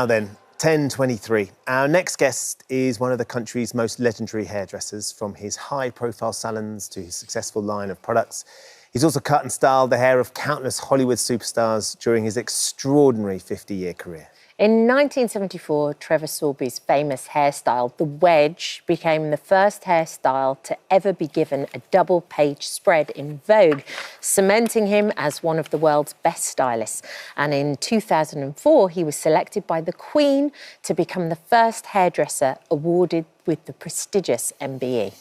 Now then, 10:23. Our next guest is one of the country's most legendary hairdressers, from his high-profile salons to his successful line of products. He's also cut and styled the hair of countless Hollywood superstars during his extraordinary 50-year career. In 1974, Trevor Sorby's famous hairstyle, the wedge, became the first hairstyle to ever be given a double-page spread in Vogue, cementing him as one of the world's best stylists. And in 2004, he was selected by the Queen to become the first hairdresser awarded with the prestigious MBE.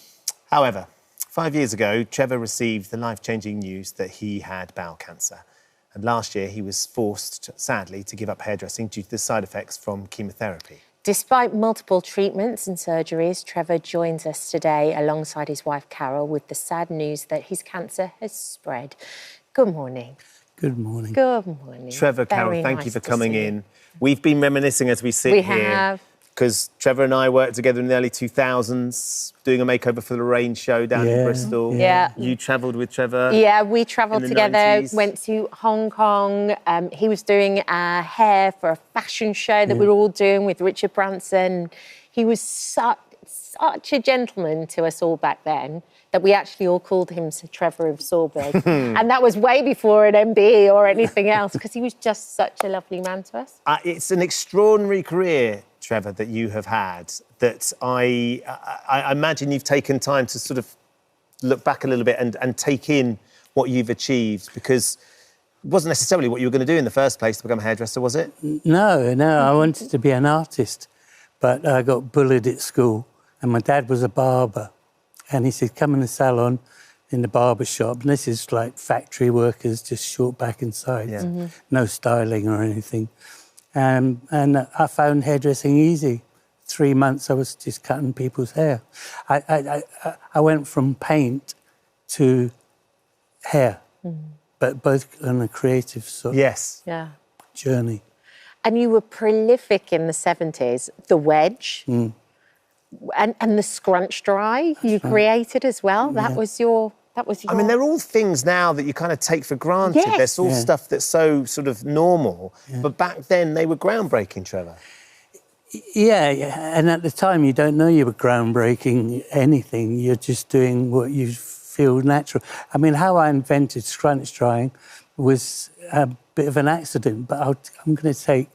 However, 5 years ago, Trevor received the life-changing news that he had bowel cancer. And last year, he was forced, sadly, to give up hairdressing due to the side effects from chemotherapy. Despite multiple treatments and surgeries, Trevor joins us today alongside his wife, Carol, with the sad news that his cancer has spread. Good morning. Good morning. Good morning. Trevor, Carol, thank you for coming in. We've been reminiscing as we sit here. We have. Because Trevor and I worked together in the early 2000s, doing a makeover for the Rain show down in Bristol. Yeah. You travelled with Trevor. Yeah, we travelled together, 90s. went to Hong Kong. He was doing hair for a fashion show that we were all doing with Richard Branson. He was such a gentleman to us all back then that we actually all called him Sir Trevor of Sorby. And that was way before an MBE or anything else, because he was just such a lovely man to us. It's an extraordinary career, Trevor, that you have had, that I imagine you've taken time to sort of look back a little bit and take in what you've achieved, because it wasn't necessarily what you were going to do in the first place to become a hairdresser, was it? No, I wanted to be an artist, but I got bullied at school, and my dad was a barber, and he said, come in the salon in the barber shop, and this is like factory workers, just short back and sides, no styling or anything. And I found hairdressing easy. 3 months I was just cutting people's hair. I went from paint to hair, but both on a creative sort of journey. And you were prolific in the 70s, the wedge and the scrunch dry you created as well. That was your... I mean, they're all things now that you kind of take for granted. Yes. There's all stuff that's so sort of normal. But back then, they were groundbreaking, Trevor. Yeah, and at the time, you don't know you were groundbreaking anything. You're just doing what you feel natural. I mean, how I invented scrunch drying was a bit of an accident, but I'm going to take,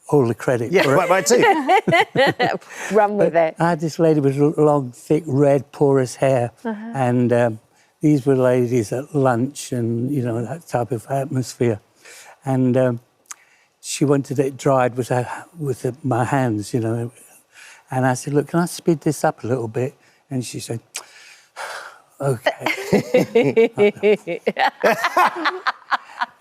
all the credit for it. Right too. Run with it. I had this lady with long, thick, red, porous hair, and these were ladies at lunch and, you know, that type of atmosphere. And she wanted it dried with my hands, you know. And I said, look, can I speed this up a little bit? And she said, okay.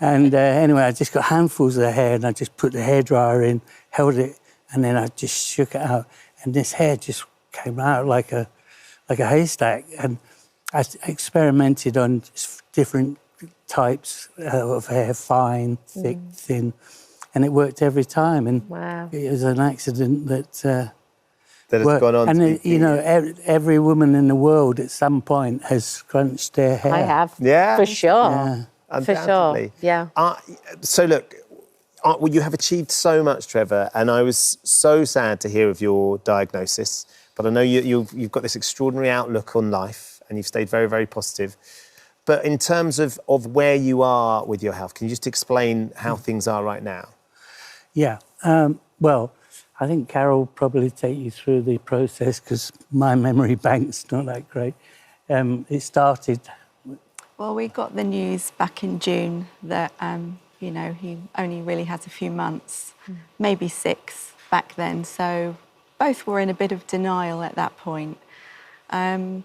And anyway, I just got handfuls of the hair and I just put the hairdryer in, held it, and then I just shook it out. And this hair just came out like a haystack. And I experimented on different types of hair, fine, thick, thin, and it worked every time. And it was an accident that has worked. Gone on. And you know, every woman in the world at some point has scrunched their hair. I have, for sure. Yeah. Undoubtedly. For sure, yeah. So look, you have achieved so much, Trevor, and I was so sad to hear of your diagnosis, but I know you've got this extraordinary outlook on life and you've stayed very, very positive. But in terms of where you are with your health, can you just explain how things are right now? Yeah, well, I think Carol will probably take you through the process because my memory bank's not that great. It started... Well, we got the news back in June that, you know, he only really had a few months, maybe 6 back then. So both were in a bit of denial at that point. And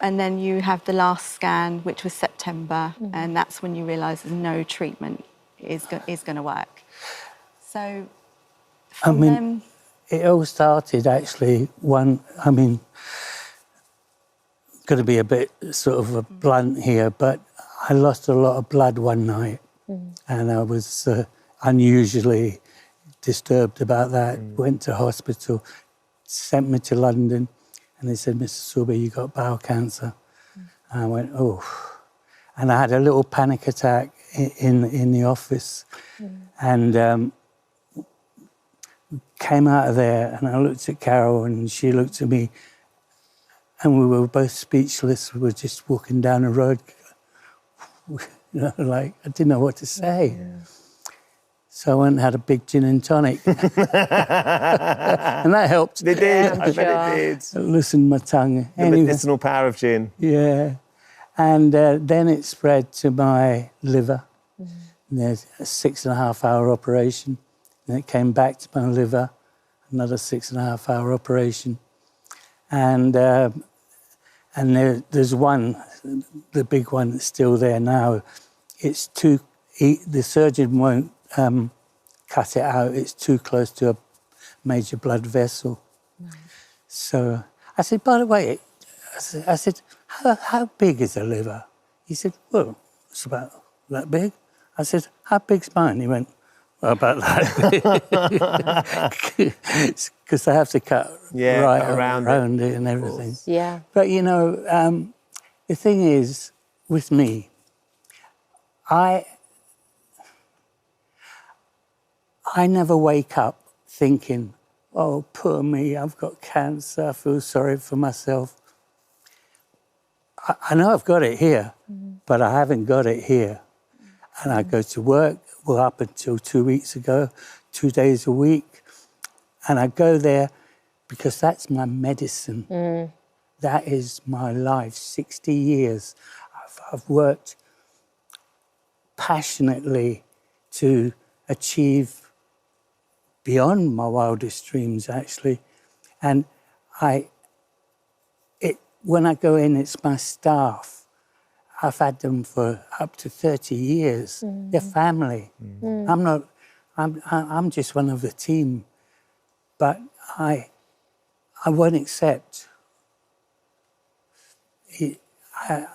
then you have the last scan, which was September, and that's when you realise there's no treatment is going to work. So from them... It all started actually going to be a bit sort of blunt here, but I lost a lot of blood one night and I was unusually disturbed about that. Went to hospital, sent me to London, and they said, Mr. Sorby, you got bowel cancer. And I went, oh. And I had a little panic attack in the office. And came out of there, and I looked at Carol, and she looked at me, and we were both speechless. We were just walking down the road, like I didn't know what to say. So I went and had a big gin and tonic. And that helped. It did. I bet it did. It loosened my tongue. The medicinal power of gin. Yeah. And then it spread to my liver. There's a 6.5-hour operation. Then it came back to my liver, another 6.5-hour operation. And there's one, the big one that's still there now. It's too, the surgeon won't cut it out. It's too close to a major blood vessel. Right. So I said, by the way, I said, how big is the liver? He said, well, it's about that big. I said, how big's mine? He went, well, about that big. Because I have to cut right around it and everything. Yeah. But, you know, the thing is, with me, I never wake up thinking, oh, poor me, I've got cancer, I feel sorry for myself. I know I've got it here, but I haven't got it here. And I go to work, well, up until 2 weeks ago, 2 days a week. And I go there because that's my medicine. That is my life, 60 years. I've worked passionately to achieve beyond my wildest dreams, actually. And when I go in, it's my staff. I've had them for up to 30 years. They're family. I'm just one of the team. But I won't accept. I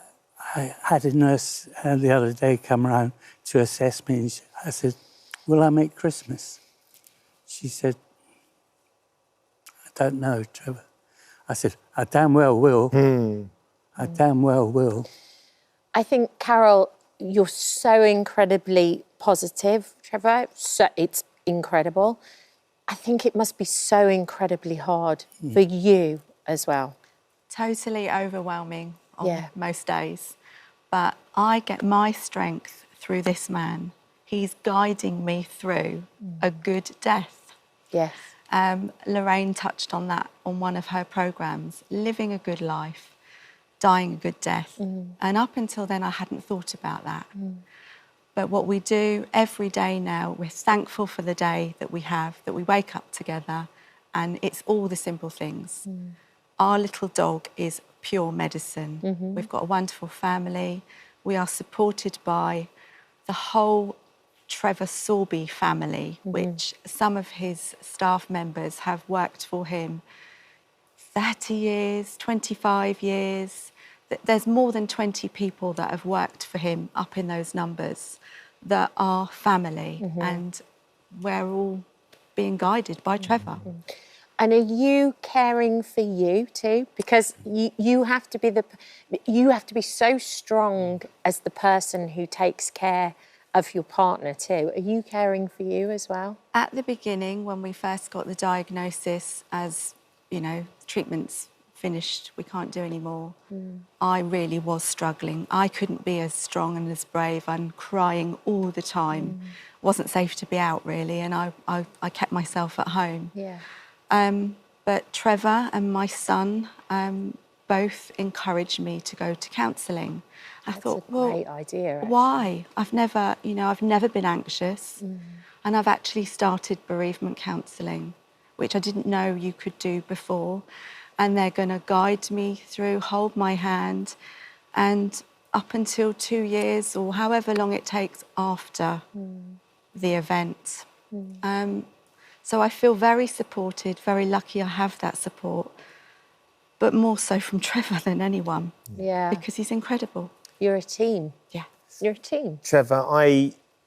had a nurse the other day come around to assess me. And I said, will I make Christmas? She said, I don't know, Trevor. I said, I damn well will. I damn well will. I think, Carol, you're so incredibly positive, Trevor. So it's incredible. I think it must be so incredibly hard for you as well. Totally overwhelming on most days. But I get my strength through this man. He's guiding me through a good death. Yes. Lorraine touched on that on one of her programmes, living a good life, dying a good death. And up until then, I hadn't thought about that. But what we do every day now, we're thankful for the day that we have, that we wake up together, and it's all the simple things. Our little dog is pure medicine. We've got a wonderful family. We are supported by the whole Trevor Sorby family, which some of his staff members have worked for him 30 years, 25 years. There's more than 20 people that have worked for him up in those numbers that are family, and we're all being guided by Trevor. And are you caring for you too? Because you have to be so strong as the person who takes care of your partner too. Are you caring for you as well? At the beginning, when we first got the diagnosis as, you know, treatment's finished, we can't do any more, I really was struggling. I couldn't be as strong and as brave. I'm crying all the time. Wasn't safe to be out really, and I kept myself at home. Yeah. But Trevor and my son both encouraged me to go to counselling. I thought, a great idea. Actually. Why? I've never been anxious, and I've actually started bereavement counselling, which I didn't know you could do before. And they're going to guide me through, hold my hand, and up until 2 years or however long it takes after the event. So I feel very supported, very lucky I have that support, but more so from Trevor than anyone. Yeah. Because he's incredible. You're a team. Yeah. You're a team. Trevor,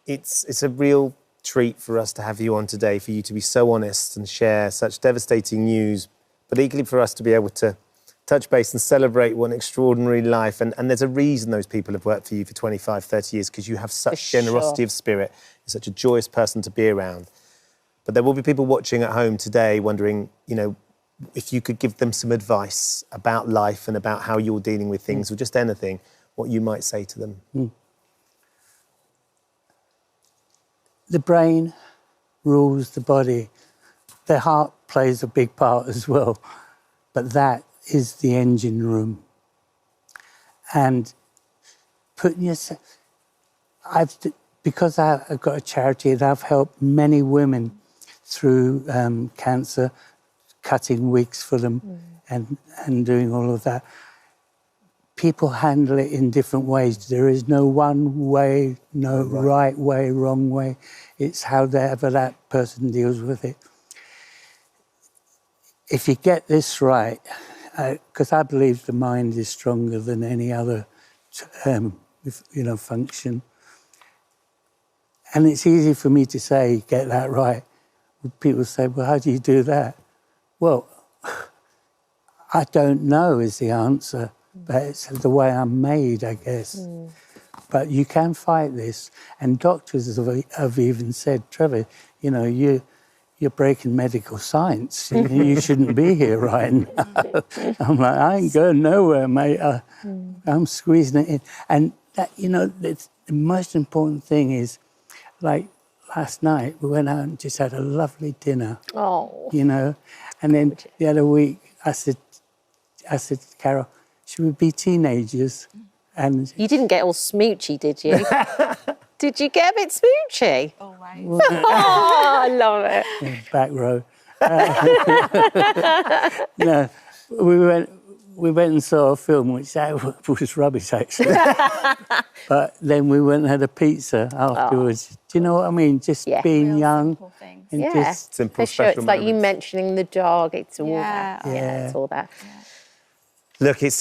it's a real treat for us to have you on today, for you to be so honest and share such devastating news, but equally for us to be able to touch base and celebrate what an extraordinary life. And there's a reason those people have worked for you for 25, 30 years, because you have such generosity of spirit. You're such a joyous person to be around. But there will be people watching at home today wondering, you know, if you could give them some advice about life and about how you're dealing with things or just anything, what you might say to them. The brain rules the body. The heart plays a big part as well, but that is the engine room. And putting yourself... Because I've got a charity and I've helped many women through cancer, cutting wigs for them and doing all of that. People handle it in different ways. There is no one way, no right way, wrong way. It's however that person deals with it. If you get this right, because I believe the mind is stronger than any other, function. And it's easy for me to say, get that right. People say, well, how do you do that? Well, I don't know is the answer, but it's the way I'm made, I guess. But you can fight this. And doctors have even said, Trevor, you know, you're breaking medical science. You shouldn't be here right now. I'm like, I ain't going nowhere, mate. I'm squeezing it in. And, that, you know, the most important thing is, like, last night, we went out and just had a lovely dinner. Oh. You know, and then the other week, I said to Carol, should we be teenagers? And you didn't get all smoochy, did you? Did you get a bit smoochy? Always. Oh, I love it. Yeah, back row. No, we went and saw a film, which was rubbish, actually. But then we went and had a pizza afterwards. Do you know what I mean? Just being Real young. simple things. And just simple, for sure. It's like you mentioning the dog. It's all that. Yeah. It's all that. Look, it's.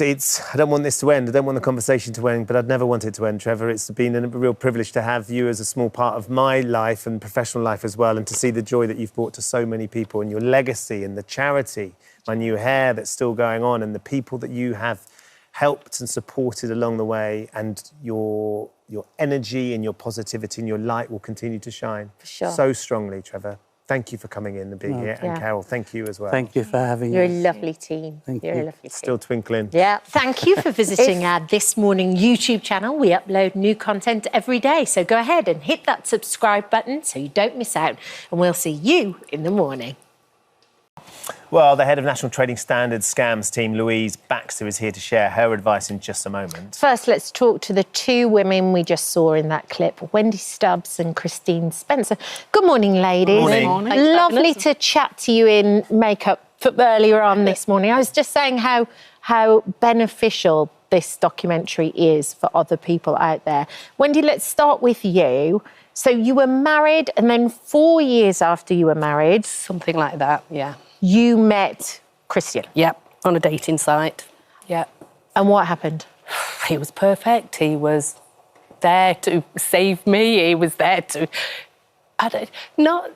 I don't want this to end. I don't want the conversation to end, but I'd never want it to end, Trevor. It's been a real privilege to have you as a small part of my life and professional life as well, and to see the joy that you've brought to so many people, and your legacy and the charity, my new hair that's still going on, and the people that you have helped and supported along the way, and your energy and your positivity and your light will continue to shine so strongly, Trevor. Thank you for coming in and being here. And Carol, thank you as well. Thank you for having You're us. a lovely team. Thank You're you. a lovely team. Still twinkling. Yeah. Thank you for visiting our This Morning YouTube channel. We upload new content every day. So go ahead and hit that subscribe button so you don't miss out. And we'll see you in the morning. Well, the head of National Trading Standards Scams team, Louise Baxter, is here to share her advice in just a moment. First, let's talk to the two women we just saw in that clip, Wendy Stubbs and Christine Spencer. Good morning, ladies. Good morning. Lovely to chat to you in makeup earlier on this morning. I was just saying how beneficial this documentary is for other people out there. Wendy, let's start with you. So you were married, and then 4 years after you were married... Something like that, yeah. You met Christian. Yep, on a dating site. Yeah. And what happened? He was perfect. He was there to save me. He was there to... Not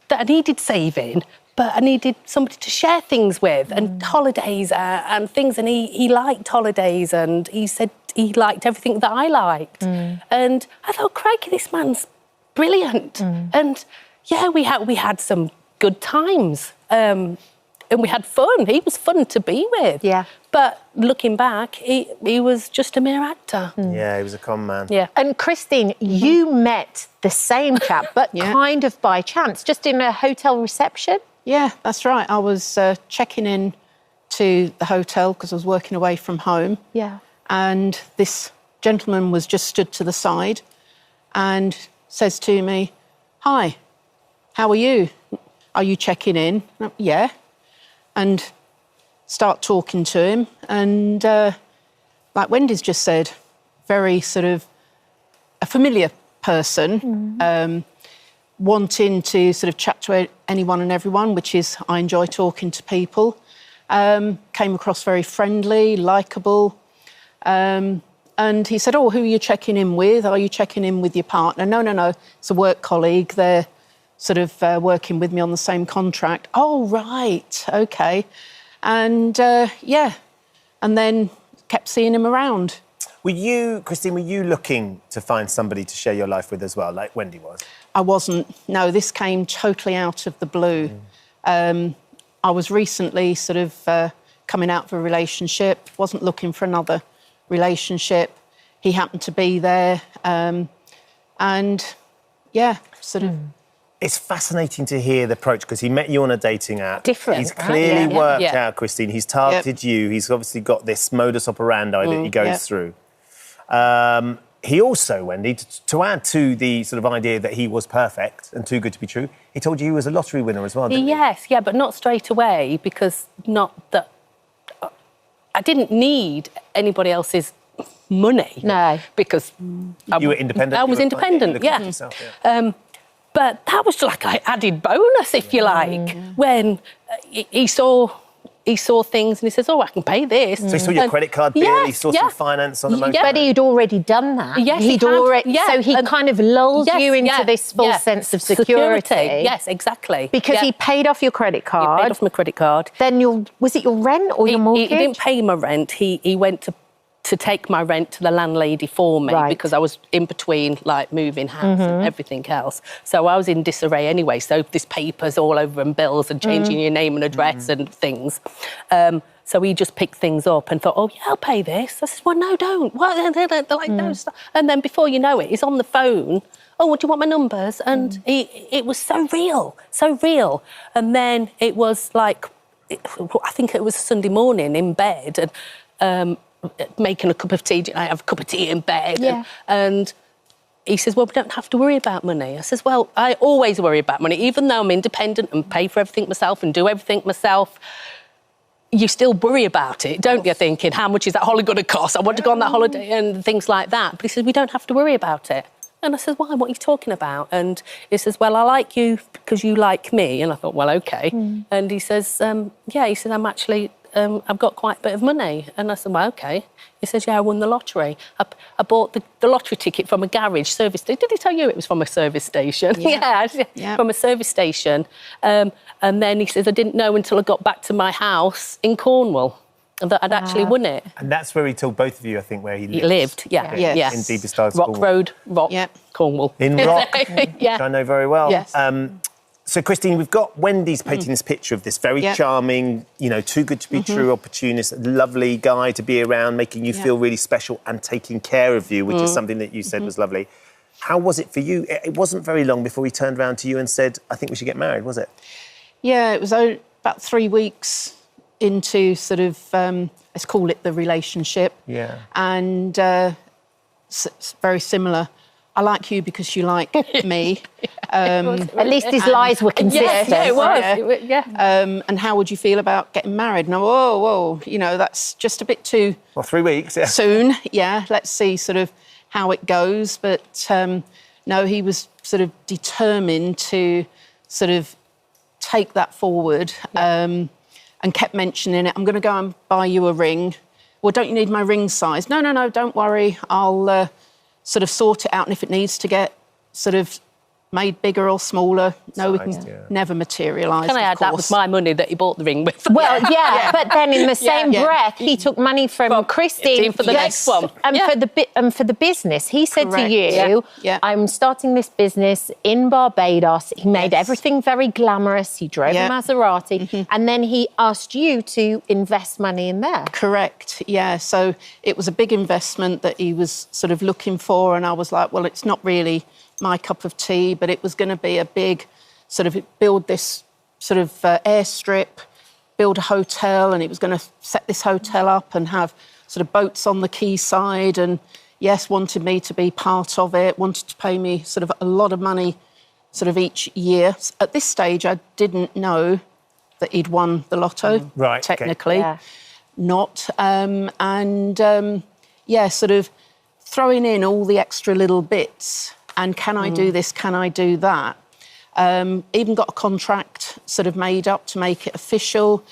that I needed saving, but I needed somebody to share things with, and holidays and things. And he liked holidays, and he said he liked everything that I liked. And I thought, crikey, this man's brilliant. And yeah, we had some good times. And we had fun. He was fun to be with. Yeah. But looking back, he was just a mere actor. Yeah, he was a con man. Yeah. And Christine, you met the same chap, but kind of by chance, just in a hotel reception? Yeah, that's right. I was checking in to the hotel because I was working away from home. Yeah. And this gentleman was just stood to the side and says to me, "Hi, how are you? Are you checking in?" Yeah. And start talking to him. And like Wendy's just said, very sort of a familiar person, wanting to sort of chat to anyone and everyone, which is, I enjoy talking to people. Came across very friendly, likeable. And he said, "Oh, who are you checking in with? Are you checking in with your partner?" No. It's a work colleague. They're sort of working with me on the same contract. Oh, right, okay. And and then kept seeing him around. Were you, Christine, were you looking to find somebody to share your life with as well, like Wendy was? I wasn't. No, this came totally out of the blue. I was recently sort of coming out of a relationship, wasn't looking for another relationship. He happened to be there. And, yeah, sort of... It's fascinating to hear the approach, because he met you on a dating app. Different, He's right? clearly Yeah. worked Yeah. out, Christine. He's targeted you. He's obviously got this modus operandi that he goes through. He also, Wendy, to add to the sort of idea that he was perfect and too good to be true, he told you he was a lottery winner as well, didn't he? Yes, yeah, but not straight away, because not that... I didn't need anybody else's money. No. Because... You were independent? I was You were independent, looking after yeah. yourself, yeah. But that was like an added bonus, if you like, when he saw things and he says, oh, I can pay this. So he saw your credit card bill, he saw some finance on the motor. But he'd already done that. Yes, he'd he had, already. yeah. So he And- kind of lulls Yes, you into yeah, this false yeah. sense of security. Yes, exactly. Because Yeah. he paid off your credit He card. paid off my credit card. Then was it your rent or your mortgage? He didn't pay my rent. He went to take my rent to the landlady for me, Right. because I was in between, like, moving house and everything else. So I was in disarray anyway. So there's papers all over and bills and changing your name and address and things. So he just picked things up and thought, oh, yeah, I'll pay this. I said, well, no, don't. What? They're like, no, stop. And then before you know it, he's on the phone. Oh, what do you want my numbers? And it was so real, so real. And then it was like, I think it was Sunday morning in bed, and making a cup of tea. I have a cup of tea in bed. Yeah. And he says, well, we don't have to worry about money. I says, well, I always worry about money. Even though I'm independent and pay for everything myself and do everything myself, you still worry about it, don't you? Thinking, how much is that holiday going to cost? I want to go on that holiday and things like that. But he says, we don't have to worry about it. And I said, why? What are you talking about? And he says, well, I like you because you like me. And I thought, well, OK. And he says, yeah, he said, I'm actually... I've got quite a bit of money. And I said, well, OK. He says, yeah, I won the lottery. I bought the lottery ticket from a garage service station. Did he tell you it was from a service station? Yeah, from a service station. And then he says, I didn't know until I got back to my house in Cornwall that I'd actually won it. And that's where he told both of you, I think, where he lived. He lived, yeah. Yes. Yes. In deepest stars, Rock Cornwall. Road, Rock, Cornwall. In Rock, Yeah. which I know very well. Yes. So, Christine, we've got Wendy's painting this picture of this very charming, too good to be true opportunist, lovely guy to be around, making you feel really special and taking care of you, which is something that you said was lovely. How was it for you? It wasn't very long before he turned around to you and said, I think we should get married, was it? Yeah, it was about 3 weeks into sort of, let's call it the relationship. Yeah. And it's very similar. I like you because you like me. At least his lies were consistent. Yeah, it was. Yeah. And how would you feel about getting married? And whoa, that's just a bit too... Well, 3 weeks, yeah. Soon, yeah. Let's see sort of how it goes. But no, he was sort of determined to sort of take that forward and kept mentioning it. I'm going to go and buy you a ring. Well, don't you need my ring size? No, don't worry. I'll sort of sort it out. And if it needs to get sort of made bigger or smaller, never materialised. Can I add, that was my money that he bought the ring with? Well, but then in the same breath, he took money from Christine for the next one. and for the business. He said Correct. to you, Yeah. I'm starting this business in Barbados. He made everything very glamorous. He drove a Maserati. And then he asked you to invest money in there. Correct, yeah. So it was a big investment that he was sort of looking for, and I was like, well, it's not really my cup of tea, but it was going to be a big sort of build this sort of airstrip, build a hotel, and he was going to set this hotel up and have sort of boats on the quayside, and yes, wanted me to be part of it, wanted to pay me sort of a lot of money sort of each year. At this stage, I didn't know that he'd won the lotto, Right, okay. technically. Yeah. Not. Sort of throwing in all the extra little bits. And can I do this? Can I do that? Even got a contract sort of made up to make it official.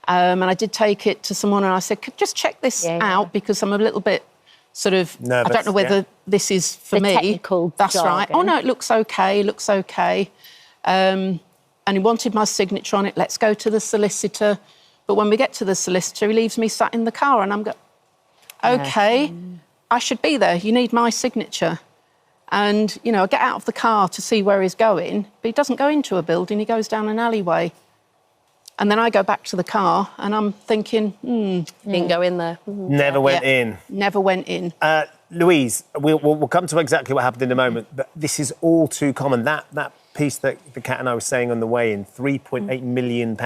And I did take it to someone and I said, just check this out because I'm a little bit sort of, nervous, I don't know whether this is for The me. technical That's right. jargon. Oh, no, it looks okay. And he wanted my signature on it. Let's go to the solicitor. But when we get to the solicitor, he leaves me sat in the car and I'm going, OK, I should be there. You need my signature. And, you know, I get out of the car to see where he's going, but he doesn't go into a building, he goes down an alleyway. And then I go back to the car and I'm thinking, Didn't go in there. Never went in. Never went in. Louise, we'll come to exactly what happened in a moment, but this is all too common. That piece that the Cat and I were saying on the way in, £3.8 million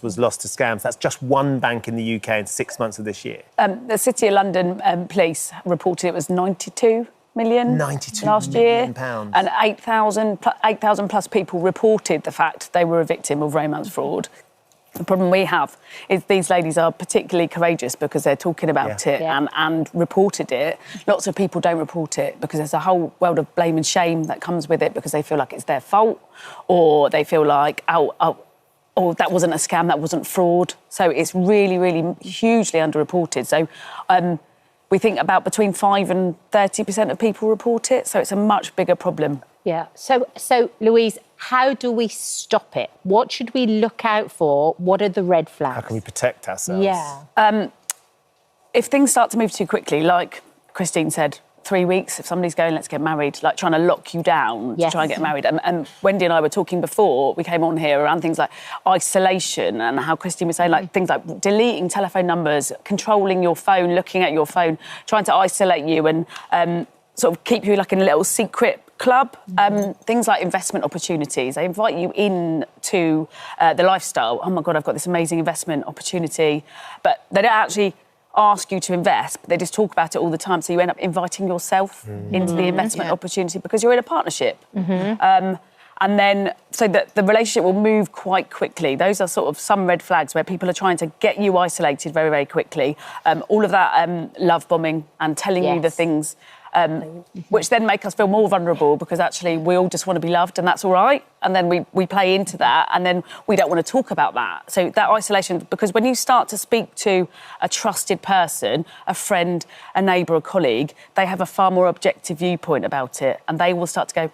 was lost to scams. That's just one bank in the UK in 6 months of this year. The City of London police reported it was 92 million 92 last million year. pounds. And 8,000 plus people reported the fact they were a victim of romance fraud. The problem we have is these ladies are particularly courageous because they're talking about it and reported it. Lots of people don't report it because there's a whole world of blame and shame that comes with it because they feel like it's their fault or they feel like, oh, that wasn't a scam, that wasn't fraud. So it's really, really hugely underreported. So we think about between 5 and 30% of people report it. So it's a much bigger problem. Yeah. So Louise, how do we stop it? What should we look out for? What are the red flags? How can we protect ourselves? Yeah. If things start to move too quickly, like Christine said, 3 weeks, if somebody's going, let's get married, like trying to lock you down to try and get married. And Wendy and I were talking before we came on here around things like isolation and how Christine was saying, like things like deleting telephone numbers, controlling your phone, looking at your phone, trying to isolate you and sort of keep you like in a little secret club. Things like investment opportunities. They invite you into the lifestyle. Oh my God, I've got this amazing investment opportunity. But they don't actually ask you to invest, but they just talk about it all the time. So you end up inviting yourself into the investment opportunity because you're in a partnership. And then, so that the relationship will move quite quickly. Those are sort of some red flags where people are trying to get you isolated very, very quickly. All of that love bombing and telling you the things which then make us feel more vulnerable because actually we all just want to be loved and that's all right. And then we play into that and then we don't want to talk about that. So that isolation, because when you start to speak to a trusted person, a friend, a neighbour, a colleague, they have a far more objective viewpoint about it and they will start to go,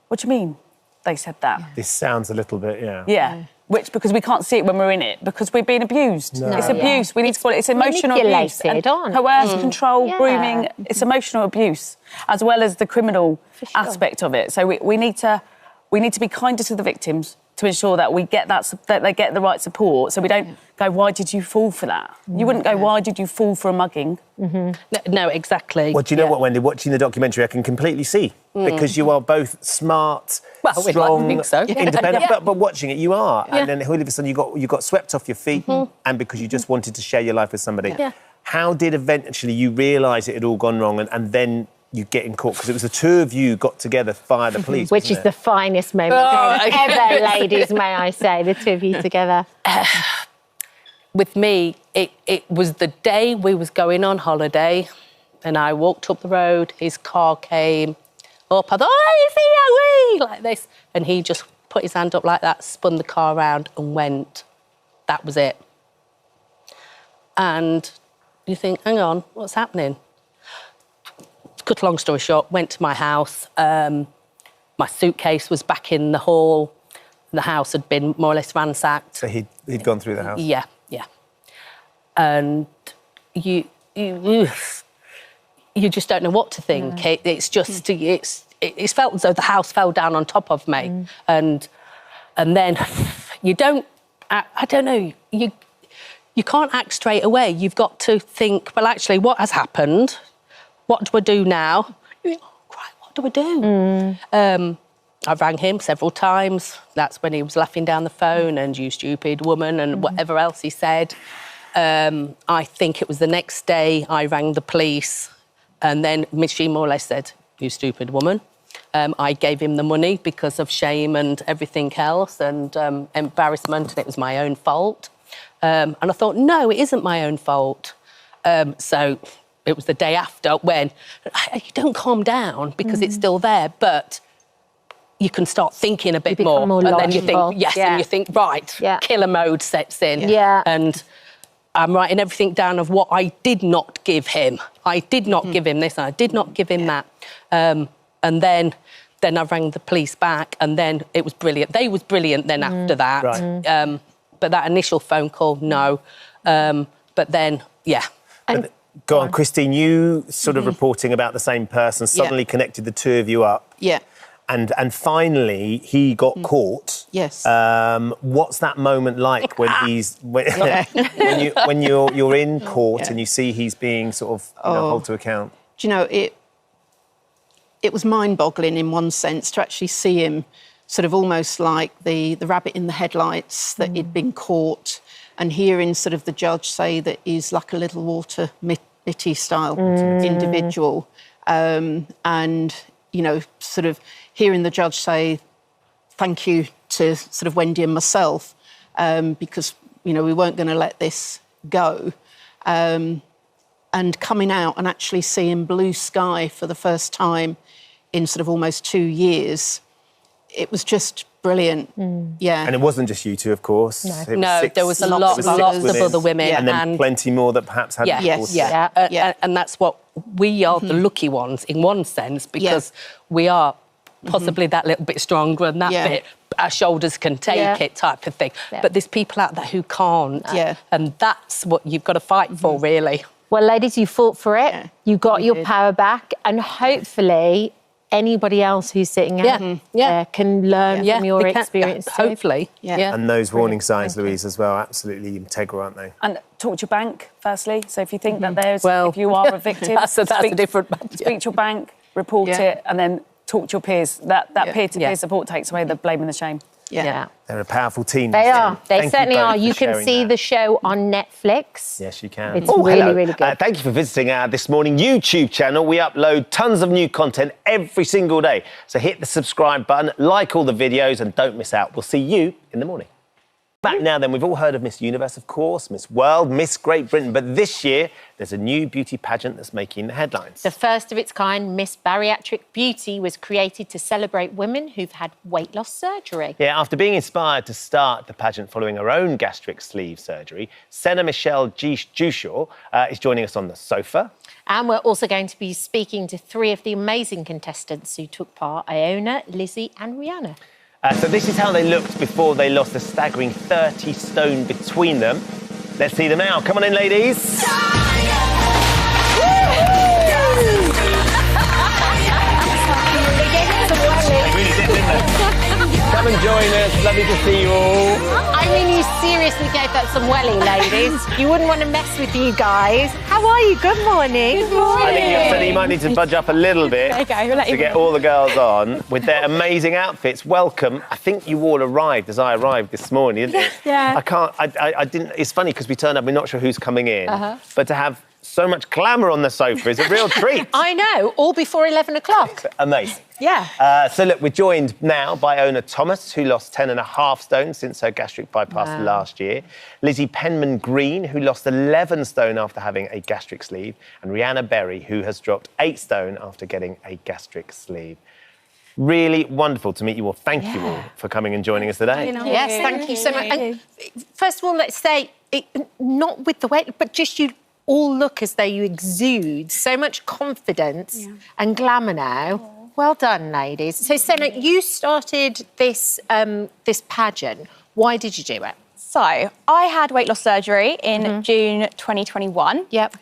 what do you mean they said that? This sounds a little bit, Yeah. Which, because we can't see it when we're in it, because we're being abused. No. It's abuse. We need to call it. It's emotional abuse. And on. coerced, control, grooming. It's emotional abuse, as well as the criminal aspect of it. So we need to be kinder to the victims to ensure that that they get the right support. So we don't go, why did you fall for that? You wouldn't go, why did you fall for a mugging? No, exactly. Well, do you know what, Wendy? Watching the documentary, I can completely see because you are both smart, we'd strong, like to think so. independent. But watching it, you are, and then all of a sudden you got swept off your feet, and because you just wanted to share your life with somebody. How did eventually you realise it had all gone wrong, and then you get in court? Because it was the two of you got together via the police, Which is the finest moment ever, ladies, may I say, the two of you together. With me, it was the day we was going on holiday and I walked up the road, his car came up, I thought, oh, it's here, like this. And he just put his hand up like that, spun the car around and went. That was it. And you think, hang on, what's happening? Cut a long story short, went to my house. My suitcase was back in the hall. The house had been more or less ransacked. So he'd gone through the house? Yeah. And you just don't know what to think. It's just, it's felt as though the house fell down on top of me. And then you don't, I don't know, you can't act straight away. You've got to think, well, actually, what has happened? What do I do now? You think, oh, right, what do I do? I rang him several times. That's when he was laughing down the phone and you stupid woman and whatever else he said. I think it was the next day I rang the police and then she more or less said, you stupid woman. I gave him the money because of shame and everything else and embarrassment, and it was my own fault. And I thought, no, it isn't my own fault. So it was the day after when you don't calm down because it's still there, but you can start thinking a bit more. More and logical. then you think, and you think, right, killer mode sets in. And I'm writing everything down of what I did not give him. I did not give him this, and I did not give him that. And then I rang the police back, and then it was brilliant. They was brilliant then after that. Right. But that initial phone call, no. But then, yeah. And Go on, Christine, you sort of reporting about the same person suddenly connected the two of you up. Yeah. And finally, he got caught. Yes. What's that moment like when when you're in court and you see he's being sort of held to account? Do you know, it was mind-boggling in one sense to actually see him sort of almost like the rabbit in the headlights, that he'd been caught, and hearing sort of the judge say that he's like a little Walter Mitty style individual, and, you know, sort of hearing the judge say thank you to sort of Wendy and myself, because, you know, we weren't going to let this go. And coming out and actually seeing blue sky for the first time in sort of almost 2 years, it was just brilliant. Yeah. And it wasn't just you two, of course. No, there was lots of other women. And then plenty more that perhaps hadn't. And that's what we are, the lucky ones in one sense, because we are possibly that little bit stronger and that bit, our shoulders can take it type of thing. But there's people out there who can't. And that's what you've got to fight for, really. Well, ladies, you fought for it. You got your power back, and hopefully anybody else who's sitting out there can learn from your experience. Hopefully. And those warning signs, Louise, as well, absolutely integral, aren't they? And talk to your bank, firstly. So if you think that there's, if you are a victim, that's a different... Speak to your bank, report it, and then talk to your peers. That peer-to-peer support takes away the blame and the shame. Yeah. They're a powerful team. They are. They Thank certainly you both are. for You can sharing see that. the show on Netflix. Yes, you can. It's really, really good. Thank you for visiting our This Morning YouTube channel. We upload tons of new content every single day. So hit the subscribe button, like all the videos, and don't miss out. We'll see you in the morning. Back now then, we've all heard of Miss Universe, of course, Miss World, Miss Great Britain, but this year there's a new beauty pageant that's making the headlines. The first of its kind, Miss Bariatric Beauty, was created to celebrate women who've had weight loss surgery. Yeah, after being inspired to start the pageant following her own gastric sleeve surgery, Senna Michelle Jushaw is joining us on the sofa. And we're also going to be speaking to three of the amazing contestants who took part, Iona, Lizzie and Rihanna. So this is how they looked before they lost a staggering 30 stone between them. Let's see them now. Come on in, ladies. Come and join us. Lovely to see you all. I mean, you seriously gave that some welly, ladies. You wouldn't want to mess with you guys. How are you? Good morning. Good morning. I think you might need to budge up a little bit to get all the girls on with their amazing outfits. Welcome. I think you all arrived as I arrived this morning, didn't it? Yeah. I didn't. It's funny because we turned up, we're not sure who's coming in, but to have so much glamour on the sofa is a real treat. I know, all before 11 o'clock. Amazing. Yeah. So look, we're joined now by Iona Thomas, who lost 10.5 stone since her gastric bypass last year. Lizzie Penman-Green, who lost 11 stone after having a gastric sleeve. And Rihanna Berry, who has dropped 8 stone after getting a gastric sleeve. Really wonderful to meet you all. Thank you all for coming and joining us today. Yes, thank you so much. And first of all, let's say, not with the weight, but just you all look as though you exude so much confidence and glamour now. Well done, ladies. So, Senna, you started this this pageant. Why did you do it? So, I had weight loss surgery in June 2021. Yep.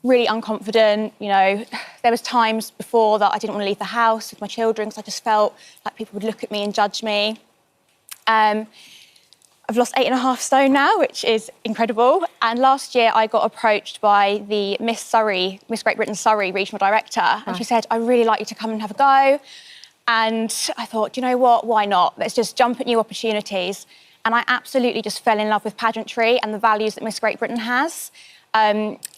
Really unconfident, you know. There was times before that I didn't want to leave the house with my children because I just felt like people would look at me and judge me. I've lost 8.5 stone now, which is incredible. And last year I got approached by the Miss Great Britain Surrey regional director. And she said, I'd really like you to come and have a go. And I thought, you know what, why not? Let's just jump at new opportunities. And I absolutely just fell in love with pageantry and the values that Miss Great Britain has.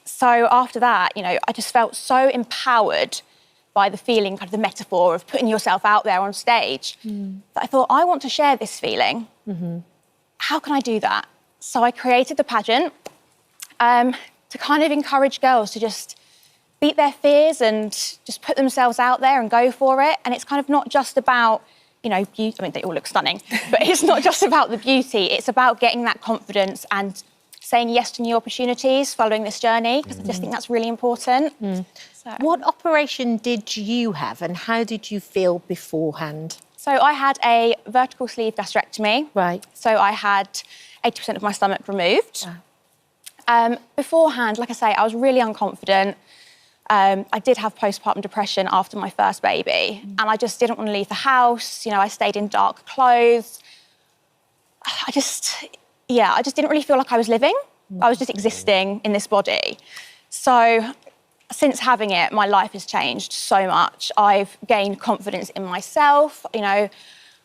So after that, you know, I just felt so empowered by the feeling, kind of the metaphor of putting yourself out there on stage, that I thought, I want to share this feeling. How can I do that? So I created the pageant to kind of encourage girls to just beat their fears and just put themselves out there and go for it. And it's kind of not just about, you know, beauty. I mean, they all look stunning, but it's not just about the beauty. It's about getting that confidence and saying yes to new opportunities following this journey, because I just think that's really important. So. What operation did you have and how did you feel beforehand? So I had a vertical sleeve gastrectomy. Right. So I had 80% of my stomach removed. Beforehand, like I say, I was really unconfident. I did have postpartum depression after my first baby, and I just didn't want to leave the house. You know, I stayed in dark clothes. I just didn't really feel like I was living. I was just existing in this body. So since having it, my life has changed so much. I've gained confidence in myself. You know,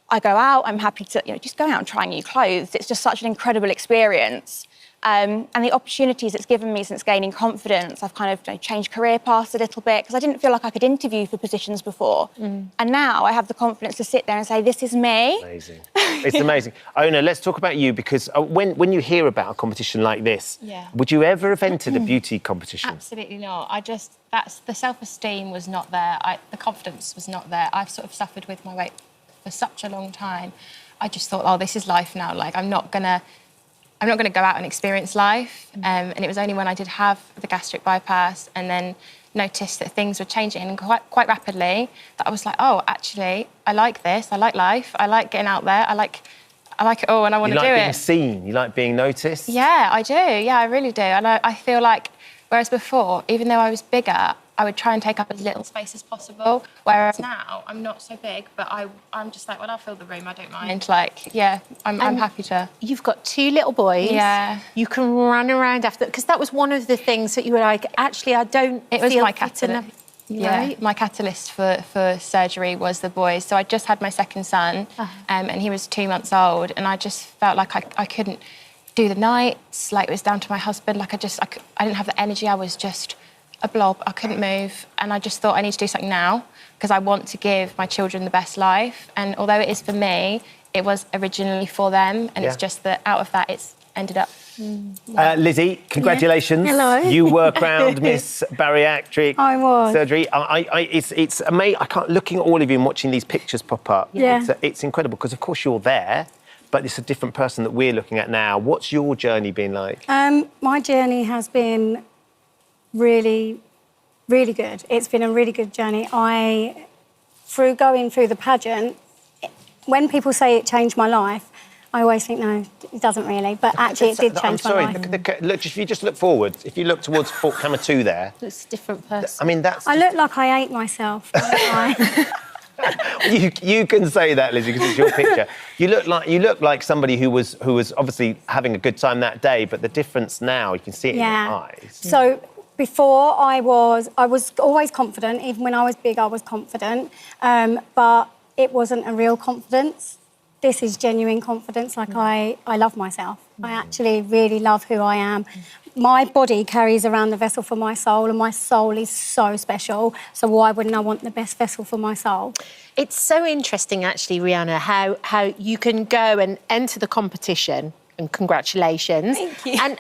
I go out, I'm happy to, just go out and try new clothes. It's just such an incredible experience. And the opportunities it's given me since gaining confidence, I've kind of changed career paths a little bit because I didn't feel like I could interview for positions before. And now I have the confidence to sit there and say, this is me. Amazing. It's amazing. Ona, let's talk about you, because when you hear about a competition like this, would you ever have entered a beauty competition? Absolutely not. That's the self-esteem was not there. The confidence was not there. I've sort of suffered with my weight for such a long time. I just thought, oh, this is life now. Like, I'm not gonna go out and experience life. And it was only when I did have the gastric bypass and then noticed that things were changing quite rapidly that I was like, oh, actually, I like this. I like life. I like getting out there. I like it all, and I want to do it. You like being seen. You like being noticed. Yeah, I do. Yeah, I really do. And I feel like, whereas before, even though I was bigger, I would try and take up as little space as possible. Whereas now, I'm not so big, but I'm just like, well, I'll fill the room. I don't mind. Like, yeah, I'm happy to. You've got 2 little boys. Yeah. You can run around after, because that was one of the things that you were like, actually, I don't It was feel my fit catalyst. enough. Yeah, Right. my catalyst for surgery was the boys. So I just had my second son, and he was 2 months old, and I just felt like I couldn't do the nights. Like, it was down to my husband. Like, I didn't have the energy. I was just a blob. I couldn't move, and I just thought I need to do something now because I want to give my children the best life. And although it is for me, it was originally for them, and it's just that out of that it's ended up. Lizzie, congratulations. Hello. You were crowned Miss Bariatric I was. Surgery. It's amazing. I can't, looking at all of you and watching these pictures pop up. Yeah. It's incredible because, of course, you're there, but it's a different person that we're looking at now. What's your journey been like? My journey has been really, really good. It's been a really good journey. Through going through the pageant, when people say it changed my life, I always think, no, it doesn't really. But actually, it did change my life. Look, if you just look forward, if you look towards camera 2 there. It's a different person. I mean, that's... I look like I ate myself. Don't I? You can say that, Lizzie, because it's your picture. You look like somebody who was obviously having a good time that day, but the difference now, you can see it in your eyes. So before I was always confident. Even when I was big, I was confident. But it wasn't a real confidence. This is genuine confidence. Like, I love myself. I actually really love who I am. My body carries around the vessel for my soul, and my soul is so special. So why wouldn't I want the best vessel for my soul? It's so interesting, actually, Rihanna, how you can go and enter the competition, and congratulations. Thank you.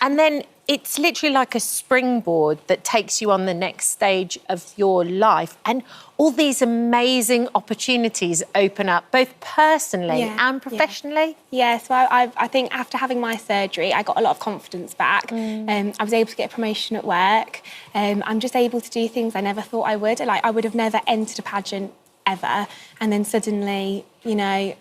And then it's literally like a springboard that takes you on the next stage of your life. And all these amazing opportunities open up, both personally and professionally. Yeah, so I think after having my surgery, I got a lot of confidence back. I was able to get a promotion at work. I'm just able to do things I never thought I would. Like, I would have never entered a pageant ever. And then suddenly, I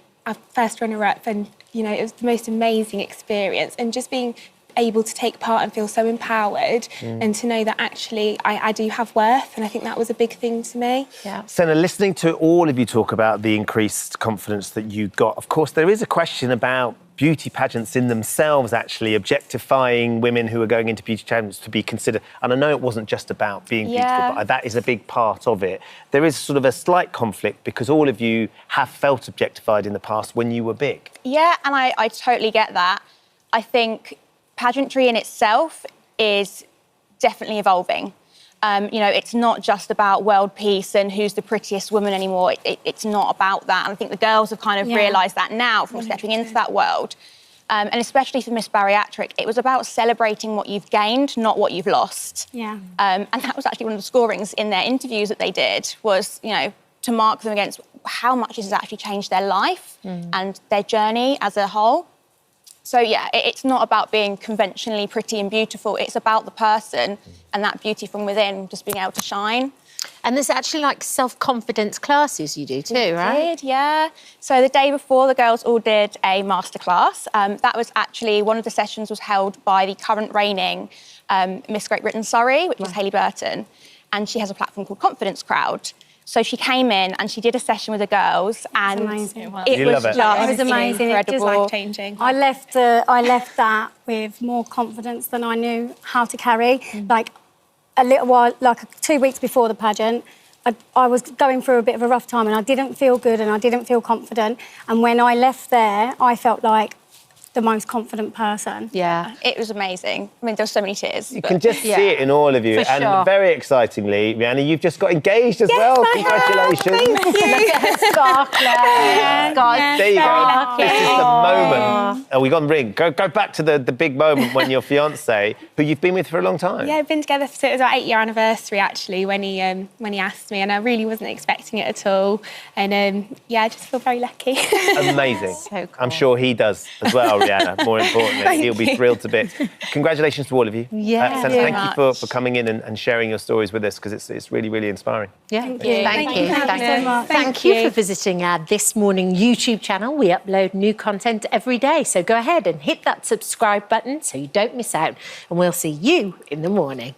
first runner-up, and, it was the most amazing experience. And just being able to take part and feel so empowered and to know that actually I do have worth, and I think that was a big thing to me. Yeah. Senna, listening to all of you talk about the increased confidence that you got, of course, there is a question about beauty pageants in themselves actually objectifying women who are going into beauty pageants to be considered. And I know it wasn't just about being beautiful, but that is a big part of it. There is sort of a slight conflict because all of you have felt objectified in the past when you were big. Yeah, and I totally get that. I think pageantry in itself is definitely evolving. It's not just about world peace and who's the prettiest woman anymore. It's not about that. And I think the girls have kind of realised that now from stepping into that world. And especially for Miss Bariatric, it was about celebrating what you've gained, not what you've lost. Yeah. And that was actually one of the scorings in their interviews that they did was, to mark them against how much this has actually changed their life and their journey as a whole. So, it's not about being conventionally pretty and beautiful. It's about the person and that beauty from within just being able to shine. And there's actually like self-confidence classes you do too, right? Did, yeah. So the day before, the girls all did a masterclass. That was actually, one of the sessions was held by the current reigning Miss Great Britain Surrey, which is Hayley Burton. And she has a platform called Confidence Crowd. So she came in and she did a session with the girls, and It was incredible. amazing. It was life-changing. I left that with more confidence than I knew how to carry. Like a little while, like 2 weeks before the pageant, I was going through a bit of a rough time and I didn't feel good and I didn't feel confident. And when I left there, I felt like the most confident person. Yeah, it was amazing. I mean, there were so many tears. You can just see it in all of you. For and sure. very excitingly, Rihanna, you've just got engaged as well. Congratulations. Thank you. Sparkler. There you go. This is the moment. Oh, we got a ring. Go back to the big moment when your fiancé, who you've been with for a long time. Yeah, I've been together for, it was our 8-year anniversary actually when he asked me, and I really wasn't expecting it at all. And yeah, I just feel very lucky. Amazing. So cool. I'm sure he does as well, Rihanna, more importantly. He'll be thrilled to bits. Congratulations to all of you. Yeah, and very thank you for coming in and sharing your stories with us, because it's really, really inspiring. Yeah. Thank you. Thank you. Thank you so much. Thank you for visiting our This Morning YouTube channel. We upload new content every day, so go ahead and hit that subscribe button so you don't miss out, and we'll see you in the morning.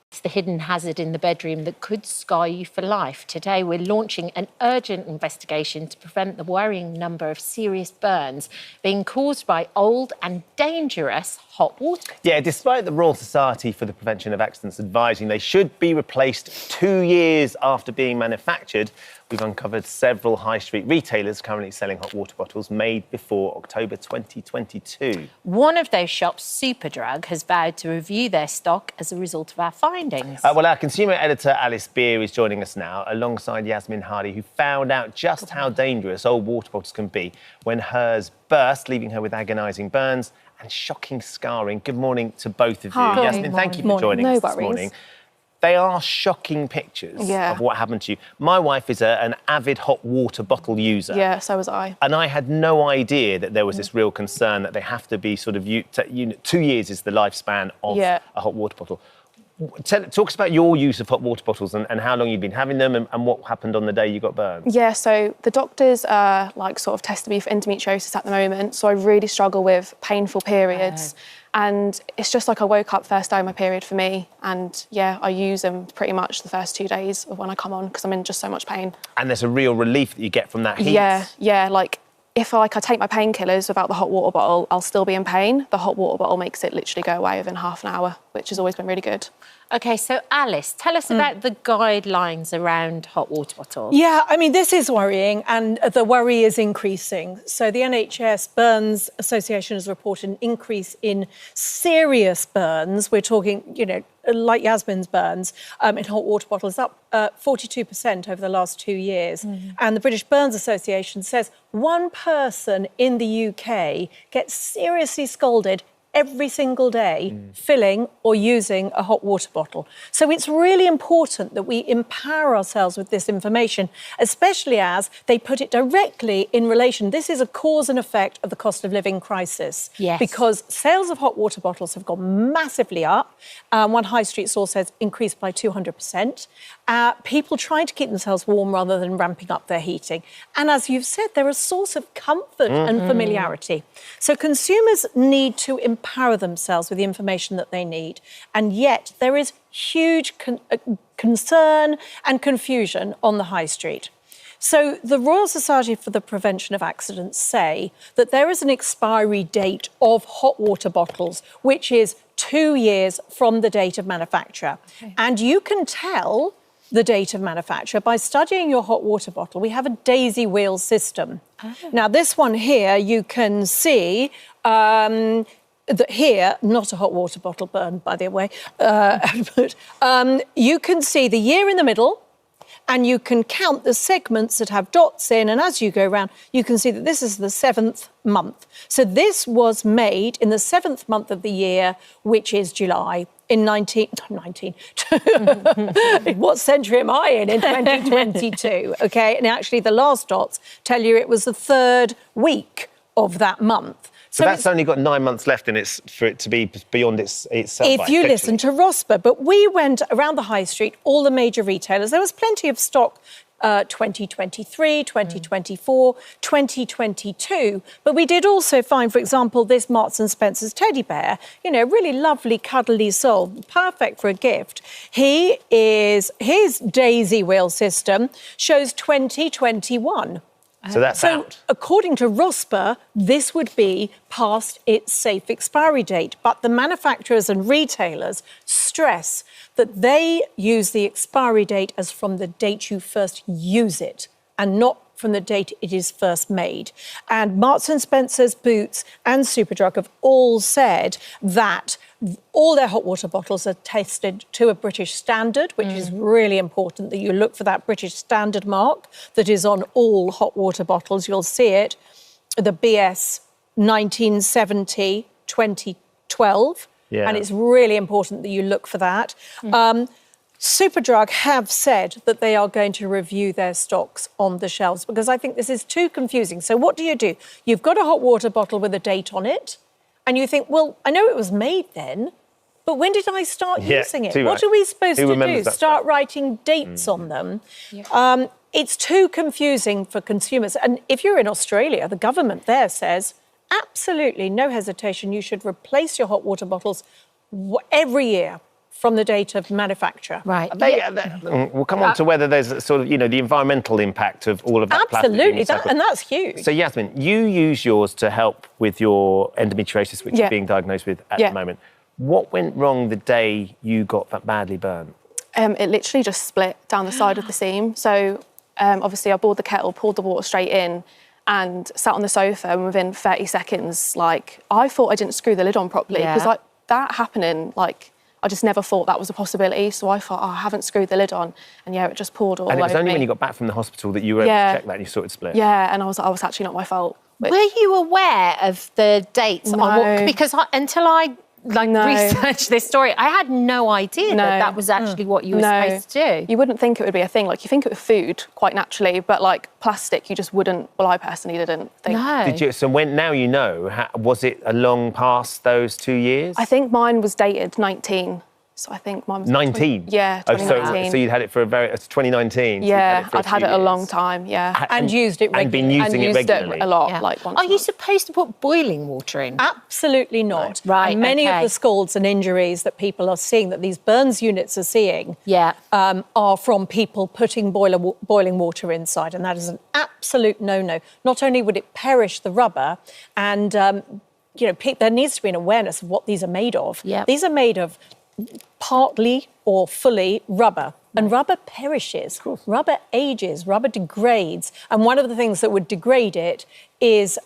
It's the hidden hazard in the bedroom that could scar you for life. Today, we're launching an urgent investigation to prevent the worrying number of serious burns being caused by old and dangerous hot water. Yeah, despite the Royal Society for the Prevention of Accidents advising they should be replaced 2 years after being manufactured, we've uncovered several high street retailers currently selling hot water bottles made before October 2022. One of those shops, Superdrug, has vowed to review their stock as a result of our findings. Well, our consumer editor, Alice Beer, is joining us now, alongside Yasmin Hardy, who found out just how dangerous old water bottles can be when hers burst, leaving her with agonising burns and shocking scarring. Good morning to both of you. Hi. Yasmin, thank you for joining us this worries. morning. They are shocking pictures of what happened to you. My wife is an avid hot water bottle user. Yeah, so was I. And I had no idea that there was this real concern that they have to be sort of 2 years is the lifespan of a hot water bottle. Talk us about your use of hot water bottles and how long you've been having them and what happened on the day you got burned. Yeah, so the doctors sort of tested me for endometriosis at the moment, so I really struggle with painful periods. And it's just like I woke up first day of my period for me, and yeah, I use them pretty much the first 2 days of when I come on because I'm in just so much pain. And there's a real relief that you get from that heat. Yeah, like if I take my painkillers without the hot water bottle, I'll still be in pain. The hot water bottle makes it literally go away within half an hour, which has always been really good. OK, so Alice, tell us about the guidelines around hot water bottles. Yeah, I mean, this is worrying, and the worry is increasing. So the NHS Burns Association has reported an increase in serious burns. We're talking, like Yasmin's burns in hot water bottles, up 42% over the last 2 years. And the British Burns Association says one person in the UK gets seriously scalded every single day filling or using a hot water bottle. So it's really important that we empower ourselves with this information, especially as they put it directly in relation. This is a cause and effect of the cost of living crisis. Yes. Because sales of hot water bottles have gone massively up. One high street source says increased by 200%. People trying to keep themselves warm rather than ramping up their heating. And as you've said, they're a source of comfort and familiarity. So consumers need to empower themselves with the information that they need. And yet there is huge concern and confusion on the high street. So the Royal Society for the Prevention of Accidents say that there is an expiry date of hot water bottles, which is 2 years from the date of manufacture. Okay. And you can tell the date of manufacture by studying your hot water bottle. We have a daisy wheel system. Now, this one here, you can see that here, not a hot water bottle burn, by the way, but you can see the year in the middle, and you can count the segments that have dots in, and as you go around, you can see that this is the 7th month. So this was made in the 7th month of the year, which is July, in what century am I in 2022, OK? And actually the last dots tell you it was the 3rd week of that month. So that's only got 9 months left in it for it to be beyond its If you listen to Rosper, but we went around the high street, all the major retailers, there was plenty of stock 2023, 2024, 2022. But we did also find, for example, this Marks and Spencer's teddy bear, really lovely, cuddly soul, perfect for a gift. His daisy wheel system shows 2021. So that's out. According to Rosper, this would be past its safe expiry date. But the manufacturers and retailers stress that they use the expiry date as from the date you first use it and not from the date it is first made. And Marks and Spencer's, Boots and Superdrug have all said that all their hot water bottles are tested to a British standard, which is really important that you look for that British standard mark that is on all hot water bottles. You'll see it, the BS 1970 2012. Yeah. And it's really important that you look for that. Superdrug have said that they are going to review their stocks on the shelves because I think this is too confusing. So what do? You've got a hot water bottle with a date on it and you think, well, I know it was made then, but when did I start using it? What are we supposed to do? Start writing dates on them? Yeah. It's too confusing for consumers. And if you're in Australia, the government there says, absolutely no hesitation, you should replace your hot water bottles every year from the date of manufacture. Right. We'll come on to whether there's sort of, the environmental impact of all of that plastic. Absolutely, and that's huge. So, Yasmin, you use yours to help with your endometriosis, which you're being diagnosed with at the moment. What went wrong the day you got that badly burnt? It literally just split down the side of the seam. So, obviously, I boiled the kettle, poured the water straight in, and sat on the sofa, and within 30 seconds, I thought I didn't screw the lid on properly because that happening, I just never thought that was a possibility. So I thought, I haven't screwed the lid on. And it just poured all over me. And it was only when you got back from the hospital that you were able to check that and you saw it split. Yeah, and I was like, it's actually not my fault. Were you aware of the dates? No. Because until I researched this story, I had no idea that was actually what you were supposed to do. You wouldn't think it would be a thing. You think it with food quite naturally, but plastic, you just wouldn't. Well, I personally didn't think. No. Did you? So now you know. Was it a long past those 2 years? I think mine was dated 19. So I think mine was 19. Yeah, 2019. So you'd had it for it's 2019. Yeah, I'd had it a long time. Yeah, and used it regularly. And been using it regularly. A lot. Yeah. Once Are you supposed to put boiling water in? Absolutely not. Right. And many of the scalds and injuries that people are seeing, that these burns units are seeing, are from people putting boiling water inside, and that is an absolute no-no. Not only would it perish the rubber, and there needs to be an awareness of what these are made of. Yep. These are made of partly or fully rubber. And rubber perishes, rubber ages, rubber degrades. And one of the things that would degrade it is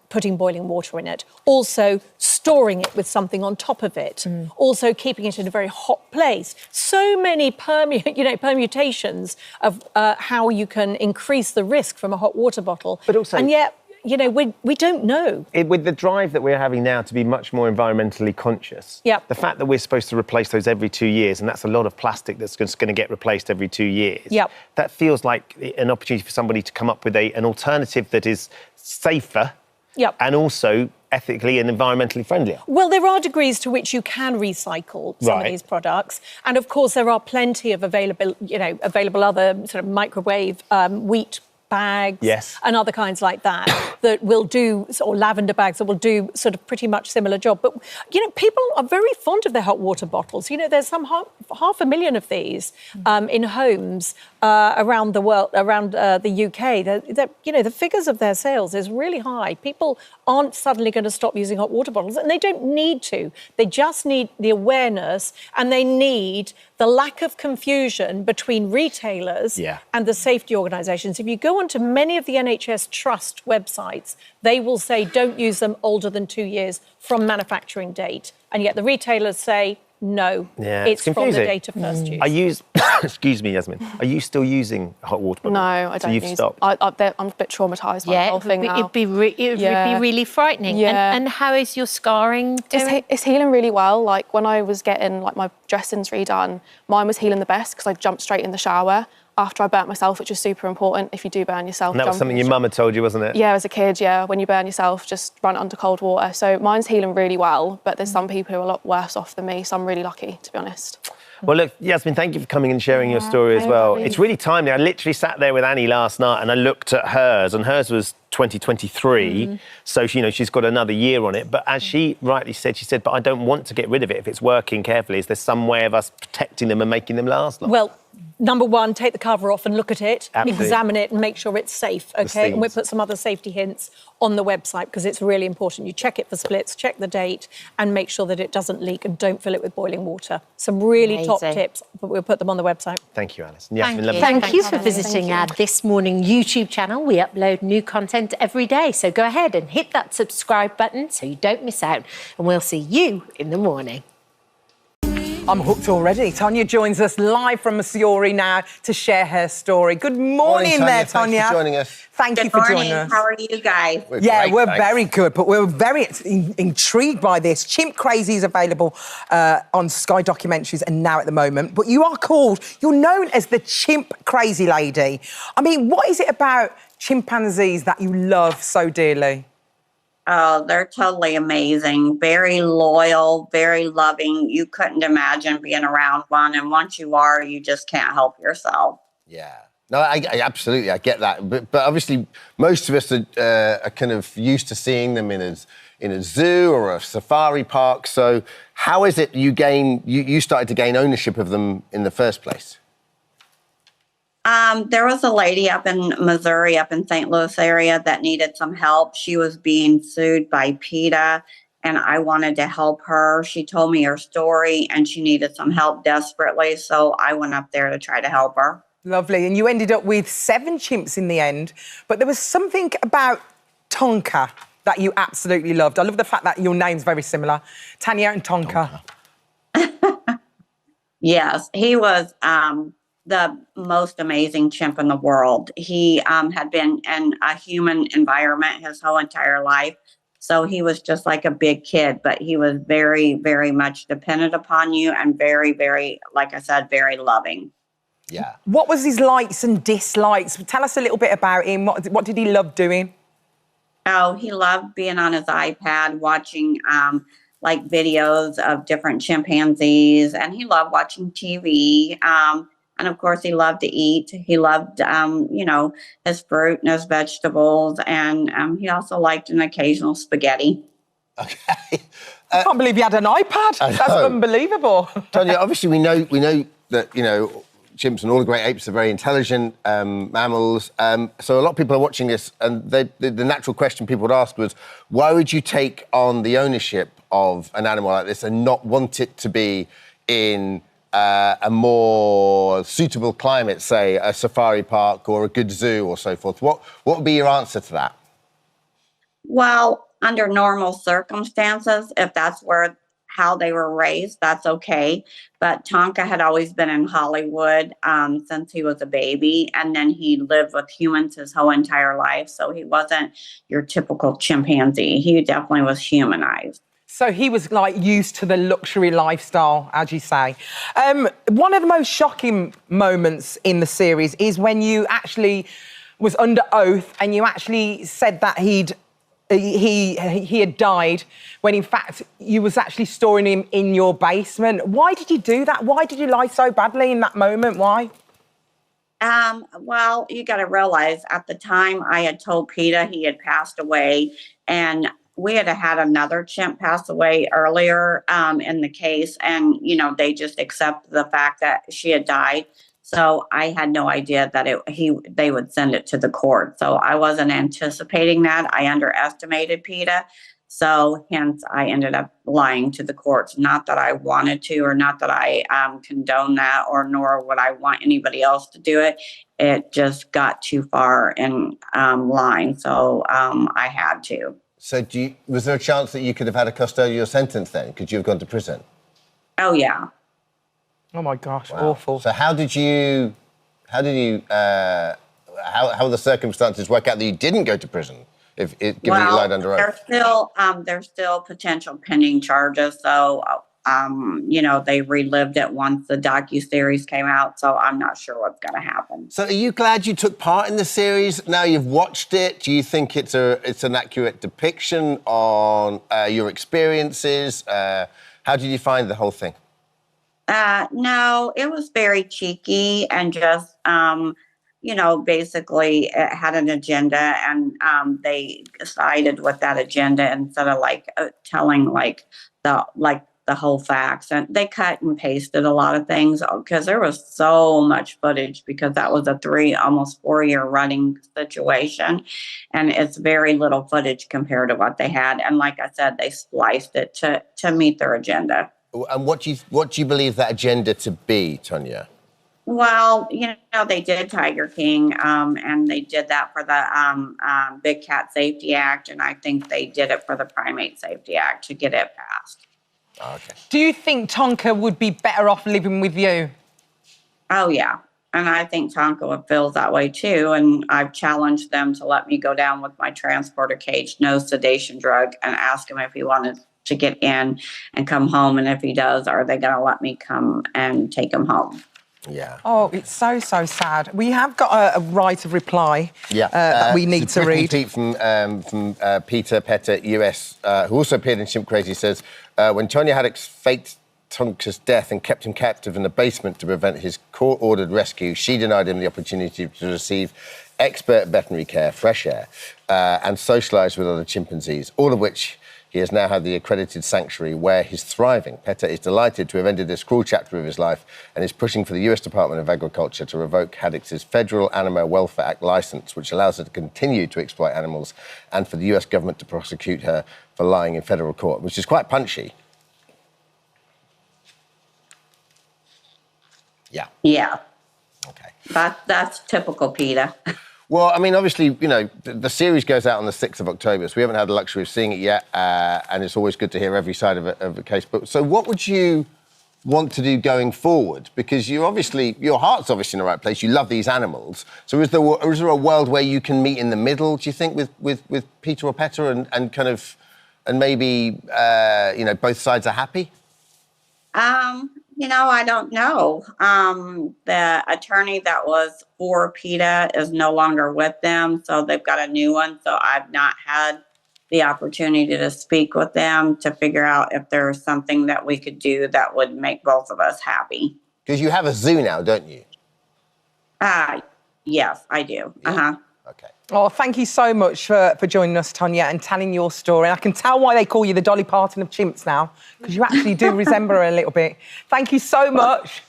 putting boiling water in it. Also storing it with something on top of it. Also keeping it in a very hot place. So many permutations of how you can increase the risk from a hot water bottle. But also, and yet, we don't know. With the drive that we're having now to be much more environmentally conscious, the fact that we're supposed to replace those every 2 years, and that's a lot of plastic that's just going to get replaced every 2 years, that feels like an opportunity for somebody to come up with an alternative that is safer and also ethically and environmentally friendlier. Well, there are degrees to which you can recycle some of these products. And of course, there are plenty of available other sort of microwave wheat bags and other kinds like that will do, or lavender bags that will do sort of pretty much similar job. But, people are very fond of their hot water bottles. There's some 500,000 of these in homes around the world, around the UK. The figures of their sales is really high. People aren't suddenly going to stop using hot water bottles, and they don't need to. They just need the awareness, and they need the lack of confusion between retailers and the safety organisations. If you go onto many of the NHS Trust websites, they will say don't use them older than 2 years from manufacturing date. And yet the retailers say, no, it's from the date of first use. Excuse me, Yasmin, are you still using hot water bottles? No, I don't. So you've stopped? I'm a bit traumatised by the whole thing now. It'd be really frightening. Yeah. And how is your scarring doing? It's healing really well. When I was getting my dressings redone, mine was healing the best because I jumped straight in the shower. after I burnt myself, which was super important. If you do burn yourself, And that was something your mum had told you, wasn't it? Yeah, as a kid, yeah. When you burn yourself, just run it under cold water. So mine's healing really well, but there's some people who are a lot worse off than me, so I'm really lucky, to be honest. Well, look, Yasmin, thank you for coming and sharing your story as well. It's really timely. I literally sat there with Annie last night and I looked at hers, and hers was 2023. So, she's got another year on it. But as she rightly said, but I don't want to get rid of it if it's working carefully. Is there some way of us protecting them and making them last longer? Well, number one, take the cover off and look at it, Absolutely. examine it and make sure it's safe, OK? And we'll put some other safety hints on the website because it's really important. You check it for splits, check the date and make sure that it doesn't leak, and don't fill it with boiling water. Some really top tips, but we'll put them on the website. Thank you, Alice. Yasmin, Thank you for visiting our This Morning YouTube channel. We upload new content every day, so go ahead and hit that subscribe button so you don't miss out, and we'll see you in the morning. I'm hooked already. Tanya joins us live from Missouri now to share her story. Good morning there, Tanya. Thanks for joining us. Thank you for joining us. How are you guys? We're very good, but we're very intrigued by this. Chimp Crazy is available on Sky Documentaries and now at the moment. But you're known as the Chimp Crazy Lady. I mean, what is it about chimpanzees that you love so dearly? Oh, they're totally amazing. Very loyal, very loving. You couldn't imagine being around one. And once you are, you just can't help yourself. Yeah. No, I absolutely, I get that. But obviously, most of us are kind of used to seeing them in a zoo or a safari park. So how is it you started to gain ownership of them in the first place? There was a lady up in Missouri, up in St. Louis area, that needed some help. She was being sued by PETA, and I wanted to help her. She told me her story, and she needed some help desperately, so I went up there to try to help her. Lovely. And you ended up with 7 chimps in the end, but there was something about Tonka that you absolutely loved. I love the fact that your name's very similar. Tanya and Tonka. Yes, he was the most amazing chimp in the world. He had been in a human environment his whole entire life. So he was just like a big kid, but he was very, very much dependent upon you and very, very, like I said, very loving. Yeah. What was his likes and dislikes? Tell us a little bit about him. What did he love doing? Oh, he loved being on his iPad, watching like videos of different chimpanzees, and he loved watching TV. And of course, he loved to eat. He loved, his fruit and his vegetables. And he also liked an occasional spaghetti. Okay. I can't believe he had an iPad. That's unbelievable. Tanya, obviously we know that, chimps and all the great apes are very intelligent mammals. So a lot of people are watching this, and the natural question people would ask was, why would you take on the ownership of an animal like this and not want it to be in a more suitable climate, say a safari park or a good zoo or so forth? What would be your answer to that? Well, under normal circumstances, if that's how they were raised, that's okay. But Tonka had always been in Hollywood since he was a baby, and then he lived with humans his whole entire life. So he wasn't your typical chimpanzee. He definitely was humanized. So he was used to the luxury lifestyle, as you say. One of the most shocking moments in the series is when you actually was under oath and you actually said that he had died, when in fact you was actually storing him in your basement. Why did you do that? Why did you lie so badly in that moment? Why? Well, you got to realize at the time I had told PETA he had passed away, and we had had another chimp pass away earlier in the case, and, they just accepted the fact that she had died. So I had no idea that they would send it to the court. So I wasn't anticipating that. I underestimated PETA. So hence I ended up lying to the courts. Not that I wanted to, or not that I condone that, or nor would I want anybody else to do it. It just got too far in lying. So I had to. So was there a chance that you could have had a custodial sentence then? Could you have gone to prison? Oh, yeah. Oh, my gosh, Wow. awful. So how did the circumstances work out that you didn't go to prison, given that you lied under oath? There's still potential pending charges. So they relived it once the docuseries came out. So I'm not sure what's going to happen. So are you glad you took part in the series? Now you've watched it, do you think it's an accurate depiction on your experiences? How did you find the whole thing? No, it was very cheeky and just, basically it had an agenda, and they sided with that agenda instead of telling the whole facts. And they cut and pasted a lot of things because there was so much footage, because that was a almost 4-year running situation, and it's very little footage compared to what they had. And like I said, they spliced it to meet their agenda. And what do you believe that agenda to be, Tonya? Well, they did Tiger King, and they did that for the Big Cat Safety Act, and I think they did it for the Primate Safety Act to get it passed. Okay. Do you think Tonka would be better off living with you? Oh, yeah. And I think Tonka feels that way too. And I've challenged them to let me go down with my transporter cage, no sedation drug, and ask him if he wanted to get in and come home. And if he does, are they going to let me come and take him home? Yeah. Oh, it's so sad. We have got a right of reply that we need to read. Pete from Peter Pettit, US, who also appeared in Chimp Crazy, says, when Tonya Haddox faked Tonka's death and kept him captive in the basement to prevent his court-ordered rescue, she denied him the opportunity to receive expert veterinary care, fresh air, and socialise with other chimpanzees, all of which he has now had the accredited sanctuary where he's thriving. Pettit is delighted to have ended this cruel chapter of his life and is pushing for the US Department of Agriculture to revoke Haddox's Federal Animal Welfare Act licence, which allows her to continue to exploit animals, and for the US government to prosecute her for lying in federal court, which is quite punchy. Yeah. Yeah. Okay. That's typical PETA. Well, I mean, obviously, the series goes out on the 6th of October, so we haven't had the luxury of seeing it yet, and it's always good to hear every side of a case. But so what would you want to do going forward? Because your heart's obviously in the right place. You love these animals. So is there a world where you can meet in the middle, do you think, with Peter or Petter and maybe, both sides are happy? I don't know. The attorney that was for PETA is no longer with them, so they've got a new one. So I've not had the opportunity to speak with them to figure out if there's something that we could do that would make both of us happy. Because you have a zoo now, don't you? Yes, I do. Yeah. Okay. Oh, thank you so much for joining us, Tonya, and telling your story. And I can tell why they call you the Dolly Parton of chimps now, because you actually do resemble her a little bit. Thank you so much.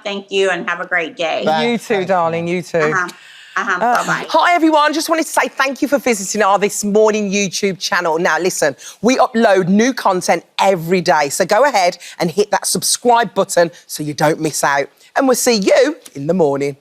Thank you, and have a great day. You too, darling, you too. Bye-bye. Hi, everyone. Just wanted to say thank you for visiting our This Morning YouTube channel. Now, listen, we upload new content every day, so go ahead and hit that subscribe button so you don't miss out. And we'll see you in the morning.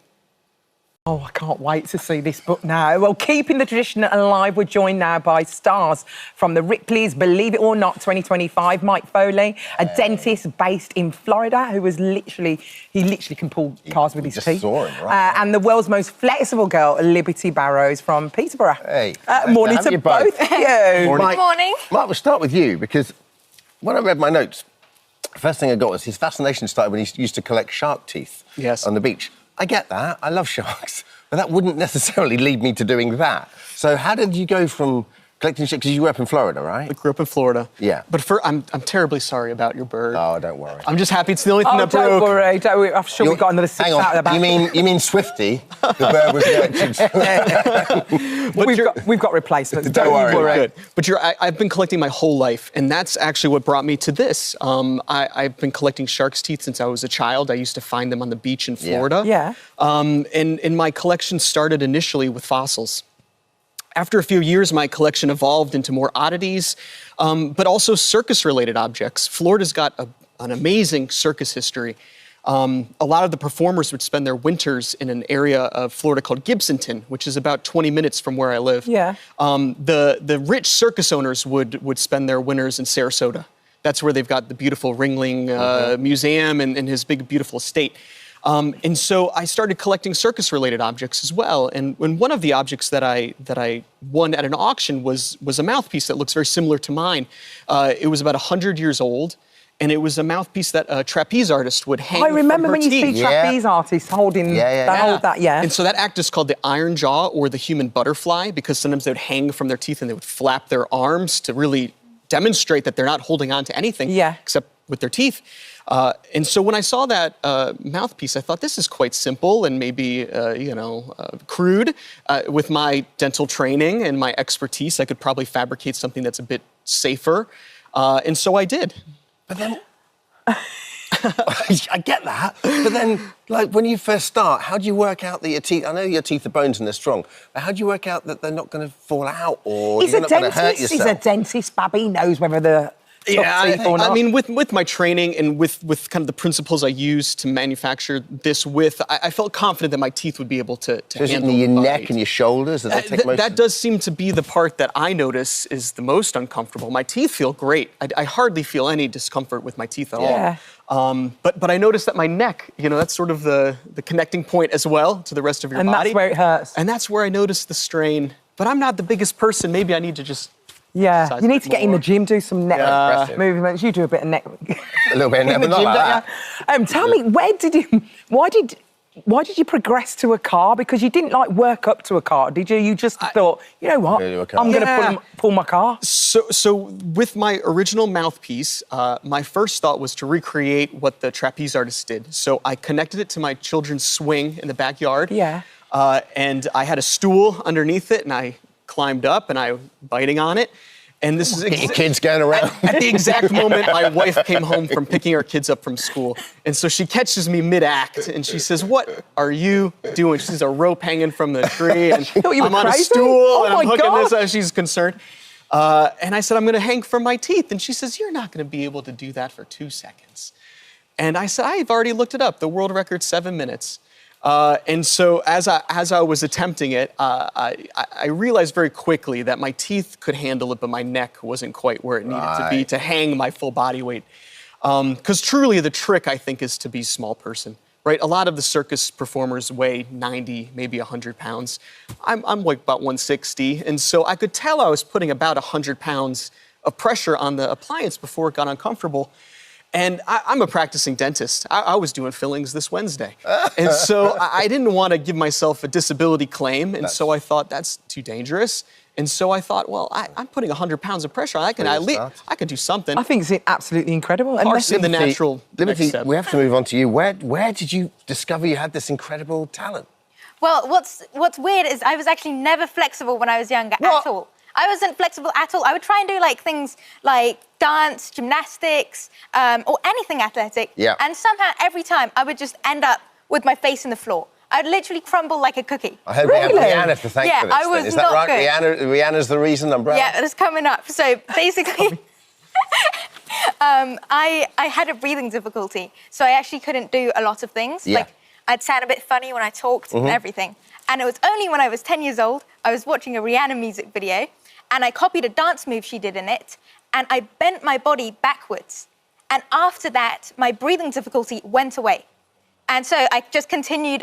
Oh, I can't wait to see this book now. Well, keeping the tradition alive, we're joined now by stars from the Ripley's Believe It or Not 2025. Mike Foley, a dentist based in Florida who was literally can pull cars with his teeth. Saw him, right? And the world's most flexible girl, Liberty Barrows from Peterborough. Hey. Morning to both of you. Morning. Morning. Mike, we'll start with you, because when I read my notes, the first thing I got was his fascination started when he used to collect shark teeth on the beach. I get that. I love sharks. But that wouldn't necessarily lead me to doing that. So how did you go from collecting sharks? Because you grew up in Florida, right? I grew up in Florida. Yeah. But I'm terribly sorry about your bird. Oh, don't worry. I'm just happy it's the only thing that broke. Don't worry. I'm sure we got another 6 out of the back. You mean Swifty? The bird was elected. We've got replacements. Don't worry. Good. But I've been collecting my whole life, and that's actually what brought me to this. I've been collecting shark's teeth since I was a child. I used to find them on the beach in Florida. Yeah. And my collection started initially with fossils. After a few years, my collection evolved into more oddities, but also circus-related objects. Florida's got an amazing circus history. A lot of the performers would spend their winters in an area of Florida called Gibsonton, which is about 20 minutes from where I live. Yeah. The rich circus owners would spend their winters in Sarasota. That's where they've got the beautiful Ringling Museum and his big, beautiful estate. And so I started collecting circus-related objects as well. And one of the objects that I won at an auction was a mouthpiece that looks very similar to mine. It was about 100 years old, and it was a mouthpiece that a trapeze artist would hang. I remember from her when you teeth. see trapeze artists holding that. And so that act is called the iron jaw or the human butterfly, because sometimes they would hang from their teeth and they would flap their arms to really demonstrate that they're not holding on to anything except with their teeth. And so when I saw that mouthpiece, I thought this is quite simple and maybe, crude. With my dental training and my expertise, I could probably fabricate something that's a bit safer. And so I did. But then, I get that. But then, like, when you first start, how do you work out that your teeth, I know your teeth are bones and they're strong, but how do you work out that they're not going to fall out or you're not going to hurt yourself? He's a dentist, Babby. He knows whether the teeth or not. I mean, with my training and with kind of the principles I use to manufacture this with, I felt confident that my teeth would be able to So is it handle in your the neck bite. and your shoulders? That does seem to be the part that I notice is the most uncomfortable. My teeth feel great. I hardly feel any discomfort with my teeth at all. But I noticed that my neck, that's sort of the connecting point as well to the rest of your body. And that's where it hurts. And that's where I noticed the strain. But I'm not the biggest person. Maybe I need to just... Yeah, you need to get in the gym, do some neck movements. You do a bit of neck. A little bit of neck, but not like that. Tell me, why did you progress to a car? Because you didn't work up to a car, did you? You just thought, you know what, I'm going to pull my car. So with my original mouthpiece, my first thought was to recreate what the trapeze artist did. So I connected it to my children's swing in the backyard. Yeah. And I had a stool underneath it, and I climbed up and I was biting on it. And this is your kids going around. At the exact moment my wife came home from picking her kids up from school. And so she catches me mid-act and she says, "What are you doing?" She sees a rope hanging from the tree and I'm on a stool and I'm hooking this as she's concerned. And I said, "I'm going to hang from my teeth." And she says, "You're not going to be able to do that for 2 seconds." And I said, "I've already looked it up. The world record's 7 minutes." And so as I was attempting it, I realized very quickly that my teeth could handle it, but my neck wasn't quite where it needed to be to hang my full body weight. Because truly the trick, I think, is to be a small person, right? A lot of the circus performers weigh 90, maybe 100 pounds. I'm like about 160. And so I could tell I was putting about 100 pounds of pressure on the appliance before it got uncomfortable. And I'm a practicing dentist. I was doing fillings this Wednesday. And so I didn't want to give myself a disability claim. And so I thought, that's too dangerous. And so I thought, well, I'm putting 100 pounds of pressure. I can do something. I think it's absolutely incredible. And in the natural Liberty, we have to move on to you. Where did you discover you had this incredible talent? Well, what's weird is I was actually never flexible when I was younger at all. I wasn't flexible at all. I would try and do things like dance, gymnastics, or anything athletic. Yeah. And somehow every time I would just end up with my face in the floor. I'd literally crumble like a cookie. I hope we have Rihanna to thank for this. I was Is not that right? good. Rihanna's the reason, Umbrella? Yeah, it's coming up. So basically, I had a breathing difficulty. So I actually couldn't do a lot of things. Yeah. I'd sound a bit funny when I talked and everything. And it was only when I was 10 years old, I was watching a Rihanna music video, and I copied a dance move she did in it, and I bent my body backwards. And after that, my breathing difficulty went away. And so I continued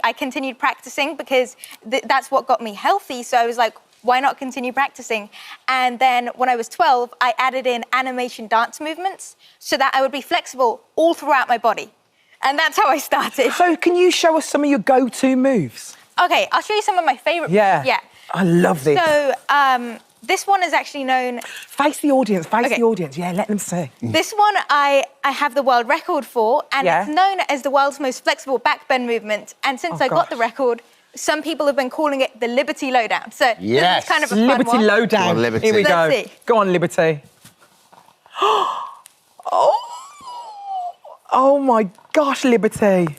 practicing because that's what got me healthy. So I was like, why not continue practicing? And then when I was 12, I added in animation dance movements so that I would be flexible all throughout my body. And that's how I started. So can you show us some of your go-to moves? Okay, I'll show you some of my favorite. Yeah. I love this. So this one is actually known... Face the audience, the audience. Yeah, let them see. This one I have the world record for, and it's known as the world's most flexible backbend movement. And since I got the record, some people have been calling it the Liberty Lowdown. So this is kind of a fun Liberty one. Lowdown. Go on, Liberty. Here we go. Let's see. Go on, Liberty. Oh my gosh, Liberty.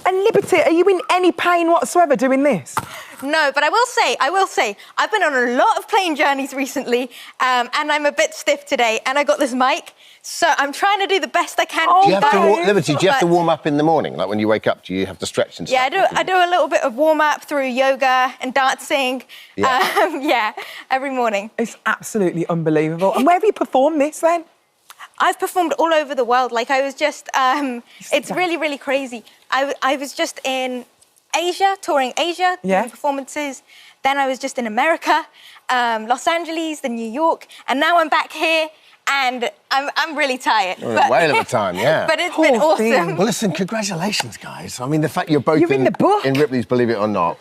And Liberty, are you in any pain whatsoever doing this? No, but I will say, I've been on a lot of plane journeys recently, and I'm a bit stiff today, and I got this mic, so I'm trying to do the best I can. Liberty, do you have to warm up in the morning? Like when you wake up, do you have to stretch and stuff? Yeah, I do a little bit of warm-up through yoga and dancing, every morning. It's absolutely unbelievable. And where have you performed this then? I've performed all over the world. Like I was just, it's really, really crazy. I was just in Asia, touring Asia, doing performances. Then I was just in America, Los Angeles, then New York, and now I'm back here. and I'm really tired. A whale of a time, yeah. But it's been awesome. Well, listen, congratulations, guys. I mean, the fact you're both in the book. in Ripley's Believe It or Not,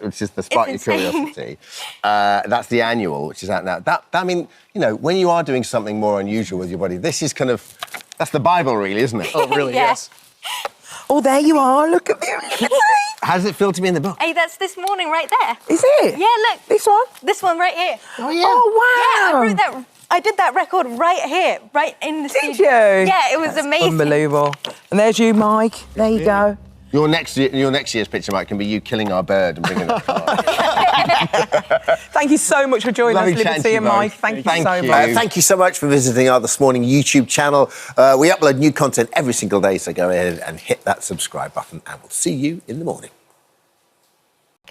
which is the Spark Your Curiosity. That's the annual, which is out now. I mean, you know, when you are doing something more unusual with your body, this is kind of, that's the Bible, really, isn't it? Oh, really? Yeah. Yes. Oh, there you are. Look at you. How does it feel to be in the book? Hey, that's this morning right there. Is it? Yeah, look. This one? This one right here. Oh, yeah. Oh, wow. Yeah, I did that record right here, right in the studio. Did you? Yeah, it was amazing. Unbelievable. And there's you, Mike. There you go. Your next year's picture, Mike, can be you killing our bird and bringing it forward. Thank you so much for joining Lovely us, Liberty and Mike. Thank you so much. Thank you so much for visiting our This Morning YouTube channel. We upload new content every single day, so go ahead and hit that subscribe button, and we'll see you in the morning.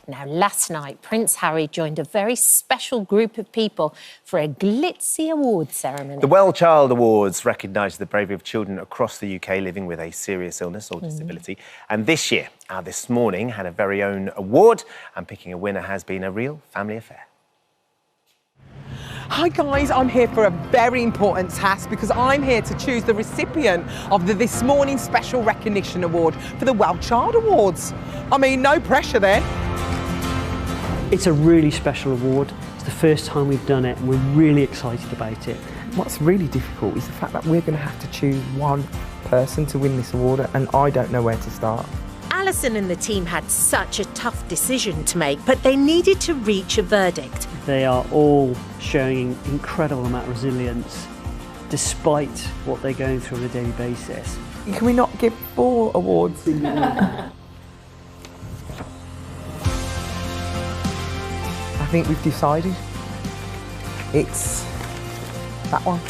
Now, last night, Prince Harry joined a very special group of people for a glitzy awards ceremony. The Well Child Awards recognise the bravery of children across the UK living with a serious illness or disability. And this year, This Morning had a very own award, and picking a winner has been a real family affair. Hi guys, I'm here for a very important task because I'm here to choose the recipient of the This Morning Special Recognition Award for the Well Child Awards. I mean, no pressure then. It's a really special award. It's the first time we've done it and we're really excited about it. What's really difficult is the fact that we're going to have to choose one person to win this award, and I don't know where to start. Alison and the team had such a tough decision to make, but they needed to reach a verdict. They are all showing an incredible amount of resilience despite what they're going through on a daily basis. Can we not give 4 awards? I think we've decided. It's that one.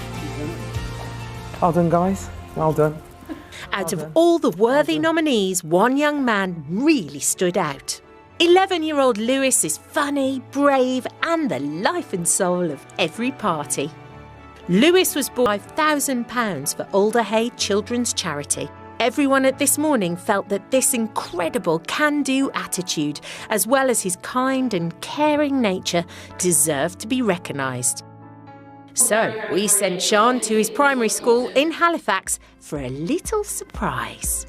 Well done, guys. Well done. Out of all the worthy nominees, one young man really stood out. 11-year-old Lewis is funny, brave, and the life and soul of every party. Lewis was bought £5,000 for Alder Hay Children's Charity. Everyone at This Morning felt that this incredible can-do attitude, as well as his kind and caring nature, deserved to be recognised. So we sent Sean to his primary school in Halifax for a little surprise.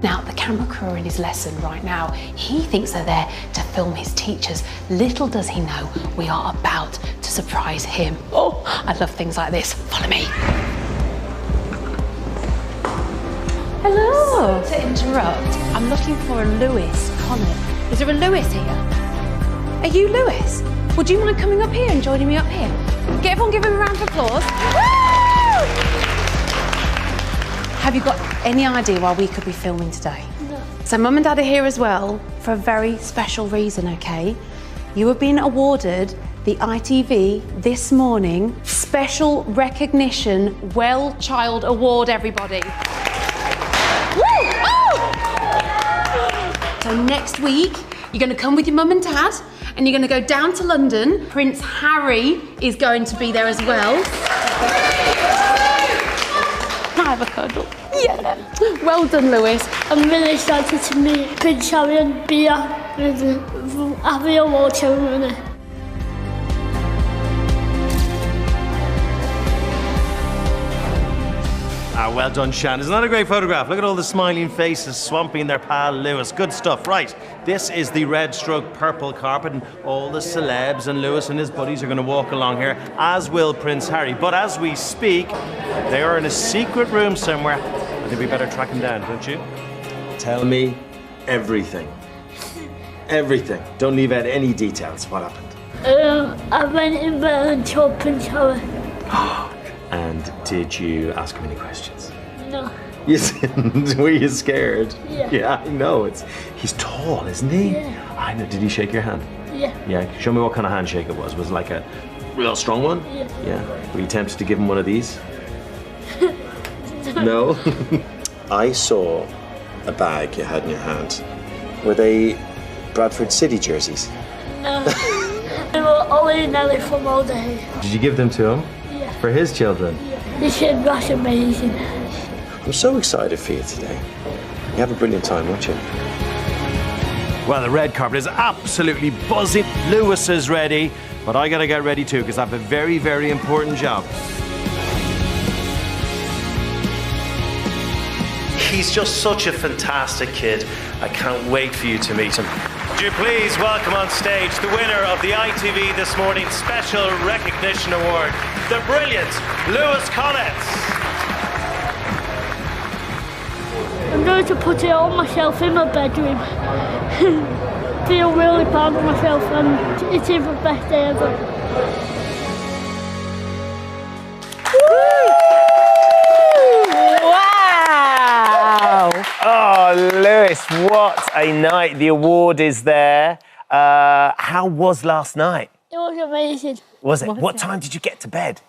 Now, the camera crew are in his lesson right now. He thinks they're there to film his teachers. Little does he know we are about to surprise him. Oh, I love things like this. Follow me. Hello. To interrupt, I'm looking for a Lewis Connor. Is there a Lewis here? Are you Lewis? Would you mind coming up here and joining me up here? Everyone give him a round of applause. Woo! Have you got any idea why we could be filming today? No. So Mum and Dad are here as well for a very special reason, okay? You have been awarded the ITV This Morning Special Recognition Well Child Award, everybody. Woo! Oh! So next week, you're going to come with your mum and dad, and you're going to go down to London. Prince Harry is going to be there as well. Can I have a cuddle? Yeah. Well done, Lewis. I'm really excited to meet Prince Harry and be happy award ceremony. Well done, Shan. Isn't that a great photograph? Look at all the smiling faces swamping their pal Lewis. Good stuff. Right, this is the red stroke purple carpet, and all the celebs and Lewis and his buddies are going to walk along here, as will Prince Harry. But as we speak, they are in a secret room somewhere. I think we better track him down, don't you? Tell me everything. Everything. Don't leave out any details. What happened? I went in there and saw Prince Harry. And did you ask him any questions? No. You didn't? Were you scared? Yeah. Yeah, I know. He's tall, isn't he? Yeah. I know. Did he shake your hand? Yeah. Yeah. Show me what kind of handshake it was. Was it like a real strong one? Yeah. Yeah. Were you tempted to give him one of these? No? I saw a bag you had in your hand. Were they Bradford City jerseys? No. They were originally from Alder Hay. Did you give them to him? Yeah. For his children? Yeah. This is that's amazing. I'm so excited for you today. You have a brilliant time, won't you? Well, the red carpet is absolutely buzzing. Lewis is ready, but I got to get ready too, because I have a very, very important job. he's just such a fantastic kid. I can't wait for you to meet him. Would you please welcome on stage the winner of the ITV This Morning Special Recognition Award, the brilliant Lewis Collins. I'm going to put it on myself in my bedroom. Feel really proud of myself, and it is the best day ever. Wow! Oh, Lewis, what a night. The award is there. How was last night? It was amazing. Was it? What time did you get to bed?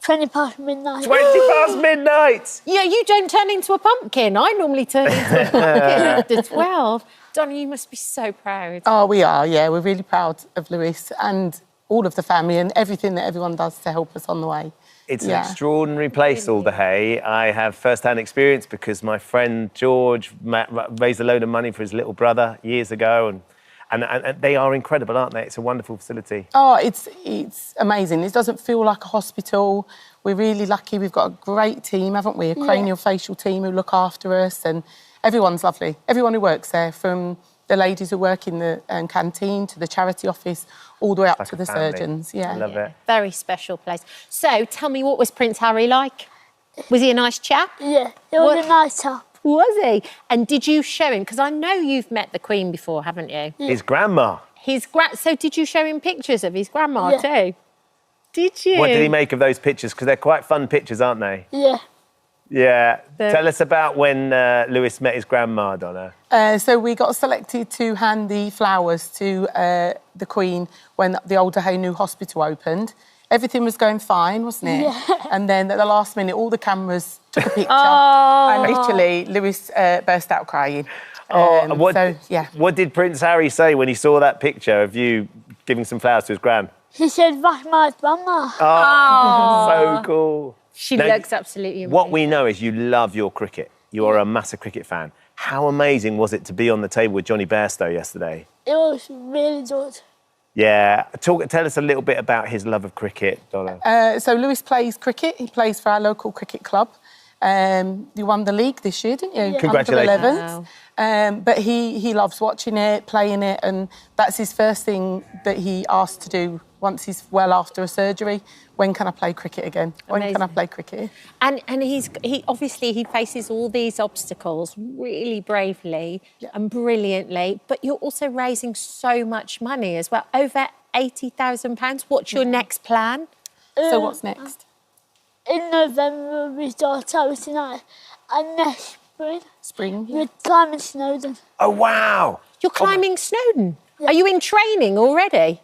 20 past midnight. 20 past midnight! Yeah, you don't turn into a pumpkin. I normally turn into a pumpkin after 12. Donna, you must be so proud. Oh, we are, yeah. We're really proud of Lewis and all of the family and everything that everyone does to help us on the way. It's an extraordinary place, Alderhay. I have first-hand experience because my friend George raised a load of money for his little brother years ago, and they are incredible, aren't they? It's a wonderful facility. Oh, it's amazing. It doesn't feel like a hospital. We're really lucky. We've got a great team, haven't we? A craniofacial team who look after us, and everyone's lovely. Everyone who works there, from the ladies who work in the canteen to the charity office, all the way up to the surgeons. Yeah, I love it. Very special place. So, tell me, what was Prince Harry like? Was he a nice chap? Yeah, he was a nice chap. Was he? And did you show him? Because I know you've met the Queen before, haven't you? Yeah. His grandma. So did you show him pictures of his grandma too? Did you? What did he make of those pictures? Because they're quite fun pictures, aren't they? Yeah. Yeah. Tell us about when Lewis met his grandma, Donna. So we got selected to hand the flowers to the Queen when the Alderhay New Hospital opened. Everything was going fine, wasn't it? Yeah. And then at the last minute, all the cameras took a picture. And literally, Lewis burst out crying. What did Prince Harry say when he saw that picture of you giving some flowers to his gran? He said, "That's my grandma." Oh, so cool. She looks absolutely amazing. What we know is you love your cricket. You are a massive cricket fan. How amazing was it to be on the table with Johnny Bairstow yesterday? It was really good. Yeah. Tell us a little bit about his love of cricket, Donna. So Lewis plays cricket. He plays for our local cricket club. You won the league this year, didn't you? Yeah. Congratulations. Under 11s. But he loves watching it, playing it, and that's his first thing that he asked to do once he's well after a surgery. When can I play cricket again? When can I play cricket? And he obviously faces all these obstacles really bravely and brilliantly, but you're also raising so much money as well, over £80,000. What's your next plan? So what's next? In November we start charity night, and next spring we're climbing Snowdon. Oh wow! You're climbing Snowdon? Yeah. Are you in training already?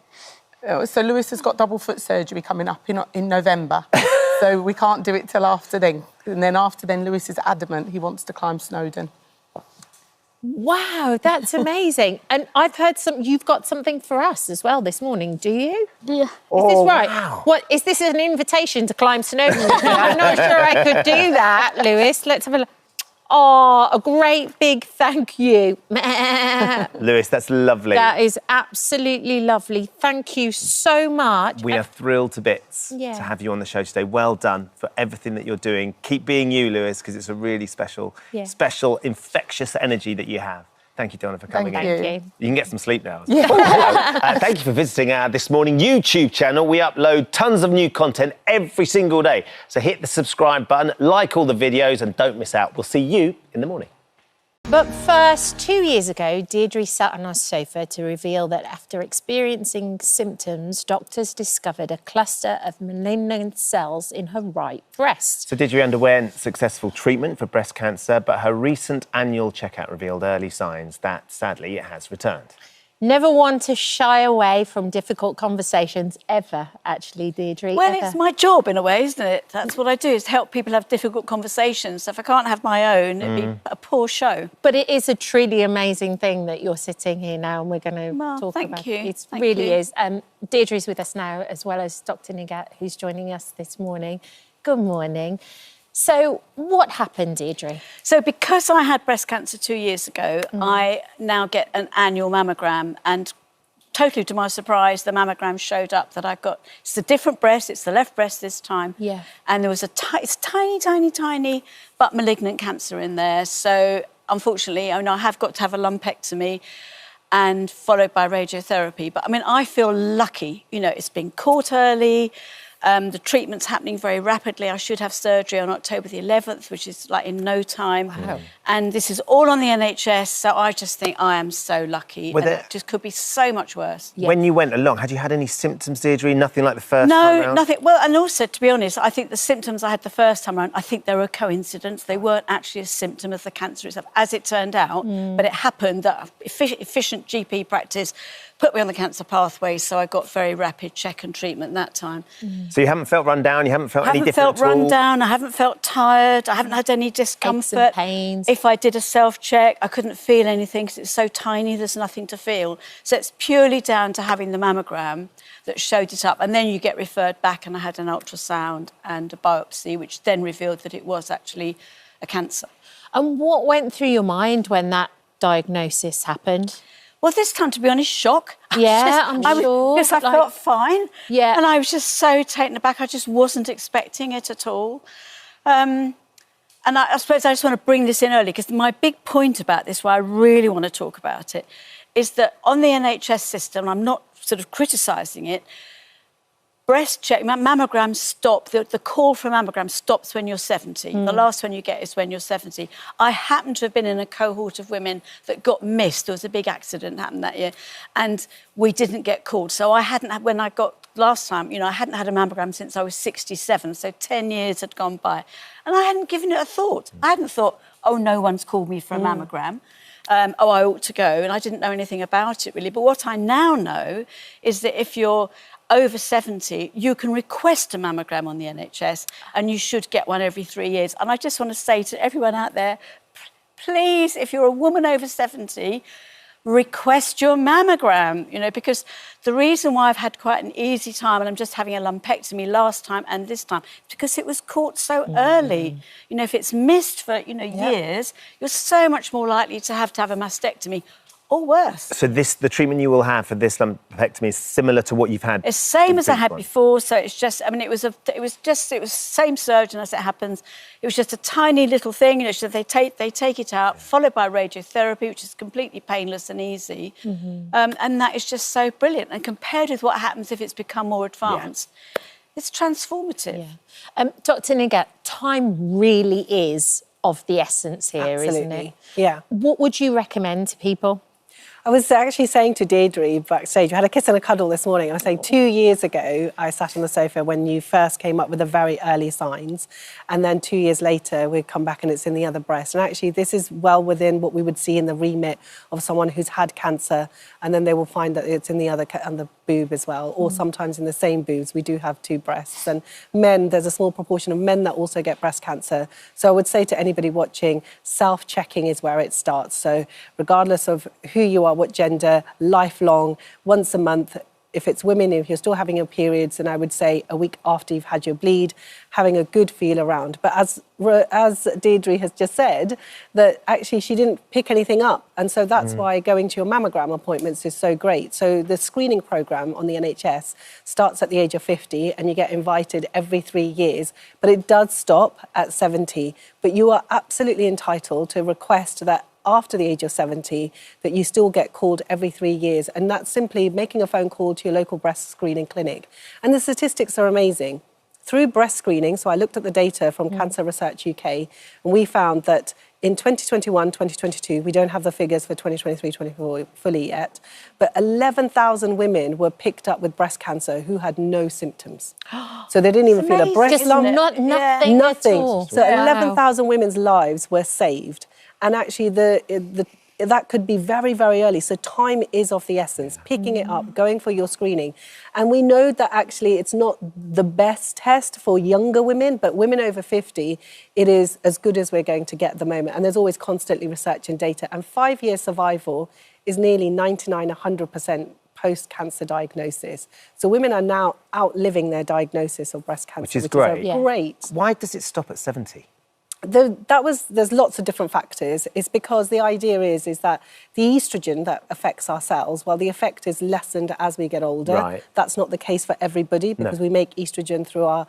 So Lewis has got double foot surgery coming up in November, so we can't do it till after then. And then after then, Lewis is adamant he wants to climb Snowdon. Wow, that's amazing. And I've heard you've got something for us as well this morning, do you? Yeah. Is this right? Wow. What, is this an invitation to climb Snowdon? I'm not sure I could do that, Lewis. Let's have a look. Oh, a great big thank you. Lewis, that's lovely. That is absolutely lovely. Thank you so much. We are thrilled to bits Yeah. to have you on the show today. Well done for everything that you're doing. Keep being you, Lewis, because it's a really special, infectious energy that you have. Thank you, Donna, for coming in. Thank you. You can get some sleep now. Thank you for visiting our This Morning YouTube channel. We upload tons of new content every single day. So hit the subscribe button, like all the videos, and don't miss out. We'll see you in the morning. But first, 2 years ago, Deirdre sat on our sofa to reveal that after experiencing symptoms, doctors discovered a cluster of malignant cells in her right breast. So Deirdre underwent successful treatment for breast cancer, but her recent annual checkout revealed early signs that, sadly, it has returned. Never one to shy away from difficult conversations, ever, actually, Deirdre. Well, ever. it's my job in a way, isn't it? That's what I do, is help people have difficult conversations. So if I can't have my own, it'd be a poor show. But it is a truly amazing thing that you're sitting here now and we're going to talk about. Thank you. It Thank really you. is. Deirdre's with us now, as well as Dr. Nigat, who's joining us this morning. Good morning. So what happened, Deirdre? So because I had breast cancer 2 years ago, I now get an annual mammogram, and totally to my surprise, the mammogram showed up that it's a different breast, it's the left breast this time. Yeah. And there was it's tiny, but malignant cancer in there. So unfortunately, I have got to have a lumpectomy and followed by radiotherapy. But I mean, I feel lucky, it's been caught early. The treatment's happening very rapidly. I should have surgery on October the 11th, which is like in no time. Wow. And this is all on the NHS, so I just think I am so lucky. And it just could be so much worse. When you went along, had you had any symptoms, Deirdre? Nothing like the first time No, round? nothing. Well, and also, to be honest, I think the symptoms I had the first time around, I think they were a coincidence. They weren't actually a symptom of the cancer itself, as it turned out. But it happened that efficient GP practice put me on the cancer pathway, so I got very rapid check and treatment that time. So you haven't felt run down, you haven't felt any different at all? I haven't felt run down, I haven't felt tired, I haven't had any discomfort. Aches and pains. If I did a self-check, I couldn't feel anything because it's so tiny, there's nothing to feel. So it's purely down to having the mammogram that showed it up. And then you get referred back, and I had an ultrasound and a biopsy, which then revealed that it was actually a cancer. And what went through your mind when that diagnosis happened? Well, this time, to be honest, shock. Yeah, I'm sure. Because I felt fine. Yeah. And I was just so taken aback. I just wasn't expecting it at all. And I suppose I just want to bring this in early, because my big point about this, why I really want to talk about it, is that on the NHS system, I'm not sort of criticising it, breast check, mammograms stop, the call for mammogram stops when you're 70. The last one you get is when you're 70. I happen to have been in a cohort of women that got missed. There was a big accident happened that year, and we didn't get called. So I hadn't had, when I got last time, I hadn't had a mammogram since I was 67, so 10 years had gone by. And I hadn't given it a thought. I hadn't thought, oh, no one's called me for a mammogram. I ought to go, and I didn't know anything about it really. But what I now know is that if you're over 70, you can request a mammogram on the NHS, and you should get one every 3 years. And I just want to say to everyone out there, please, if you're a woman over 70, request your mammogram, because the reason why I've had quite an easy time, and I'm just having a lumpectomy last time and this time, because it was caught so early. If it's missed for, years, you're so much more likely to have a mastectomy or worse. So the treatment you will have for this lumpectomy is similar to what you've had? It's same as I had before, so it's just, it was the same surgeon as it happens. It was just a tiny little thing, so they take it out, followed by radiotherapy, which is completely painless and easy. And that is just so brilliant. And compared with what happens if it's become more advanced, it's transformative. Dr. Nighat, time really is of the essence here, isn't it? Yeah. What would you recommend to people? I was actually saying to Deirdre backstage, we had a kiss and a cuddle this morning, and I was saying 2 years ago, I sat on the sofa when you first came up with the very early signs, and then 2 years later, we'd come back and it's in the other breast. And actually, this is well within what we would see in the remit of someone who's had cancer, and then they will find that it's in the other and the boob as well, or sometimes in the same boobs. We do have two breasts. And men, there's a small proportion of men that also get breast cancer. So I would say to anybody watching, self-checking is where it starts. So regardless of who you are, what gender, lifelong, once a month. If it's women, if you're still having your periods, then I would say a week after you've had your bleed, having a good feel around. But as Deirdre has just said, that actually she didn't pick anything up. And so that's why going to your mammogram appointments is so great. So the screening programme on the NHS starts at the age of 50 and you get invited every 3 years. But it does stop at 70. But you are absolutely entitled to request that after the age of 70, that you still get called every 3 years. And that's simply making a phone call to your local breast screening clinic. And the statistics are amazing. Through breast screening, so I looked at the data from Cancer Research UK, and we found that in 2021, 2022, we don't have the figures for 2023, 2024 fully yet, but 11,000 women were picked up with breast cancer who had no symptoms. So they didn't even feel a breast lump. Nothing at all. So 11,000 women's lives were saved. And actually, that could be very, very early. So time is of the essence, picking it up, going for your screening. And we know that actually it's not the best test for younger women, but women over 50, it is as good as we're going to get at the moment. And there's always constantly research and data. And 5-year survival is nearly 99, 100% post-cancer diagnosis. So women are now outliving their diagnosis of breast cancer, which is great. Great. Why does it stop at 70? There's lots of different factors. It's because the idea is that the estrogen that affects our cells, well, the effect is lessened as we get older. Right. That's not the case for everybody because we make estrogen through our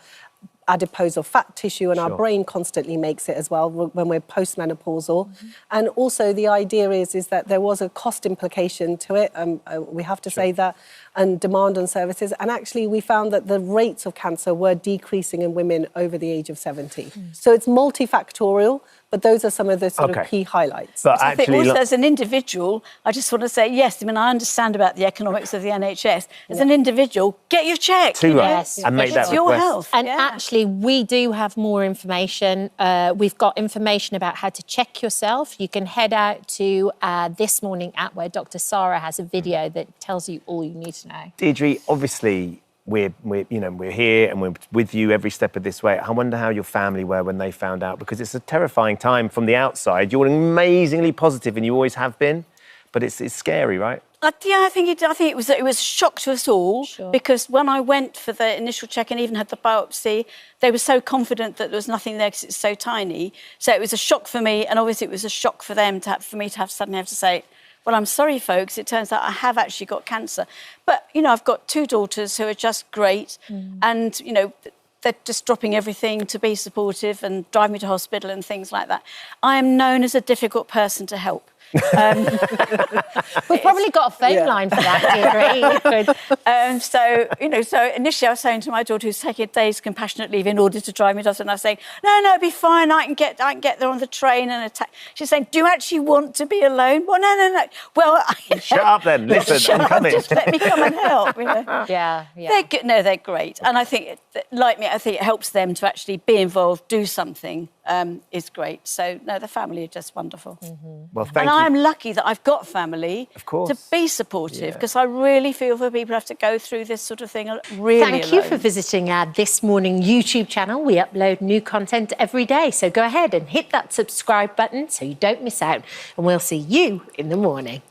adipose or fat tissue, and our brain constantly makes it as well when we're postmenopausal. And also the idea is that there was a cost implication to it. We have to say that, and demand on services. And actually we found that the rates of cancer were decreasing in women over the age of 70. So it's multifactorial, but those are some of the sort of key highlights. But I think also as an individual, I just want to say, yes, I mean, I understand about the economics of the NHS. As an individual, get your check. Yes. And make that it's your health. And actually, we do have more information. We've got information about how to check yourself. You can head out to This Morning app where Dr. Sarah has a video that tells you all you need to know. Deirdre, obviously, we're here and we're with you every step of this way. I wonder how your family were when they found out, because it's a terrifying time from the outside. You're amazingly positive, and you always have been, but it's scary, right? I think it was a shock to us all because when I went for the initial check and even had the biopsy, they were so confident that there was nothing there because it's so tiny. So it was a shock for me, and obviously it was a shock for them for me to suddenly have to say, well, I'm sorry, folks, it turns out I have actually got cancer. But, I've got 2 daughters who are just great and, they're just dropping everything to be supportive and drive me to hospital and things like that. I am known as a difficult person to help. We've probably got a phone line for that, Deirdre. So initially I was saying to my daughter who's taking a day's compassionate leave in order to drive me to hospital, and I was saying, no, it'll be fine, I can get there on the train and she's saying, do you actually want to be alone? Well, no. Well, shut up then, listen, I'm coming. Just let me come and help, Yeah. They're good. No, they're great. And I think, like me, I think it helps them to actually be involved, do something, is great. So, no, the family are just wonderful. Well, thank you. I'm lucky that I've got family to be supportive because I really feel for people who have to go through this sort of thing really Thank you for visiting our This Morning YouTube channel. We upload new content every day, so go ahead and hit that subscribe button so you don't miss out, and we'll see you in the morning.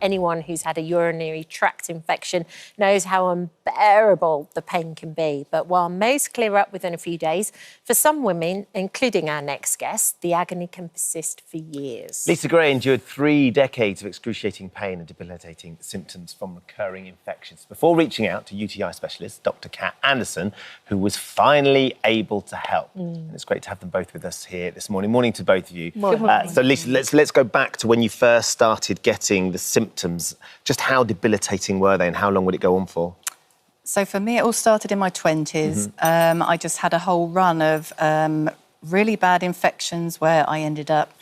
Anyone who's had a urinary tract infection knows how unbearable the pain can be. But while most clear up within a few days, for some women, including our next guest, the agony can persist for years. Lisa Gray endured 3 decades of excruciating pain and debilitating symptoms from recurring infections before reaching out to UTI specialist Dr. Kat Anderson, who was finally able to help. And it's great to have them both with us here this morning. Morning to both of you. So Lisa, let's go back to when you first started getting the symptoms. Just how debilitating were they and how long would it go on for? So for me, it all started in my 20s. I just had a whole run of really bad infections where I ended up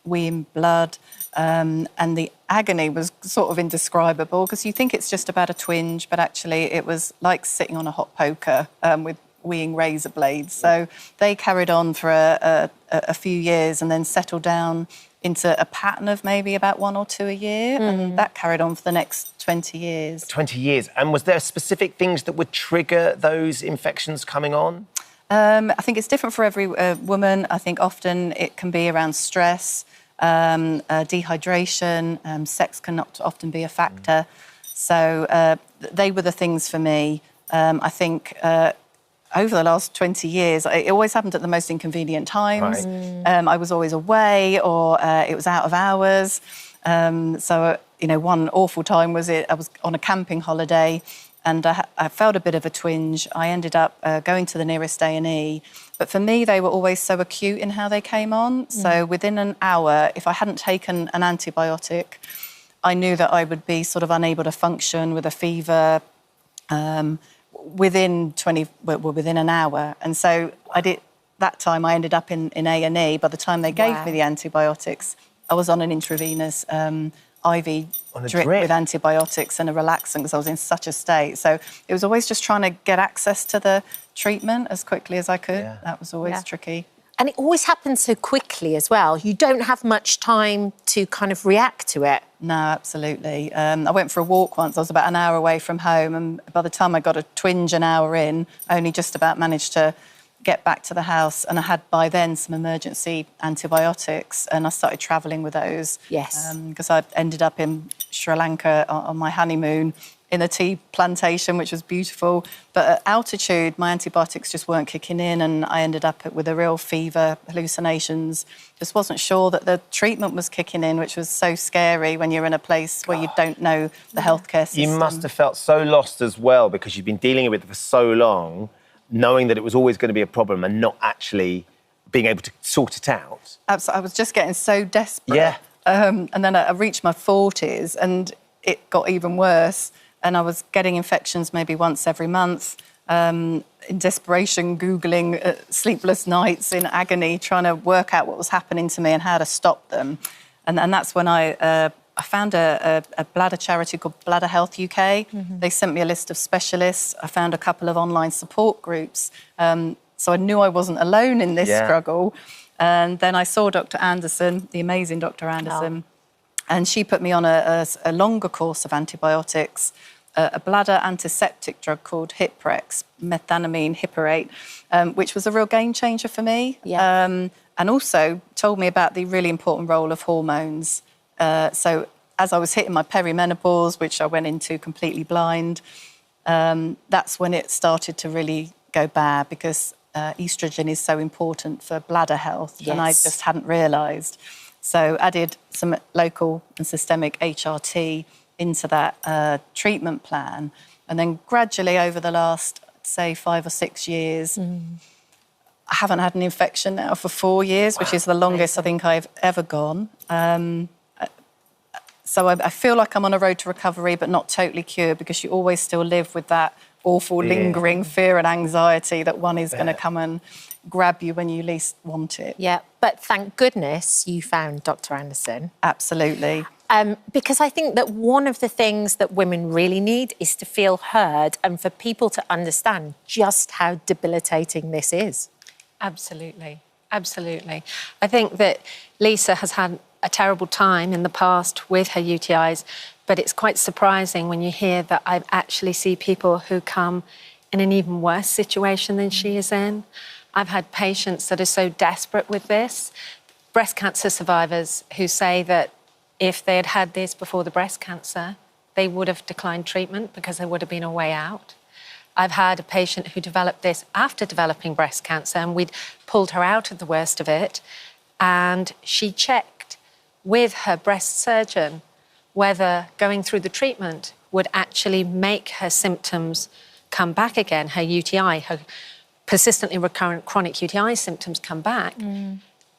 weeing blood, and the agony was sort of indescribable because you think it's just about a twinge, but actually it was like sitting on a hot poker with weeing razor blades. So they carried on for a few years and then settled down into a pattern of maybe about 1 or 2 a year, and that carried on for the next 20 years. 20 years. And was there specific things that would trigger those infections coming on? I think it's different for every woman. I think often it can be around stress, dehydration, sex can often be a factor. So they were the things for me. I think over the last 20 years, it always happened at the most inconvenient times. Right. I was always away or it was out of hours. So, one awful time was I was on a camping holiday and I felt a bit of a twinge. I ended up going to the nearest A&E. But for me, they were always so acute in how they came on. So within an hour, if I hadn't taken an antibiotic, I knew that I would be sort of unable to function with a fever, within an hour. And so that time I ended up in A&E. By the time they gave me the antibiotics, I was on an intravenous IV drip with antibiotics and a relaxant because I was in such a state. So it was always just trying to get access to the treatment as quickly as I could. Yeah. That was always tricky. And it always happens so quickly as well. You don't have much time to kind of react to it. No, absolutely. I went for a walk once. I was about an hour away from home, and by the time I got a twinge an hour in, I only just about managed to get back to the house, and I had by then some emergency antibiotics, and I started travelling with those. Yes. Because I ended up in Sri Lanka on my honeymoon in a tea plantation, which was beautiful. But at altitude, my antibiotics just weren't kicking in, and I ended up with a real fever, hallucinations. Just wasn't sure that the treatment was kicking in, which was so scary when you're in a place where you don't know the healthcare system. You must have felt so lost as well, because you've been dealing with it for so long, knowing that it was always going to be a problem and not actually being able to sort it out. Absolutely. I was just getting so desperate. Yeah. And then I reached my 40s and it got even worse. And I was getting infections maybe once every month. In desperation, Googling sleepless nights in agony, trying to work out what was happening to me and how to stop them. And that's when I found a bladder charity called Bladder Health UK. They sent me a list of specialists. I found a couple of online support groups. So I knew I wasn't alone in this struggle. And then I saw Dr. Anderson, the amazing Dr. Anderson, and she put me on a longer course of antibiotics, a bladder antiseptic drug called Hiprex, methanamine hippurate, which was a real game changer for me. And also told me about the really important role of hormones. So as I was hitting my perimenopause, which I went into completely blind, that's when it started to really go bad, because oestrogen is so important for bladder health, and I just hadn't realised. So added some local and systemic HRT into that treatment plan, and then gradually over the last, say, 5 or 6 years, I haven't had an infection now for 4 years, which is the longest I think I've ever gone. So I feel like I'm on a road to recovery, but not totally cured, because you always still live with that awful lingering fear and anxiety that one is going to come and grab you when you least want it. Yeah, but thank goodness you found Dr. Anderson. Absolutely. Because I think that one of the things that women really need is to feel heard, and for people to understand just how debilitating this is. Absolutely, absolutely. I think that Lisa has had a terrible time in the past with her UTIs, but it's quite surprising when you hear that I actually see people who come in an even worse situation than she is in. I've had patients that are so desperate with this, breast cancer survivors who say that if they had had this before the breast cancer, they would have declined treatment because there would have been a way out. I've had a patient who developed this after developing breast cancer, and we'd pulled her out of the worst of it, and she checked with her breast surgeon whether going through the treatment would actually make her symptoms come back again, her UTI, her persistently recurrent chronic UTI symptoms come back.